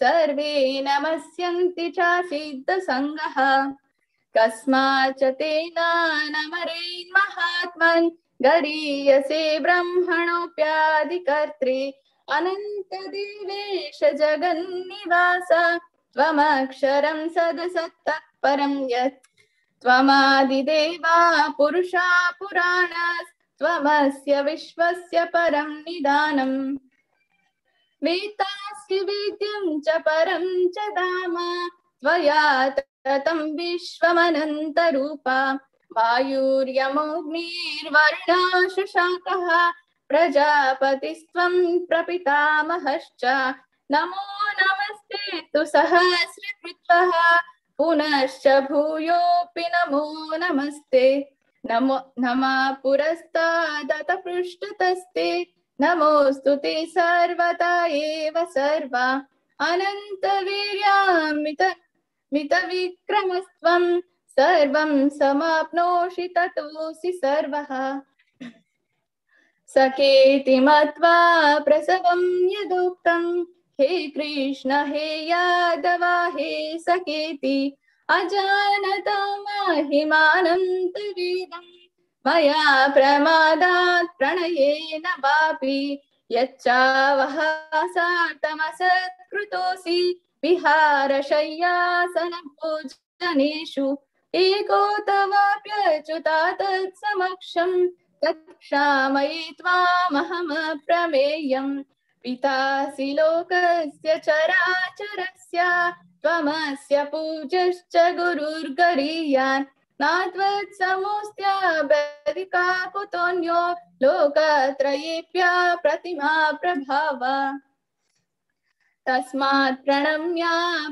सर्वे नमस्यन्ति चासिद्धसङ्गः कस्माच्च तेन नमरेन्महात्मन् गरीयसे ब्रह्मणोऽप्यादिकर्त्रे अनन्तदेवेश जगन्निवास त्वमक्षरं सदसत्तः परं यत् त्वमादिदेवा पुरुषा पुराणस्त्वमस्य विश्वस्य परं निदानम् वेत्तासि वेद्यं च परं च धाम त्वया ततं विश्वमनन्तरूपा वायुर्यमोऽग्निर्वर्णः प्रजापतिस्त्वं प्रपितामहश्च नमो नमस्ते तु सहस्रकृत्वः पुनश्च भूयोऽपि नमो नमस्ते नमः पुरस्तादत पृष्ठतस्ते नमोऽस्तु ते सर्वदा एव सर्वा अनन्तवीर्यामितविक्रमस्त्वं सर्वं समाप्नोषि ततोऽसि सर्वः सखेति मत्वा प्रसवं यदुक्तं हे कृष्ण हे यादव हे सखेति अजानता महिमानन्तवेदम् मया प्रमादात् प्रणयेन वापि यच्चावः सार्थमसत्कृतोऽसि विहारशय्यासनभोजनेषु एको तवाप्यच्युता तत्समक्षम् तत्क्षामये त्वामहमप्रमेयम् पितासि लोकस्य चराचरस्य त्वमस्य पूज्यश्च गुरुर्गरीयान् नात्वत्समोऽस्त्याभ्यधिका कुतोऽन्यो लोकत्रयेऽप्या प्रतिमा प्रभाव तस्मात् प्रणम्य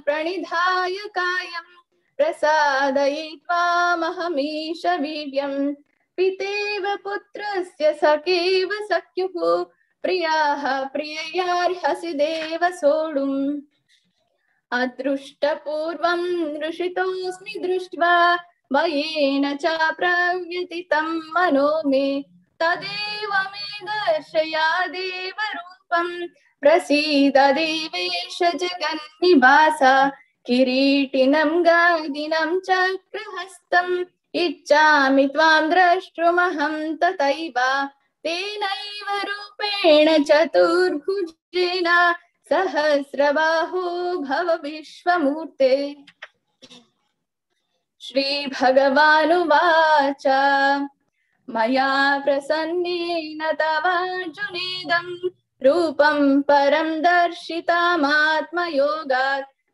प्रणिधाय कायं प्रसादये त्वामहमीश वीर्यम् पितेव पुत्रस्य सखेव सख्युः प्रियाः प्रिययार्हसि देव सोढुम् अदृष्टपूर्वं हृषितोऽस्मि दृष्ट्वा भयेन च प्रव्यथितं मनो मे तदेव मे दर्शया देवरूपं प्रसीद देवेश जगन्निवास किरीटिनं गादिनं चक्रहस्तम् इच्छामि त्वां द्रष्टुमहं तथैव तेनैव रूपेण चतुर्भुजेन सहस्रबाहो भव विश्वमूर्ते श्रीभगवानुवाच मया प्रसन्नेन तवार्जुनेदं रूपं परं दर्शितामात्मयोगात्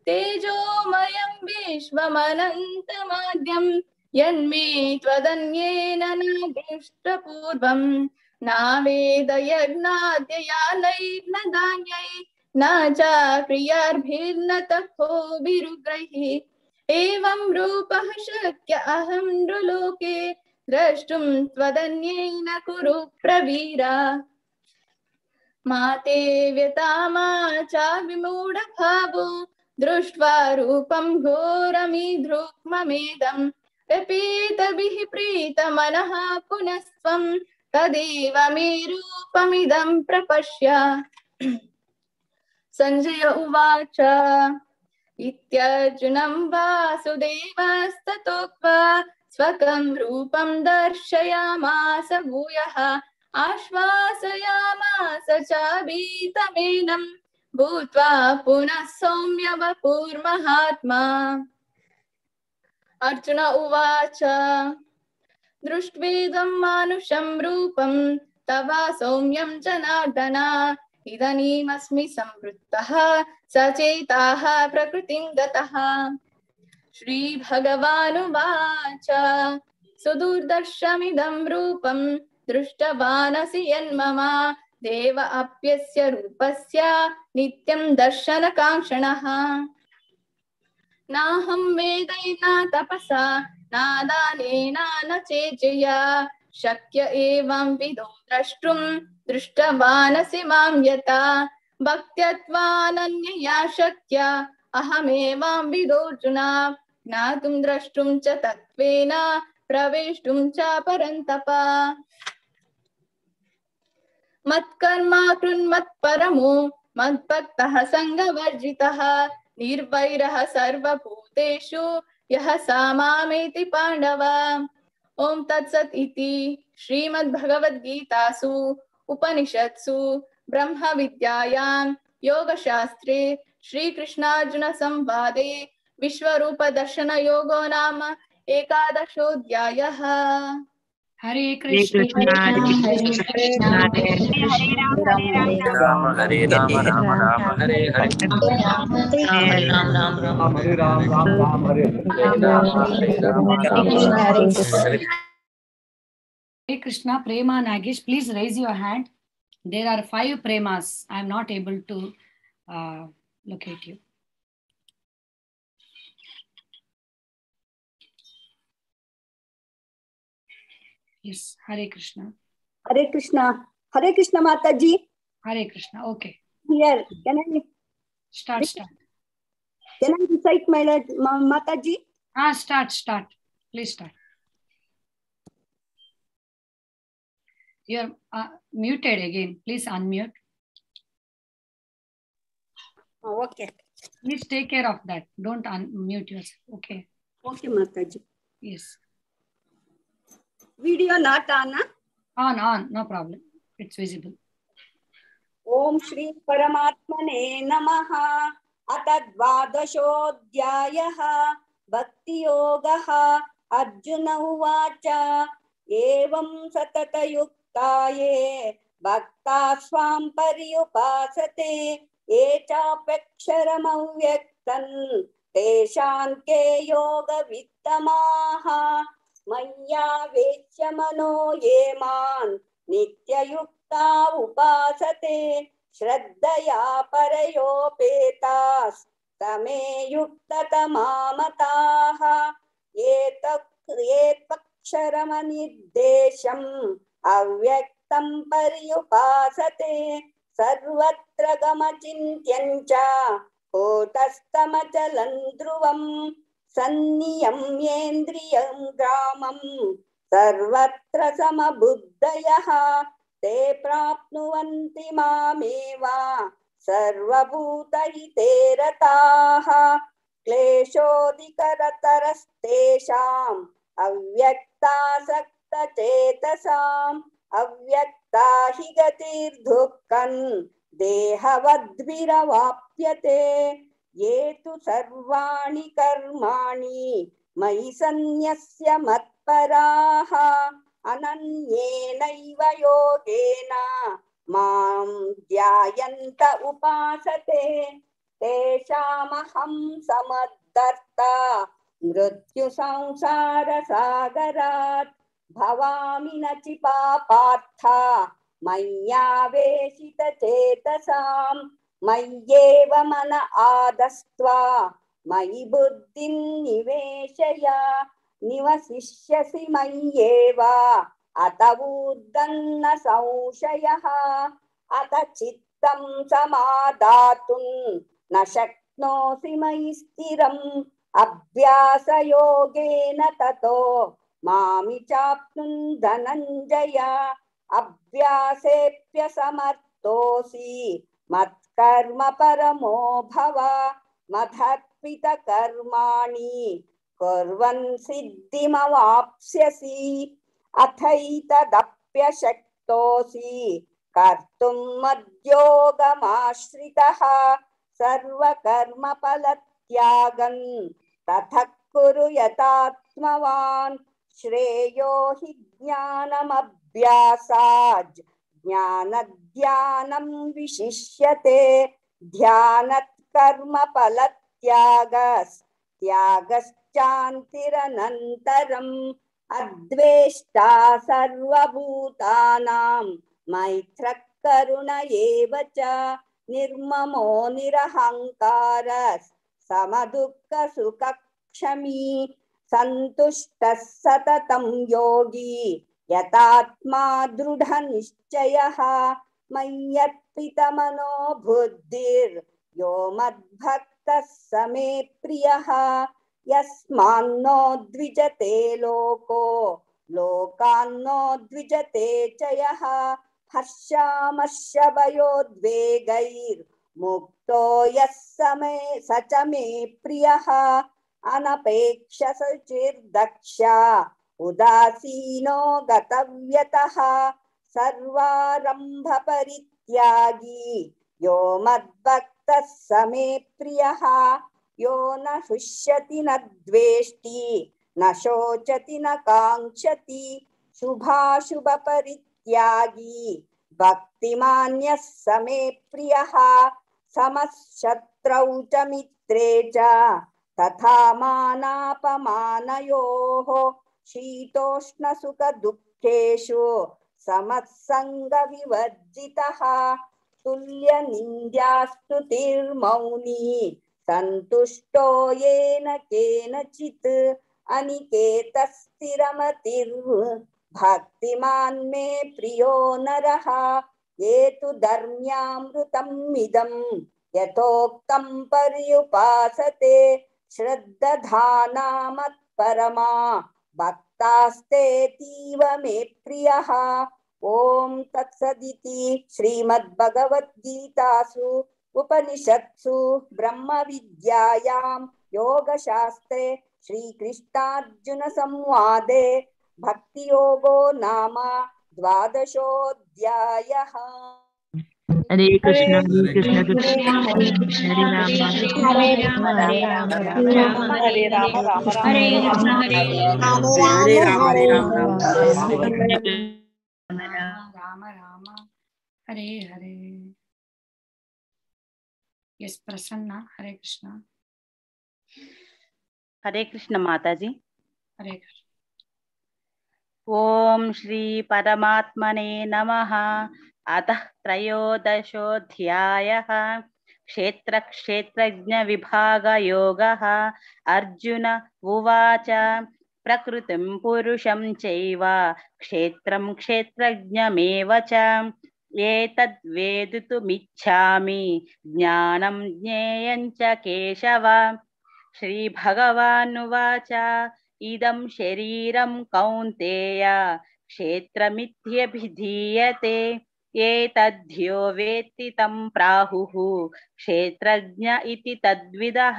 तेजोमयं विश्वमनन्तमाद्यं यन्मे त्वदन्येन न दृष्टपूर्वं नावेदयज्ञाद्ययानैर्न दान्यै न च क्रियार्भिर्न तपोभिरुग्रैः एवं रूपः शक्य अहं नृलोके द्रष्टुं त्वदन्येन कुरु प्रवीरा मा ते व्यथा मा च विमूढभावो दृष्ट्वा रूपं घोरमीदृक्ममेदम् व्यपेतभिः प्रीतमनः पुनस्त्वं तदेव मे रूपमिदं प्रपश्य संजय उवाच इत्यर्जुनं वासुदेवस्ततोक्त्वा स्वकं रूपं दर्शयामास भूयः आश्वासयामास च भीतमेनं भूत्वा पुनः सौम्य वपुर्महात्मा अर्जुन उवाच दृष्ट्वेदं मानुषं रूपं तव सौम्यं जनार्दन इदानीमस्मि संवृत्तः सचेताः प्रकृतिं गतः श्रीभगवानुवाच सुदुर्दर्शमिदं रूपं दृष्टवानसि यन्मम देव अप्यस्य रूपस्य नित्यं दर्शनकाङ्क्षणः नाहं वेदैर्न तपसा न दानेन न चेज्जया शक्य एवं विदो द्रष्टुं दृष्टवानसि मां यथा भक्त्यात्वानन्यया शक्या अहमेवां विदोऽर्जुन ज्ञातुं द्रष्टुं च तत्त्वेन प्रवेष्टुं च परन्तप मत्कर्मा कृन्मत्परमो मद्भक्तः सङ्गवर्जितः निर्वैरः सर्वभूतेषु यः सा मामेति पाण्डव ओम तत्सत् इति श्रीमद्भगवद्गीतासु उपनिषत्सु ब्रह्म विद्यायां योगशास्त्रे श्रीकृष्णार्जुन संवादे विश्वरूप दर्शन योगो नाम एकादशोऽध्यायः। हरे कृष्ण हरे राम राम राम हरे हरे राम राम राम हरे राम राम राम हरे Hare Krishna. Prema Nagesh, please raise your hand. There are 5 premas. I am not able to locate you. Yes, Hare Krishna. Hare Krishna. Hare Krishna Mataji. Hare Krishna. Okay. Here, can I start? Can I recite my Mataji? Start. Please start. You are muted again. Please unmute. Okay. Please take care of that. Don't unmute yourself. Okay. Okay, Mataji. Yes. Video not on, huh? On. No problem. It's visible. ओम श्री परमात्मने नमः। अथ द्वादशोऽध्यायः भक्तियोगः। अर्जुन उवाच एवं सततयुक्ताये भक्ता स्वां पर्युपासते ये चाप्यक्षरमव्यक्तं तेषां के योगवित्तमाः मय्यावेश्य मनो ये मां नित्ययुक्ता उपासते श्रद्धया परयोपेतास् तमे युक्ततमामताः एतक्षरमनिर्देशम् अव्यक्तं पर्युपासते सर्वत्र गमचिन्त्यं च कूटस्थमचलं ध्रुवम् सन्नियम्येन्द्रियं ग्रामं सर्वत्र समबुद्धयः ते प्राप्नुवन्ति मामेव सर्वभूतहिते रताः क्लेशोऽधिकतरस्तेषाम् अव्यक्तासक्तचेतसाम् अव्यक्ता हि गतिर्दुःखं देहवद्भिरवाप्यते ये तु सर्वाणि कर्माणि मयि सन्न्यस्य मत्पराः अनन्येनैव योगेन मां ध्यायन्त उपासते तेषामहं समद्धर्ता मृत्युसंसारसागरात् भवामि न चिपापार्थ मय्यावेशितचेतसां मय्येव मन आदस्त्वा मयि बुद्धिं निवेशय निवसिष्यसि मय्येव अत ऊर्ध्वन्न संशयः अत चित्तं समादातुं न शक्नोषि मयि स्थिरम् अभ्यासयोगेन ततो मामि चाप्नुं धनञ्जय अभ्यासेऽप्यसमर्थोऽसि मत्कर्म परमो भव मदर्पितकर्माणि कुर्वन् सिद्धिमवाप्स्यसि अथैतदप्यशक्तोऽसि कर्तुं मद्योगमाश्रितः सर्वकर्मफलत्यागं ततः कुरु यतात्मवान् श्रेयो हि ज्ञानमभ्यासात् ज्ञानध्यानं विशिष्यते ध्यानात् कर्मफलत्यागश्चान्तिरनन्तरम् अद्वेष्टा सर्वभूतानां मैत्रः करुण एव च निर्ममो निरहङ्कारः समदुःखसुखक्षमी सन्तुष्टः सततं योगी यतात्मा दृढनिश्चयः मय्यर्पितमनो बुद्धिर्यो मद्भक्तः स मे प्रियः यस्मान्नो द्विजते लोको लोकान्नो द्विजते च यः हर्षामर्षभयोद्वेगैर्मुक्तो यः स च मे प्रियः अनपेक्षसुचिर्दक्षा उदासीनो गतव्यतः सर्वारम्भपरित्यागी यो मद्भक्तः स मे प्रियः यो न हृष्यति न द्वेष्टि न शोचति न काङ्क्षति शुभाशुभपरित्यागी भक्तिमान्यः स मे प्रियः समः शत्रौ च मित्रे च तथा मानापमानयोः शीतोष्णसुखदुःखेषु समः सङ्गविवर्जितः तुल्यनिन्द्यास्तुतिर्मौनी सन्तुष्टो येन केनचित् अनिकेतः स्थिरमतिर्भक्तिमान् मे प्रियो नरः ये तु धर्म्यामृतम् इदं यथोक्तं पर्युपासते श्रद्धाना मत्परमा भक्तास्तेतीव मे प्रियः ओम तत्सदिति श्रीमद्भगवद्गीतासु उपनिषत्सु ब्रह्मविद्यायां योगशास्त्रे श्रीकृष्णार्जुनसंवादे भक्तियोगो नाम 12ोऽध्यायः। हरे कृष्ण कृष्ण हरे कृष्ण हरे हरे राम हरे राम हरे राम राम हरे हरे हरे कृष्ण हरे राम राम राम हरे हरे। यस प्रसन्ना, हरे कृष्ण। हरे कृष्ण माता जी। हरे कृष्ण। ओम श्री परमात्मने नमः। अतः त्रयोदशोऽध्यायः क्षेत्र क्षेत्रज्ञ विभाग योगः। अर्जुन उवाच प्रकृतिं पुरुषं चैव क्षेत्रं क्षेत्रज्ञमेव च एतद्वेदितुमिच्छामि ज्ञानं ज्ञेयं च केशव। श्रीभगवानुवाच इदं शरीरं कौन्तेय क्षेत्रमित्यभिधीयते एतद्यो वेत्ति तं प्राहुः क्षेत्रज्ञ इति तद्विदः।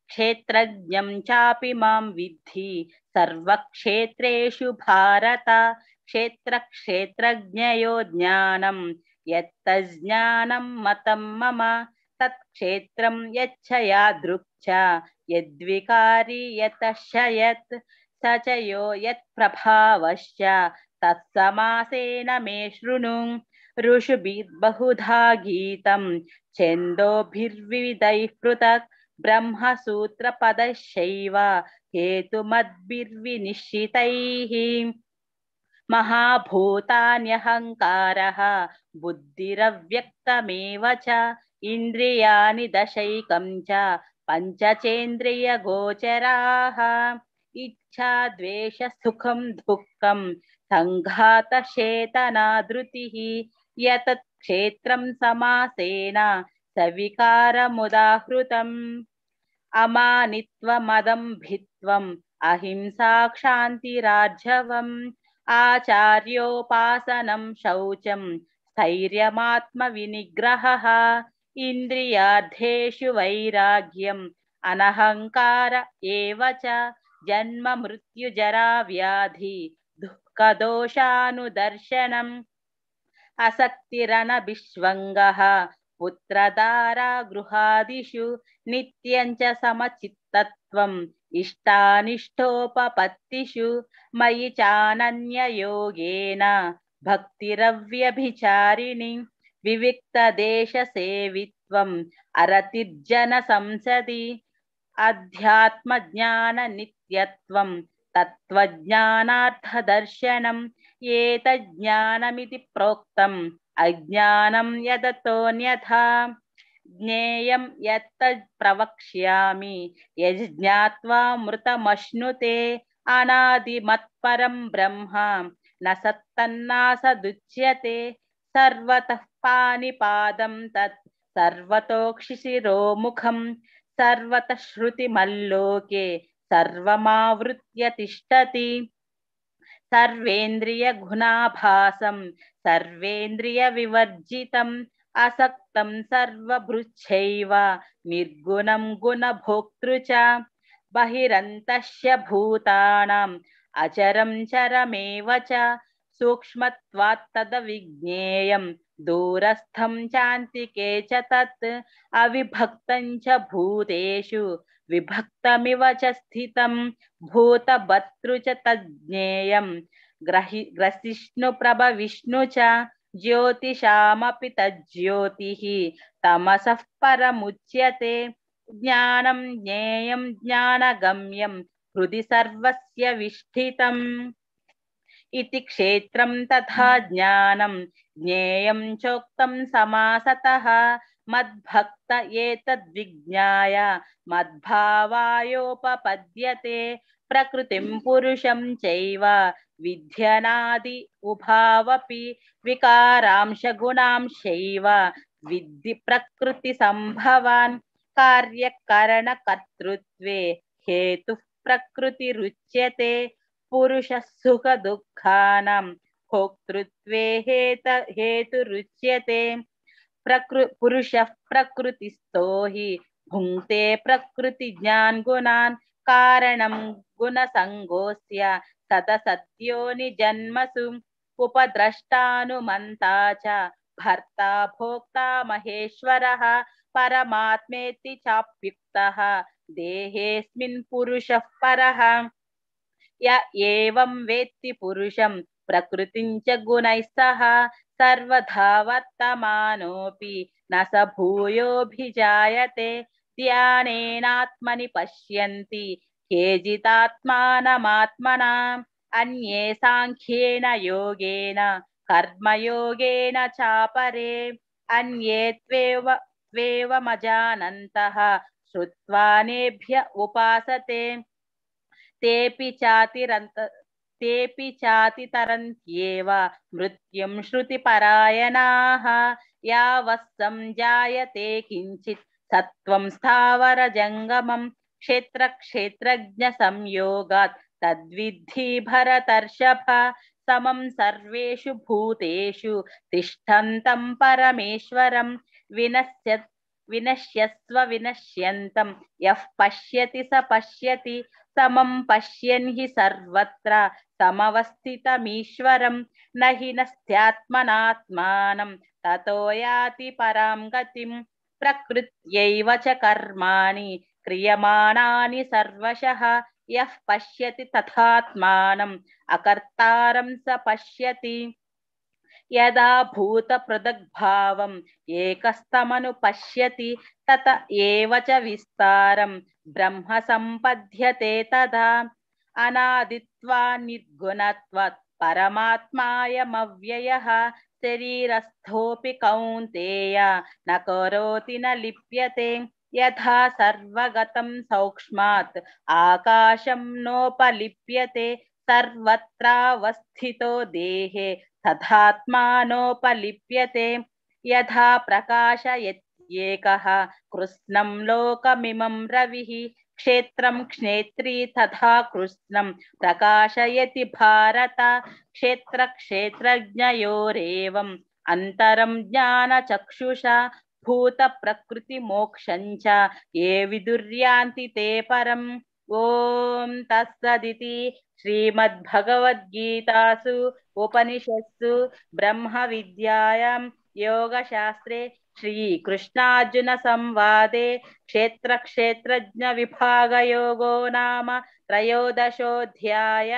क्षेत्रज्ञं चापि मां विद्धि सर्वक्षेत्रेषु भारत। क्षेत्रक्षेत्रज्ञयो ज्ञानं यत्तज्ज्ञानं मतं मम तत्क्षेत्रं यच्छ यादृक् च यद्विकारी यतश्च यत् स च यो यत्प्रभावश्च तत्समासेन मे शृणु। ऋषिभिर्बहुधा गीतं छन्दोभिर्विविधैः पृथक् ब्रह्मसूत्रपदैश्चैव हेतुमद्भिर्विनिश्चितैः। महाभूतान्यहङ्कारः बुद्धिरव्यक्तमेव च इन्द्रियाणि दशैकं च पञ्चचेन्द्रियगोचराः। इच्छा द्वेष सुखं दुःखं सङ्घातचेतना धृतिः यतत् क्षेत्रं समासेन सविकारमुदाहृतम्। अमानित्वमदम्भित्वम् अहिंसा क्षान्तिरार्जवम् आचार्योपासनं शौचं स्थैर्यमात्मविनिग्रहः। इन्द्रियार्थेषु वैराग्यम् अनहङ्कार एव च जन्म मृत्युजरा व्याधि दुःखदोषानुदर्शनम्। असक्तिरनभिष्वङ्गः पुत्रदारा गृहादिषु नित्यं च समचित्तत्वम् इष्टानिष्टोपपत्तिषु मयि चानन्ययोगेन भक्तिरव्यभिचारिणि। विविक्तदेशसेवित्वम् अरतिर्जनसंसदि अध्यात्मज्ञाननित्यत्वं तत्त्वज्ञानार्थदर्शनम्। एतज्ज्ञानमिति प्रोक्तम् अज्ञानं यदतोऽन्यथा ज्ञेयं यत्तत् प्रवक्ष्यामि यज्ज्ञात्वामृतमश्नुते। अनादिमत्परं ब्रह्म न सत्तन्नासदुच्यते सर्वतः पाणिपादं तत् सर्वतोक्षिशिरोमुखं सर्वतः श्रुतिमल्लोके सर्वमावृत्य तिष्ठति। सर्वेन्द्रियगुणाभासं सर्वेन्द्रियविवर्जितम् असक्तं सर्वभृच्छैव निर्गुणं गुणभोक्तृ च बहिरन्तस्य भूतानाम् अचरं चरमेव च सूक्ष्मत्वात् तदविज्ञेयं दूरस्थं चान्तिके च तत् अविभक्तं च भूतेषु विभक्तमिव च स्थितं भूतभर्तृ च तज्ज्ञेयं ग्रसिष्णुप्रभविष्णु च ज्योतिषामपि तज्ज्योतिः तमसः परमुच्यते। ज्ञानं ज्ञेयं ज्ञानगम्यं हृदि सर्वस्य विष्ठितम्। इति क्षेत्रं तथा ज्ञानं ज्ञेयं चोक्तं समासतः मद्भक्त एतद्विज्ञाय मद्भावायोपपद्यते। प्रकृतिं पुरुषं चैव विध्यनादि उभावपि विकारांशगुणांशैव विद्धि प्रकृतिसम्भवान्। कार्यकरणकर्तृत्वे हेतुः प्रकृतिरुच्यते पुरुषः सुखदुःखानां भोक्तृत्वे हेतुरुच्यते। पुरुषः प्रकृतिस्थो हि भुङ्क्ते प्रकृतिज्ञान् गुणान् कारणं गुणसङ्गोऽस्य सदसद्योनिजन्मसु उपद्रष्टानुमन्ता च भर्ता भोक्ता महेश्वरः परमात्मेति चाप्युक्तः देहेऽस्मिन् पुरुषः परः य एवं वेत्ति पुरुषं प्रकृतिं च गुणैः सह सर्वथा वर्तमानोऽपि न स भूयोऽभिजायते ध्यानेनात्मनि पश्यन्ति केचिदात्मानमात्मनाम् अन्ये साङ्ख्येन योगेन कर्मयोगेन चापरे अन्ये त्वेवमजानन्तः श्रुत्वा नेभ्य उपासते तेऽपि चातितरन्त्येव मृत्युं श्रुतिपरायणाः यावत् संजायते किञ्चित् सत्त्वं स्थावरजङ्गमं क्षेत्रक्षेत्रज्ञसंयोगात् तद्विद्धि भरतर्षभ समं सर्वेषु भूतेषु तिष्ठन्तं परमेश्वरं विनश्यस्व विनश्यन्तं यः पश्यति स पश्यति समं पश्यन् हि सर्वत्र समवस्थितमीश्वरं न हि नस्त्यात्मनात्मानं ततो याति परां गतिं प्रकृत्यैव च कर्माणि क्रियमाणानि सर्वशः यः पश्यति तथात्मानम् अकर्तारं स पश्यति यदा भूतपृथग्भावम् एकस्तमनुपश्यति तत एव च विस्तारं ब्रह्म सम्पद्यते तदा अनादित्वात् निर्गुणत्वात् परमात्मायमव्ययः शरीरस्थोऽपि कौन्तेय न करोति न लिप्यते यथा सर्वगतं सौक्ष्मात् आकाशं नोपलिप्यते सर्वत्रावस्थितो देहे तथात्मानोपलिप्यते यथा प्रकाशयत्येकः कृत्स्नं लोकमिमं रविः क्षेत्रं क्षेत्री तथा कृत्स्नं प्रकाशयति भारत क्षेत्रक्षेत्रज्ञयोरेवम् अन्तरं ज्ञानचक्षुषा भूतप्रकृतिमोक्षं च ये विदुर्यान्ति ते परम् ओम तत्सदिति श्रीमद्भगवद्गीतासु उपनिषत्सु ब्रह्म विद्यायां योगशास्त्रे श्रीकृष्णार्जुन संवादे क्षेत्र क्षेत्रज्ञ विभागयोगो नाम त्रयोदशोऽध्याय।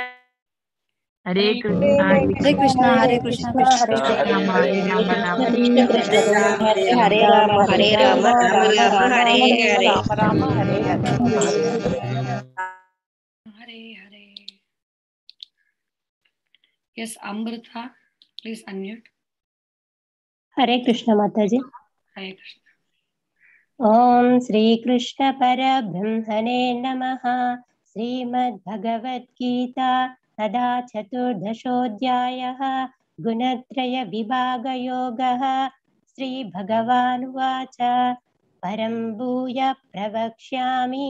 हरे कृष्णा हरे कृष्णा हरे कृष्णा कृष्ण राम हरे राम राम हरे राम हरे Ram Ram Ram Hare Hare Ram Hare Hare Hare. Yes, Amrita, please unmute. हरे कृष्ण माताजी। हरे कृष्ण। ओम श्री कृष्ण परब्रह्मणे नमः। श्रीमद्भगवद्गीता तदा चतुर्दशोऽध्यायः गुणत्रय विभागयोगः। श्री भगवानुवाच परं भूय प्रवक्ष्यामि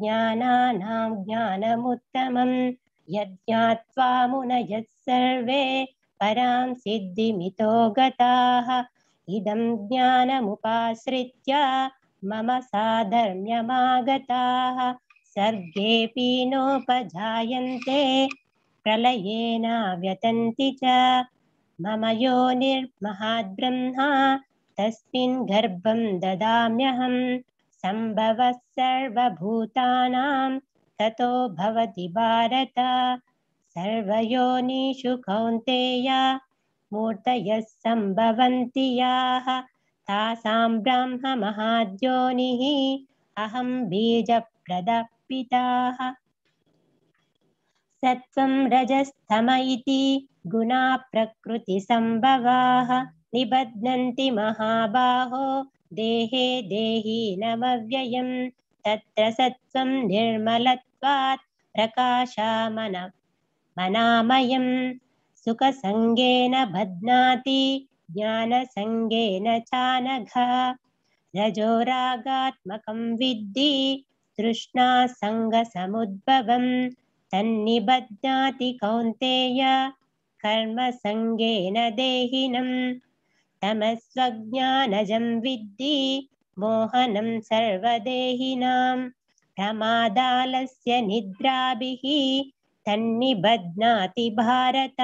ज्ञानानां ज्ञानमुत्तमं यज्ञात्वा मुनयः सर्वे परां सिद्धिमितो गताः इदं ज्ञानमुपाश्रित्य मम साधर्म्यमागताः सर्गेऽपि नोपजायन्ते प्रलयेन व्यतन्ति च मम योनिर्महद्ब्रह्मा तस्मिन् गर्भं ददाम्यहं सम्भवः सर्वभूतानां ततो भवति भारत सर्वयोनिषु कौन्तेय मूर्तयः सम्भवन्ति याः तासां ब्रह्म महाद्योनिः अहं बीजप्रदः पिताः सत्त्वं रजस्तम इति गुणा प्रकृतिसम्भवाः निबध्नन्ति महाबाहो देहे देहिनमव्ययम् तत्र सत्त्वं निर्मलत्वात् प्रकाशमनामयम् सुखसङ्गेन बध्नाति ज्ञानसङ्गेन चानघ रजोरागात्मकं विद्धि तृष्णासङ्गसमुद्भवम् तन्निबध्नाति कौन्तेय कर्मसङ्गेन देहिनम् तमस्वज्ञानजं विद्धि मोहनं सर्वदेहिनां प्रमादालस्य निद्राभिः तन्निबध्नाति भारत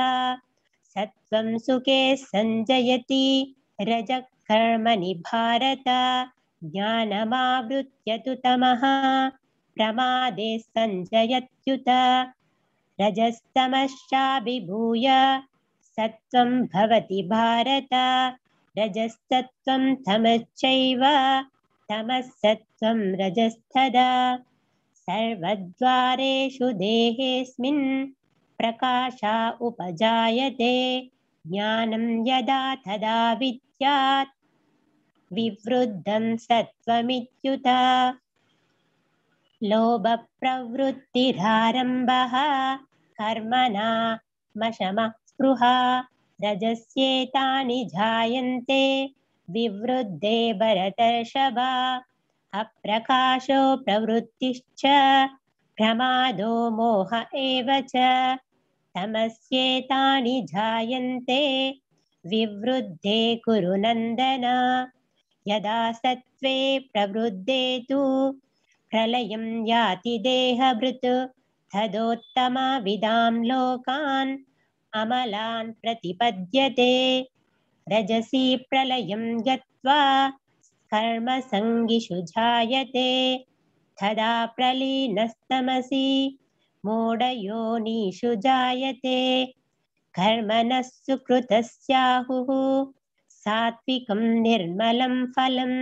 सत्वं सुखे संजयति रजः कर्मणि भारत ज्ञानमावृत्य तु तमः प्रमादे संजयत्युत रजस्तमश्चाभिभूय सत्वं भवति भारत रजस्तत्त्वं तमश्चैव तमस्सत्त्वं रजस्तदा सर्वद्वारेषु देहेऽस्मिन् प्रकाशा उपजायते ज्ञानं यदा तदा विद्यात् विवृद्धं सत्त्वमित्युत लोभप्रवृत्तिरारम्भः कर्मणा मशमः स्पृहा रजस्येतानि जायन्ते विवृद्धे भरतर्षभ अप्रकाशो प्रवृत्तिश्च प्रमादो मोह एव च तमस्येतानि जायन्ते विवृद्धे कुरु नन्दन यदा सत्त्वे प्रवृद्धे तु प्रलयं याति देहभृत् तदोत्तमविदां लोकान् अमलान् प्रतिपद्यते रजसि प्रलयं गत्वा कर्मसङ्गिषु जायते तदा प्रलीनस्तमसि मूढयोनिषु जायते कर्मणः सुकृतस्याहुः सात्विकं निर्मलं फलं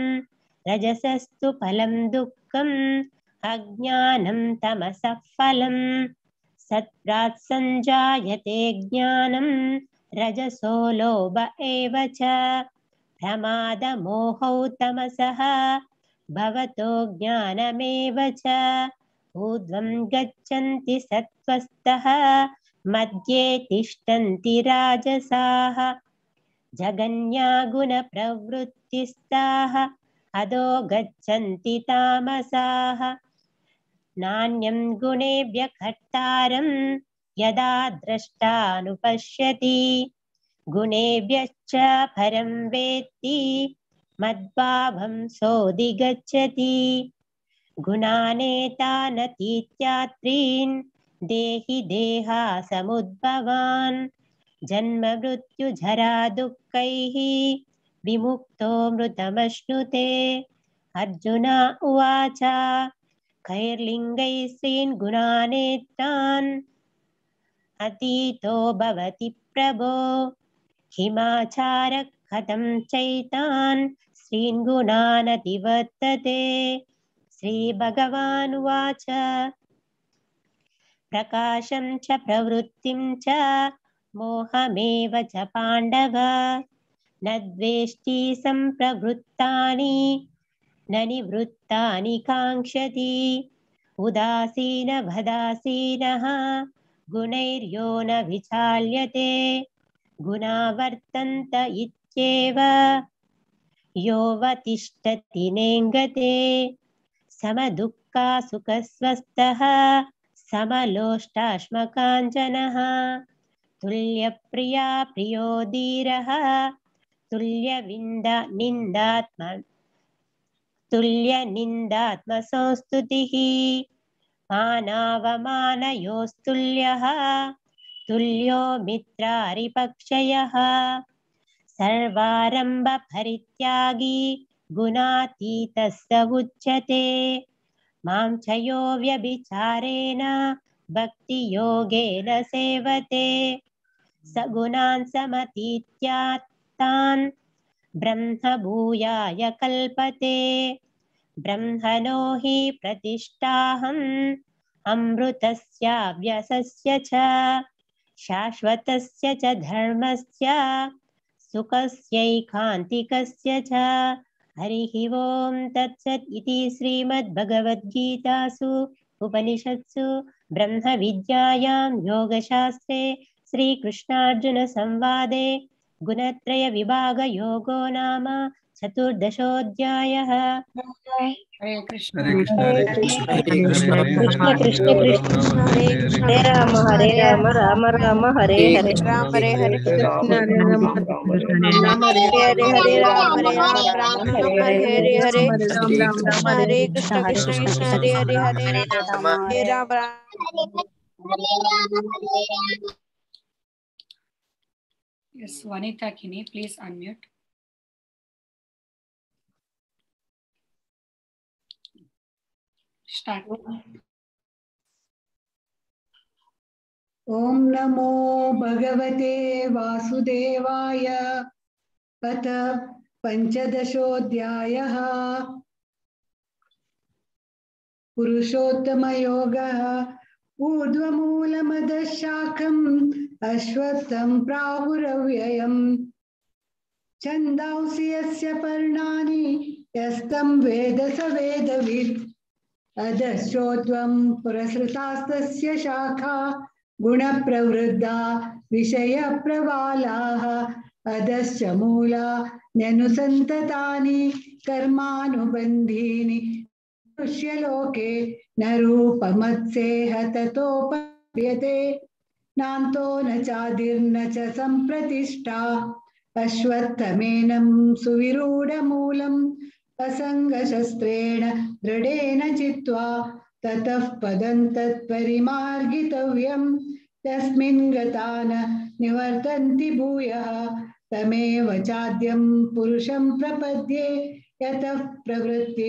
रजसस्तु फलं दुःखम् अज्ञानं तमसः फलं सत्प्राक् संजायते ज्ञानं रजसो लोभ एव च प्रमादमोहौ तमसः भवतो ज्ञानमेव च ऊर्ध्वं गच्छन्ति सत्त्वस्तः मध्ये तिष्ठन्ति राजसाः जगन्या गुणप्रवृत्तिस्ताः अधो गच्छन्ति तामसाः नान्यं गुणेभ्यः कर्तारं यदा द्रष्टानुपश्यति गुणेभ्यश्च परं वेत्ति मद्भावं सोऽधिगच्छति गुणानेतानतीत्यात्रीन् देहि देहा समुद्भवान् जन्म मृत्यु जरा दुःखैः विमुक्तो मृतमश्नुते अर्जुन उवाच कैर्लिङ्गैः स्त्रीन् गुणानेतान् अतीतो भवति प्रभो हिमाचारः कथं चैतान् स्त्रीन् गुणानतिवर्तते श्रीभगवानुवाच प्रकाशं च प्रवृत्तिं च मोहमेव च पाण्डव न द्वेष्टि सम्प्रवृत्तानि न निवृत्तानि काङ्क्षति उदासीनवदासीनः गुणैर्यो न विचाल्यते गुणा वर्तन्त इत्येव योऽवतिष्ठति नेङ्गते समदुःखा सुखस्वस्थः समलोष्टाश्मकाञ्चनः तुल्यप्रिया प्रियो धीरः तुल्यनिन्दात्मसंस्तुतिः मानावमानयोस्तुल्यः तुल्यो मित्रारिपक्षयः सर्वारम्भपरित्यागी गुणातीतः स उच्यते मां च यो व्यभिचारेण भक्तियोगेन सेवते स गुणान् समतीत्यात्तान् ब्रह्मभूयाय कल्पते ब्रह्मणो हि प्रतिष्ठाहम् अमृतस्याव्यसस्य च शाश्वतस्य च धर्मस्य सुखस्यैकान्तिकस्य च हरिः ओं तत्सत् इति श्रीमद्भगवद्गीतासु उपनिषत्सु ब्रह्मविद्यायां योगशास्त्रे श्रीकृष्णार्जुनसंवादे गुणत्रयविभागयोगो नाम चतुर्दशोऽध्यायः। हरे कृष्ण हरे कृष्ण हरे हरे कृष्ण कृष्ण हरे हरे कृष्ण हरे कृष्ण हरे कृष्ण राम हरे हरे कृष्ण हरे कृष्ण हरे हरे राम राम राम हरे हरे राम राम हरे हरे हरे कृष्ण राम हरे राम राम हरे हरे हरे हरे राम हरे राम राम राम राम हरे राम हरे हरे हरे हरे कृष्ण कृष्ण कृष्ण कृष्ण कृष्ण हरे हरे हरे राम हरे Ram Ram. Yes, Vanita Kini, please unmute. Start. ॐ नमो भगवते वासुदेवाय। अथ पञ्चदशोऽध्यायः। पुरुषोत्तमयोगः। ऊर्ध्वमूलमधः शाखम् अश्वत्थं प्राहुरव्ययम्। छन्दांसि यस्य पर्णानि यस्तं वेद स वेदवित्। अधश्चोत्वं पुरस्कृतास्तस्य शाखा गुणप्रवृद्धा विषयप्रवालाः। अधश्च मूला न्यनुसन्ततानि कर्मानुबन्धीनि मनुष्यलोके न रूपमत्सेह ततोपद्यते। नान्तो न चादिर्न च सम्प्रतिष्ठा। अश्वत्थमेनं सुविरूढमूलम् असङ्गशस्त्रेण दृढेन चित्वा ततः पदं तत्परिमार्गितव्यम्। तस्मिन् गता न निवर्तन्ति भूयः। तमेव चाद्यं पुरुषं प्रपद्ये यतः प्रवृत्ति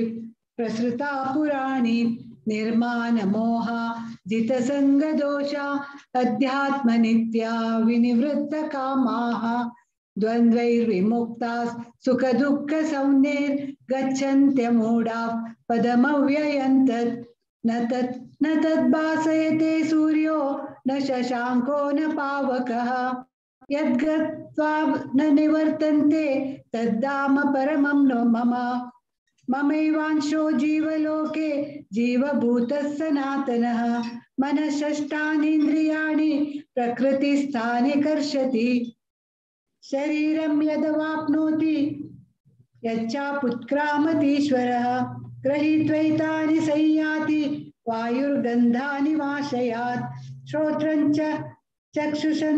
प्रसृता पुराणी। निर्माणमोहा जितसङ्गदोषा अध्यात्मनित्या विनिवृत्तकामाः। द्वन्द्वैर्विमुक्ताः सुखदुःखसंज्ञैर्गच्छन्त्यमूढाः पदमव्ययं तत्। न तद्भासयते सूर्यो न शशाङ्को न पावकः। यद्गत्वा न निवर्तन्ते तद्धाम परमं नो मम। ममैवांशो जीवलोके जीवभूतः सनातनः। मनःषष्ठानीन्द्रियाणि प्रकृतिस्थानि कर्षति। शरीरं यदवाप्नोति यच्चापुत्क्रामतीश्वरः। गृहीत्वैतानि संयाति वायुर्गन्धानि वाशयात्। श्रोत्रं च चक्षुषं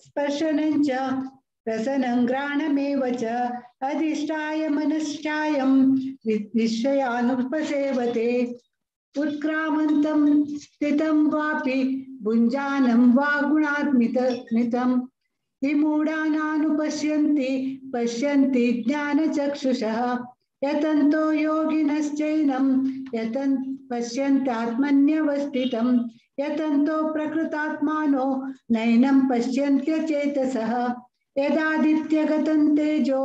स्पर्शनं च रसनं घ्राणमेव च। अधिष्ठाय मनश्चायं विषयानुपसेवते। उत्क्रामन्तं स्थितं वापि भुञ्जानं वा गुणात्मितं। विमूढानानुपश्यन्ति पश्यन्ति ज्ञानचक्षुषः। यतन्तो योगिनश्चैनं यतन् पश्यन्त्यात्मन्यवस्थितं। यतन्तो प्रकृतात्मानो नैनं पश्यन्त्यचेतसः। यदादित्यगतं तेजो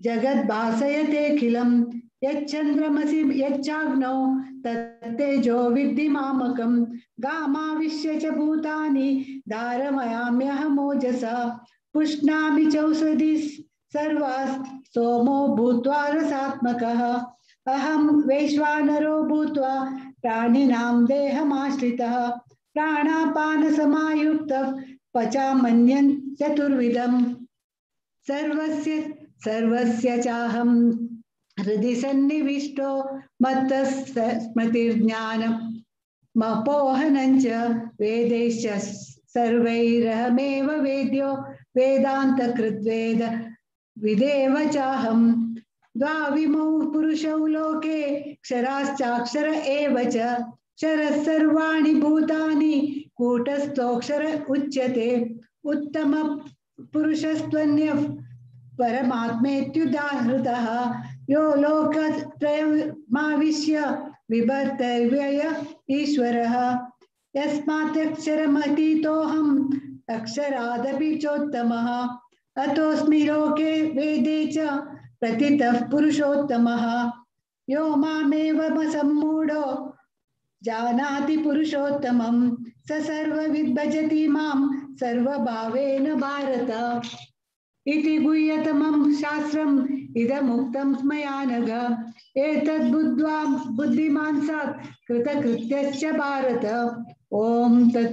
जगद्भासयतेऽखिलं। यच्चन्द्रमसि यच्चाग्नौ तत्तेजो विद्धि मामकं। गामाविश्य च भूतानि धारयाम्यहमोजसा। पुष्णामि चौषधि सर्वाः सोमो भूत्वा रसात्मकः। अहं वैश्वानरो भूत्वा प्राणिनां देहमाश्रितः। प्राणापानसमायुक्तः पचामन्यं चतुर्विधम्। सर्वस्य चाहं हृदि सन्निविष्टो मत्तः स्मृतिर्ज्ञानम् मपोहनं च। वेदैश्च सर्वैरहमेव वेद्यो वेदान्तकृद्वेद विदेव चाहं। द्वाविमौ पुरुषौ लोके क्षराश्चाक्षर एव च। क्षरः सर्वाणि भूतानि कूटस्थोऽक्षर उच्यते। उत्तम पुरुषस्त्वन्यः परमात्मेत्युदाहृतः। यो लोकत्रयमाविश्य बिभर्त्यव्यय ईश्वरः। यस्मात्क्षरमतीतोऽहम् अक्षरादपि चोत्तमः। अतोऽस्मि लोके वेदे च प्रतितः पुरुषोत्तमः। यो मामेवमसम्मूढो जानाति पुरुषोत्तमं स सर्वविद् भजति मां सर्वभावेन भारत। इति गुह्यतमं शास्त्रम् इदमुक्तं मया नघ। एतद् बुद्ध्वा बुद्धिमान् स्यात् कृतकृत्यश्च भारत। ओम तत्